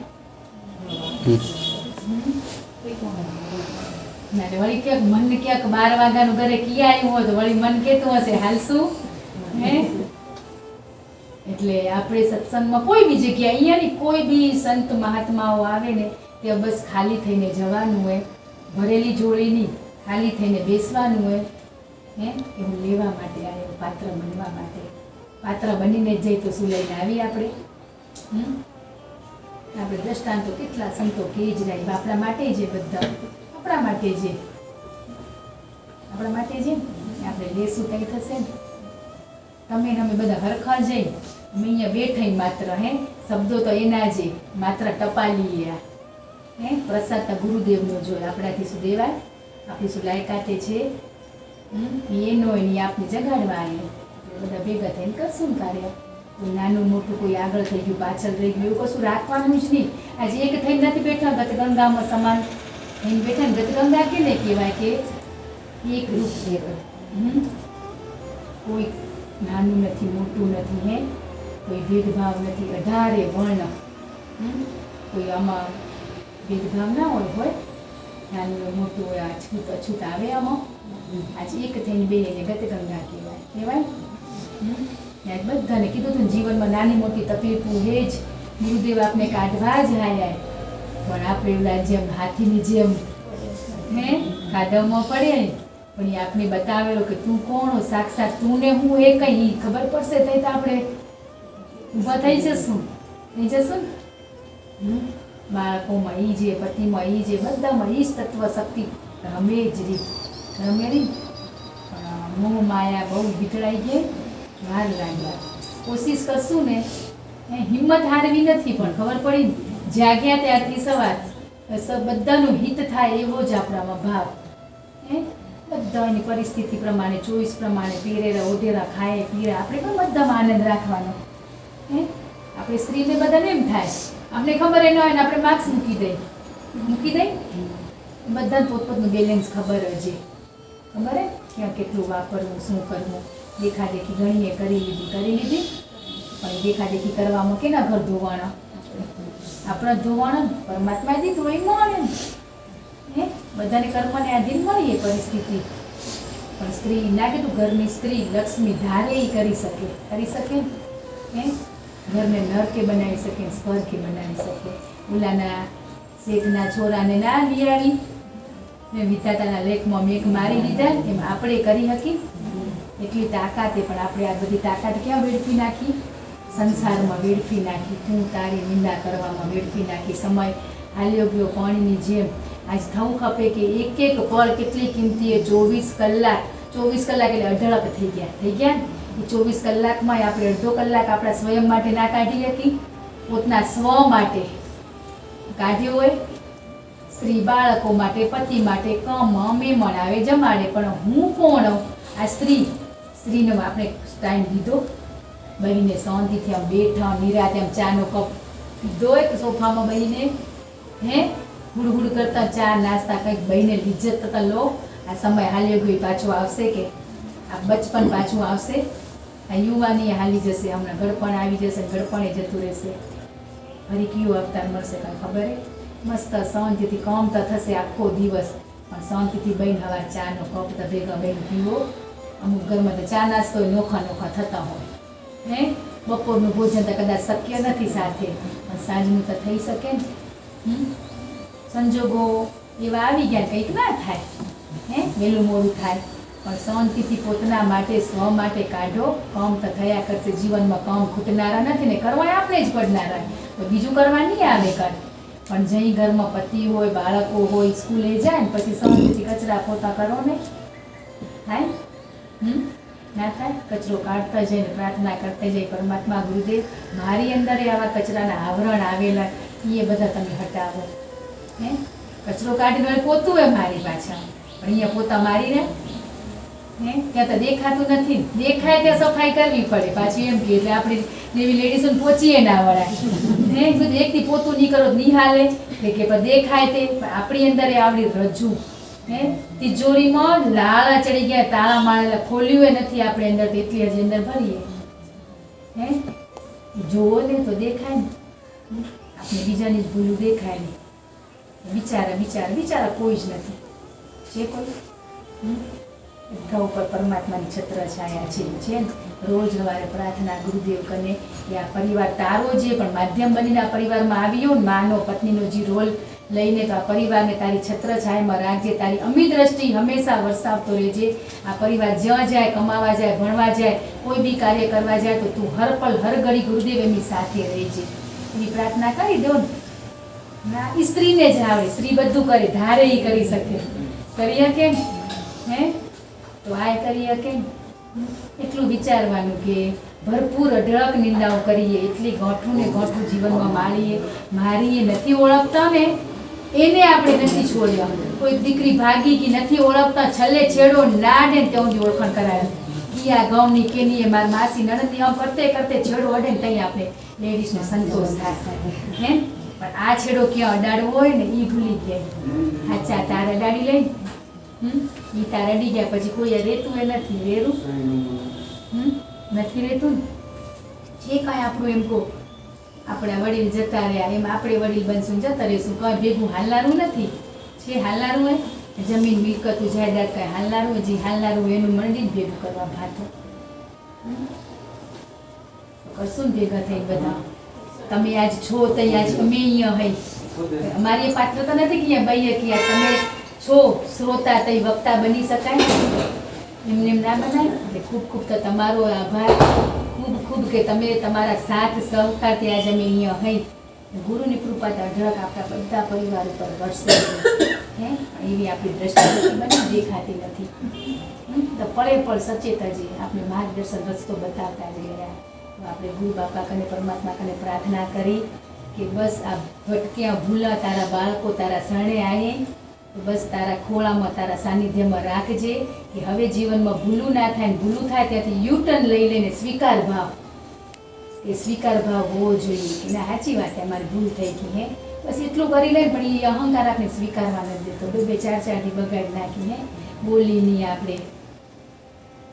ના વળી ક્યાંક મન ક્યાંક 12 વાગ્યાનું ઘરે ક્યાં આવ્યું હોય તો વળી મન કહેતું હશે હાલશું. હે એટલે આપણે સત્સંગમાં કોઈ બી જગ્યાએ અહીંયાની કોઈ બી સંત મહાત્માઓ આવે ને ત્યાં બસ ખાલી થઈને જવાનું હોય, ભરેલી જોડીની ખાલી થઈને બેસવાનું હોય. હે કે હું લેવા માટે આવ્યો, પાત્ર બનવા માટે. પાત્ર બનીને જ જઈ તો શું લઈને આવી આપણે? આપણે દ્રષ્ટાંતો કેટલા સંતો કે જ રહી આપણા માટે જે બધા આપણા માટે જે આપણે લેશું કંઈ થશે ને તમે ને અમે બધા હરખા જઈ અમે અહીંયા બેઠા માત્ર શબ્દો તો એના જ માત્ર ટપાલી પ્રસાદ તો ગુરુદેવનો જોઈએ, આપણાથી શું દેવાય, આપણી શું લાયકાતે છે એનો એની આપને જગાડવા આવે બધા ભેગા થઈને કરશું ને કાર્ય. કોઈ નાનું મોટું કોઈ આગળ થઈ ગયું પાછળ રહી ગયું એવું કશું રાખવાનું જ નહીં. આજે એક થઈને નથી બેઠા ગતગંગામાં સમાન થઈને બેઠા ને ગતગંગા કે ને કહેવાય કે એક રૂપ છે. કોઈ નાનું નથી મોટું નથી કોઈ ભેદભાવ નથી, 18 વર્ણ કોઈ આમાં ભેદભાવ ના હોય નાનું મોટું હોય અછૂત અછૂત આવે આમાં. આજે એક થઈને બે ગતગંગા કહેવાય. બધાને કીધું હતું જીવનમાં નાની મોટી તકલીફો હે જ ગુરુદેવ આપને કાઢવા જ આયા, પણ આપણે ઓલા જેમ હાથીની જેમ કાદવમાં પડે પણ એ આપણે બતાવેલો કે તું કોણ સાક્ષાત તું ને હું એ કઈ ખબર પડશે તો આપણે ઊભા થઈ જશું ને. બાળકોમાં ઈ જે પતિમાં ઈ જે બધામાં ઈ જ તત્વ શક્તિ રમે જ રીત રમે રહી. પણ મોહ માયા બહુ વિખરાઈ ગઈ, વાર લાગ્યા. કોશિશ કરશું ને હિંમત હારવી નથી, પણ ખબર પડી જાગ્યા ત્યારથી સવાર બધાનું હિત થાય એવો જ આપણામાં ભાવ. બધાની પરિસ્થિતિ પ્રમાણે ચોઈસ પ્રમાણે પહેરેલા ઓઢેલા ખાય પીરે આપણે પણ બધામાં આનંદ રાખવાનો. આપણે સ્ત્રીને બધાને એમ થાય આપણે ખબર ન હોય ને આપણે માર્ક્સ મૂકી દઈ બધાને પોતપોતનું બેલેન્સ ખબર જ ખબર ક્યાં કેટલું વાપરવું શું કરવું. દેખાદેખી ઘણીએ કરી લીધી પણ દેખાદેખી કરવામાં કેના ઘર ધોવાના, આપણા ધોવાના પરમાત્માએ દીધું એમ મળે ને બધાને કર્મને આધીન મળીએ પરિસ્થિતિ. પણ સ્ત્રી ના કીધું ઘરની સ્ત્રી લક્ષ્મી ધારે એ કરી શકે ઘરને નરકે બનાવી શકે, સ્વર્ગે બનાવી શકે. ઓલાના શેઠના છોરાને ના બિયાડી ને વિધાતાના લેખમાં મેઘ મારી દીધા એમ આપણે કરી શકી એટલી તાકાતે, પણ આપણે આ બધી તાકાત ક્યાં વેડફી નાખી, સંસારમાં વેડફી નાખી, તું તારી નિંદા કરવામાં વેડફી નાખી. સમય હાલ્યો ગયો પાણીની જેમ. આજ થવું ખપે કે એક એક પળ કેટલી કિંમતી એ 24 કલાક એટલે અઢળક થઈ ગયા એ 24 કલાકમાં આપણે અડધો કલાક આપણા સ્વયં માટે ના કાઢી શકી, પોતાના સ્વ માટે કાઢ્યો હોય, સ્ત્રી બાળકો માટે પતિ માટે મહેમાન આવે જમાડે, પણ હું કોણ આ સ્ત્રીનો આપણે ટાઈમ દીધો, બહીને શાંતિથી આમ બેઠા નિરાતે આમ ચાનો કપ પીધો હોય કે સોફામાં બહીને હુડ કરતા ચા નાસ્તા કંઈક બહીને લિજ્જત કરતા લો. આ સમય હાલ્યો ગયો પાછો આવશે કે આ બચપન પાછું આવશે, આ યુવાની હાલી જશે, હમણાં ગળપણ આવી જશે, ગળપણે જતું રહેશે. ફરી કયું અવતાર મળશે કાંઈ ખબર મસ્ત શાંતિથી કામ તો થશે આખો દિવસ, પણ શાંતિથી બહીને હવાર ચાનો કપ તો ભેગા બહીને પીવો. અમુક ઘરમાં તો ચા નાસ્તો નોખા થતા હોય બપોરનું ભોજન તો કદાચ શક્ય નથી સાથે, પણ સાંજનું તો થઈ શકે ને. સંજોગો એવા આવી ગયા કંઈક ના થાય વહેલું મોડું થાય, પણ શાંતિથી પોતાના માટે સ્વ માટે કાઢો. કામ તો થયા કરશે જીવનમાં, કામ ખૂટનારા નથી ને કરવા આપણે જ પડનારા, તો બીજું કરવા નહીં આવે કર. પણ જઈ ઘરમાં પતિ હોય બાળકો હોય સ્કૂલે જાય ને પછી શાંતિથી કચરા પોતા કરો ને થાય ના થાય. કચરો કાઢતા જઈને પ્રાર્થના કરતા જાય પરમાત્મા ગુરુદેવ મારી અંદર આવા કચરાના આવરણ આવેલા એ બધા તમે હટાવો. કચરો કાઢીને પોતું હોય મારી પાછા, પણ અહીંયા પોતા મારીને ત્યાં તો દેખાતું નથી, દેખાય ત્યાં સફાઈ કરવી પડે પાછી એમ કે એટલે આપણે એવી લેડીઝોને પહોંચીએ ના વળાય એકથી પોતું નહીં કરો નહીં હાલે કે દેખાય તે આપણી અંદર આવડી રજૂ તિજોરીમાં લાળા ચડી ગયા, તાળા માળેલા ખોલ્યું નથી આપણે અંદર, એટલી હજી અંદર ભરીએ જોવો ને તો દેખાય ને, આપણે બીજાની જ ભૂલું દેખાય ને. બિચારા કોઈ જ નથી છે કોઈ બધા ઉપર પરમાત્માની છત્ર છાયા છે ને. રોજ સવારે પ્રાર્થના ગુરુદેવ કને કે આ પરિવાર તારો જે પણ માધ્યમ બનીને આ પરિવારમાં આવ્યો ને માનો પત્નીનો જે રોલ લઈને તો આ પરિવારને તારી છત્ર છાયામાં રાખજે, તારી અમી દ્રષ્ટિ હંમેશા વરસાવતો રહેજે. આ પરિવાર જ્યાં જાય કમાવા જાય ભણવા જાય કોઈ બી કાર્ય કરવા જાય તો તું હર પલ હર ઘડી ગુરુદેવ એમની સાથે રહેજે એની પ્રાર્થના કરી દો ને. ના એ સ્ત્રીને જ આવડે, સ્ત્રી બધું કરે, ધારે એ કરી શકે, કરી શકે તો આ કરી શકે એટલું વિચારવાનું કે ભરપૂર અઢળક નિંદાઓ કરીએ, એટલી ગાંઠું ને ગાંઠું જીવનમાં મારીએ નથી ઓળખતા ને એને આપણે નથી છોડ્યા. કોઈ દીકરી ભાગી કે નથી ઓળખતા, છેલ્લે છેડો નાડે ને ત્યાં સુધી ઓળખાણ કરાય. આ ગામની કેની એ મારી માસી નણંદની આમ કરતે કરતે છેડો અડે ને ત્યાં આપણે લેડીઝને સંતોષ થાય હે. પણ આ છેડો ક્યાં અડાડવો હોય ને એ ભૂલી ગયા. હાચા તાર અડાડી લઈ ઈ તાર અડી ગયા પછી કોઈ રેતું એ નથી રેરું નથી રહેતું ને. જે કાંઈ આપણું એમ કહો આપણા વડીલ જતા રહ્યા એમ આપણે વડીલ બનશું જતા રહીશું. કાંઈ ભેગું હાલનારું નથી. જે હાલનારું હોય જમીન મિલકતું જાયદાદ કાંઈ હાલનારું જે હાલનારું એનું મંડી જ ભેગું કરવા ભાતો કરશું ને ભેગા થઈ બધા. તમે આજ છો તો આજ અમે અહીંયા હોય. અમારી એ પાત્રતા નથી કે અહીંયા બઈએ કે તમે છો શ્રોતા તઈ વક્તા બની શકાય એમને એમ ના બનાય. એટલે ખૂબ ખૂબ તો તમારો આભાર, ખૂબ ખૂબ કે તમે તમારા સાથ સહકારથી આજે અમે અહીંયા હોય. ગુરુની કૃપા તો અઢળક આપણા બધા પરિવાર ઉપર વરસે હે. એવી આપણી દ્રષ્ટિ બની દેખાતી નથી. તો પળે પળ સચેત હજી આપણે માર્ગદર્શન રસ્તો બતાવતા જ રહ્યા. આપણે ગુરુ બાપા કને પરમાત્મા કને પ્રાર્થના કરી કે બસ આ ભટક્યા ભૂલા તારા બાળકો તારા શરણે આવે, બસ તારા ખોળામાં તારા સાનિધ્યમાં રાખજે કે હવે જીવનમાં ભૂલું ના થાય ને ભૂલું થાય ત્યાંથી યુટર્ન લઈ લઈને સ્વીકાર ભાવ એ સ્વીકાર ભાવ હોવો જોઈએ કે ના સાચી વાત અમારી ભૂલ થઈ ગઈ હે. બસ એટલું કરી લે પણ એ અહંકાર આપણે સ્વીકારવા નથી દેતો. બે ચાર ચારથી બગાડી નાખીને બોલી નહીં આપણે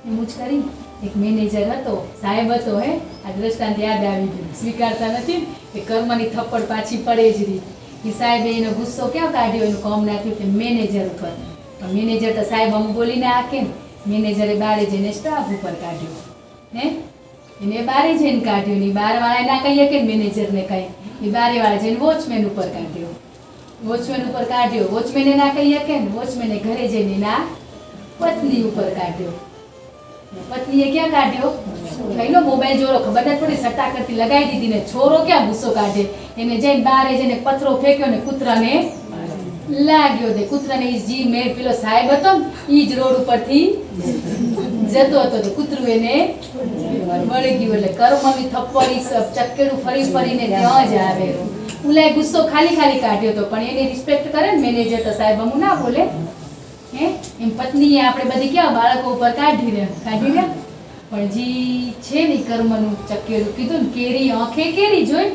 એમ જ કરી. એક મેનેજર હતો, સાહેબ હતો હે. આ દ્રષ્ટાંત યાદ આવી ગયું. સ્વીકારતા નથી કે કર્મની થપ્પડ પાછી પડે જ રહી. એ સાહેબે એનો ગુસ્સો ક્યાં કાઢ્યો, એનું કામ નાખ્યું કે મેનેજર ઉપર. પણ મેનેજર તો સાહેબ અમુક બોલીને આકે ને મેનેજરે બારે જઈને સ્ટાફ ઉપર કાઢ્યો હે. એને બારે જઈને કાઢ્યો ને બારવાળાએ ના કહીએ કે મેનેજરને કહી એ બારેવાળા જઈને વોચમેન ઉપર કાઢ્યો. વોચમેન ઉપર કાઢ્યો, વોચમેને ના કહીએ કે ને વોચમેને ઘરે જઈને ના પત્ની ઉપર કાઢ્યો. પત્નીએ ક્યાં કાઢ્યો? કઈનો મોબાઈલ જોરો ખબર નથી પડી, સટ્ટા કરતી લગાવી દીધી ને છોરો ક્યાં ગુસ્સો કાઢે. એને જઈને બારે જઈને પથરો ફેંક્યો ને કૂતરાને લાગ્યો. દે કૂતરાને જી મેં પેલો સાહેબ હતો ને ઈ જ રોડ ઉપરથી જતો હતો તો કૂતરું એને મળી ગયું. એટલે કર્મની થપ્પડી ચક્કેડું ફરી ફરીને ત્યાં જ આવે. ઉલાય ગુસ્સો ખાલી ખાલી કાઢ્યો હતો પણ એની રિસ્પેક્ટ કરે ને મેનેજર તો સાહેબ અમુક ના બોલે હે. એમ પત્નીએ આપણે બધી ક્યાં બાળકો ઉપર કાઢી રહ્યા પણ જી છે ને કર્મનું ચક્કેડું કીધું ને કેરી આંખે કેરી જોઈ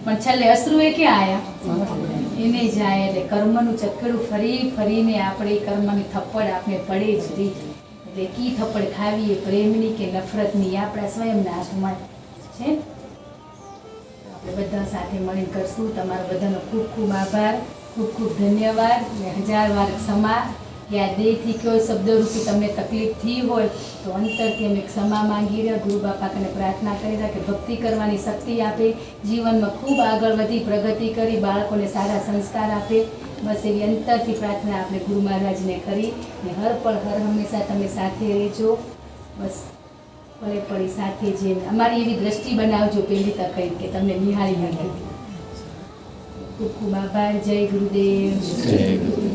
પણ છેલ્લે અશ્રુ એ ક્યાં આયા એને જાય. એટલે કર્મનું ચક્કેડું ફરી ફરીને આપણે કર્મની થપ્પડ આપણે પડે જ રહી. એટલે કી થપ્પડ ખાવી એ પ્રેમની કે નફરતની આપણા સ્વયંના હાથમાં છે. આપણે બધા સાથે મળીને કરશું. તમારો બધાનો ખૂબ ખૂબ આભાર, ખૂબ ખૂબ ધન્યવાદ ને 1000 વાર ક્ષમા કે આ દેહથી કયો શબ્દરૂપી તમને તકલીફ થઈ હોય તો અંતરથી અમે ક્ષમા માંગી રહ્યા. ગુરુ બાપા કને પ્રાર્થના કરી રહ્યા કે ભક્તિ કરવાની શક્તિ આપે, જીવનમાં ખૂબ આગળ વધી પ્રગતિ કરી બાળકોને સારા સંસ્કાર આપે. બસ એવી અંતરથી પ્રાર્થના આપણે ગુરુ મહારાજને કરી ને હર પળ હર હંમેશા તમે સાથે રહેજો. બસ પળે પળી સાથે જેમ અમારી એવી દ્રષ્ટિ બનાવજો પહેલી તક કે તમને નિહાળી નથી. ખૂબ ખૂબ આભાર. જય ગુરુદેવ. જય ગુરુ.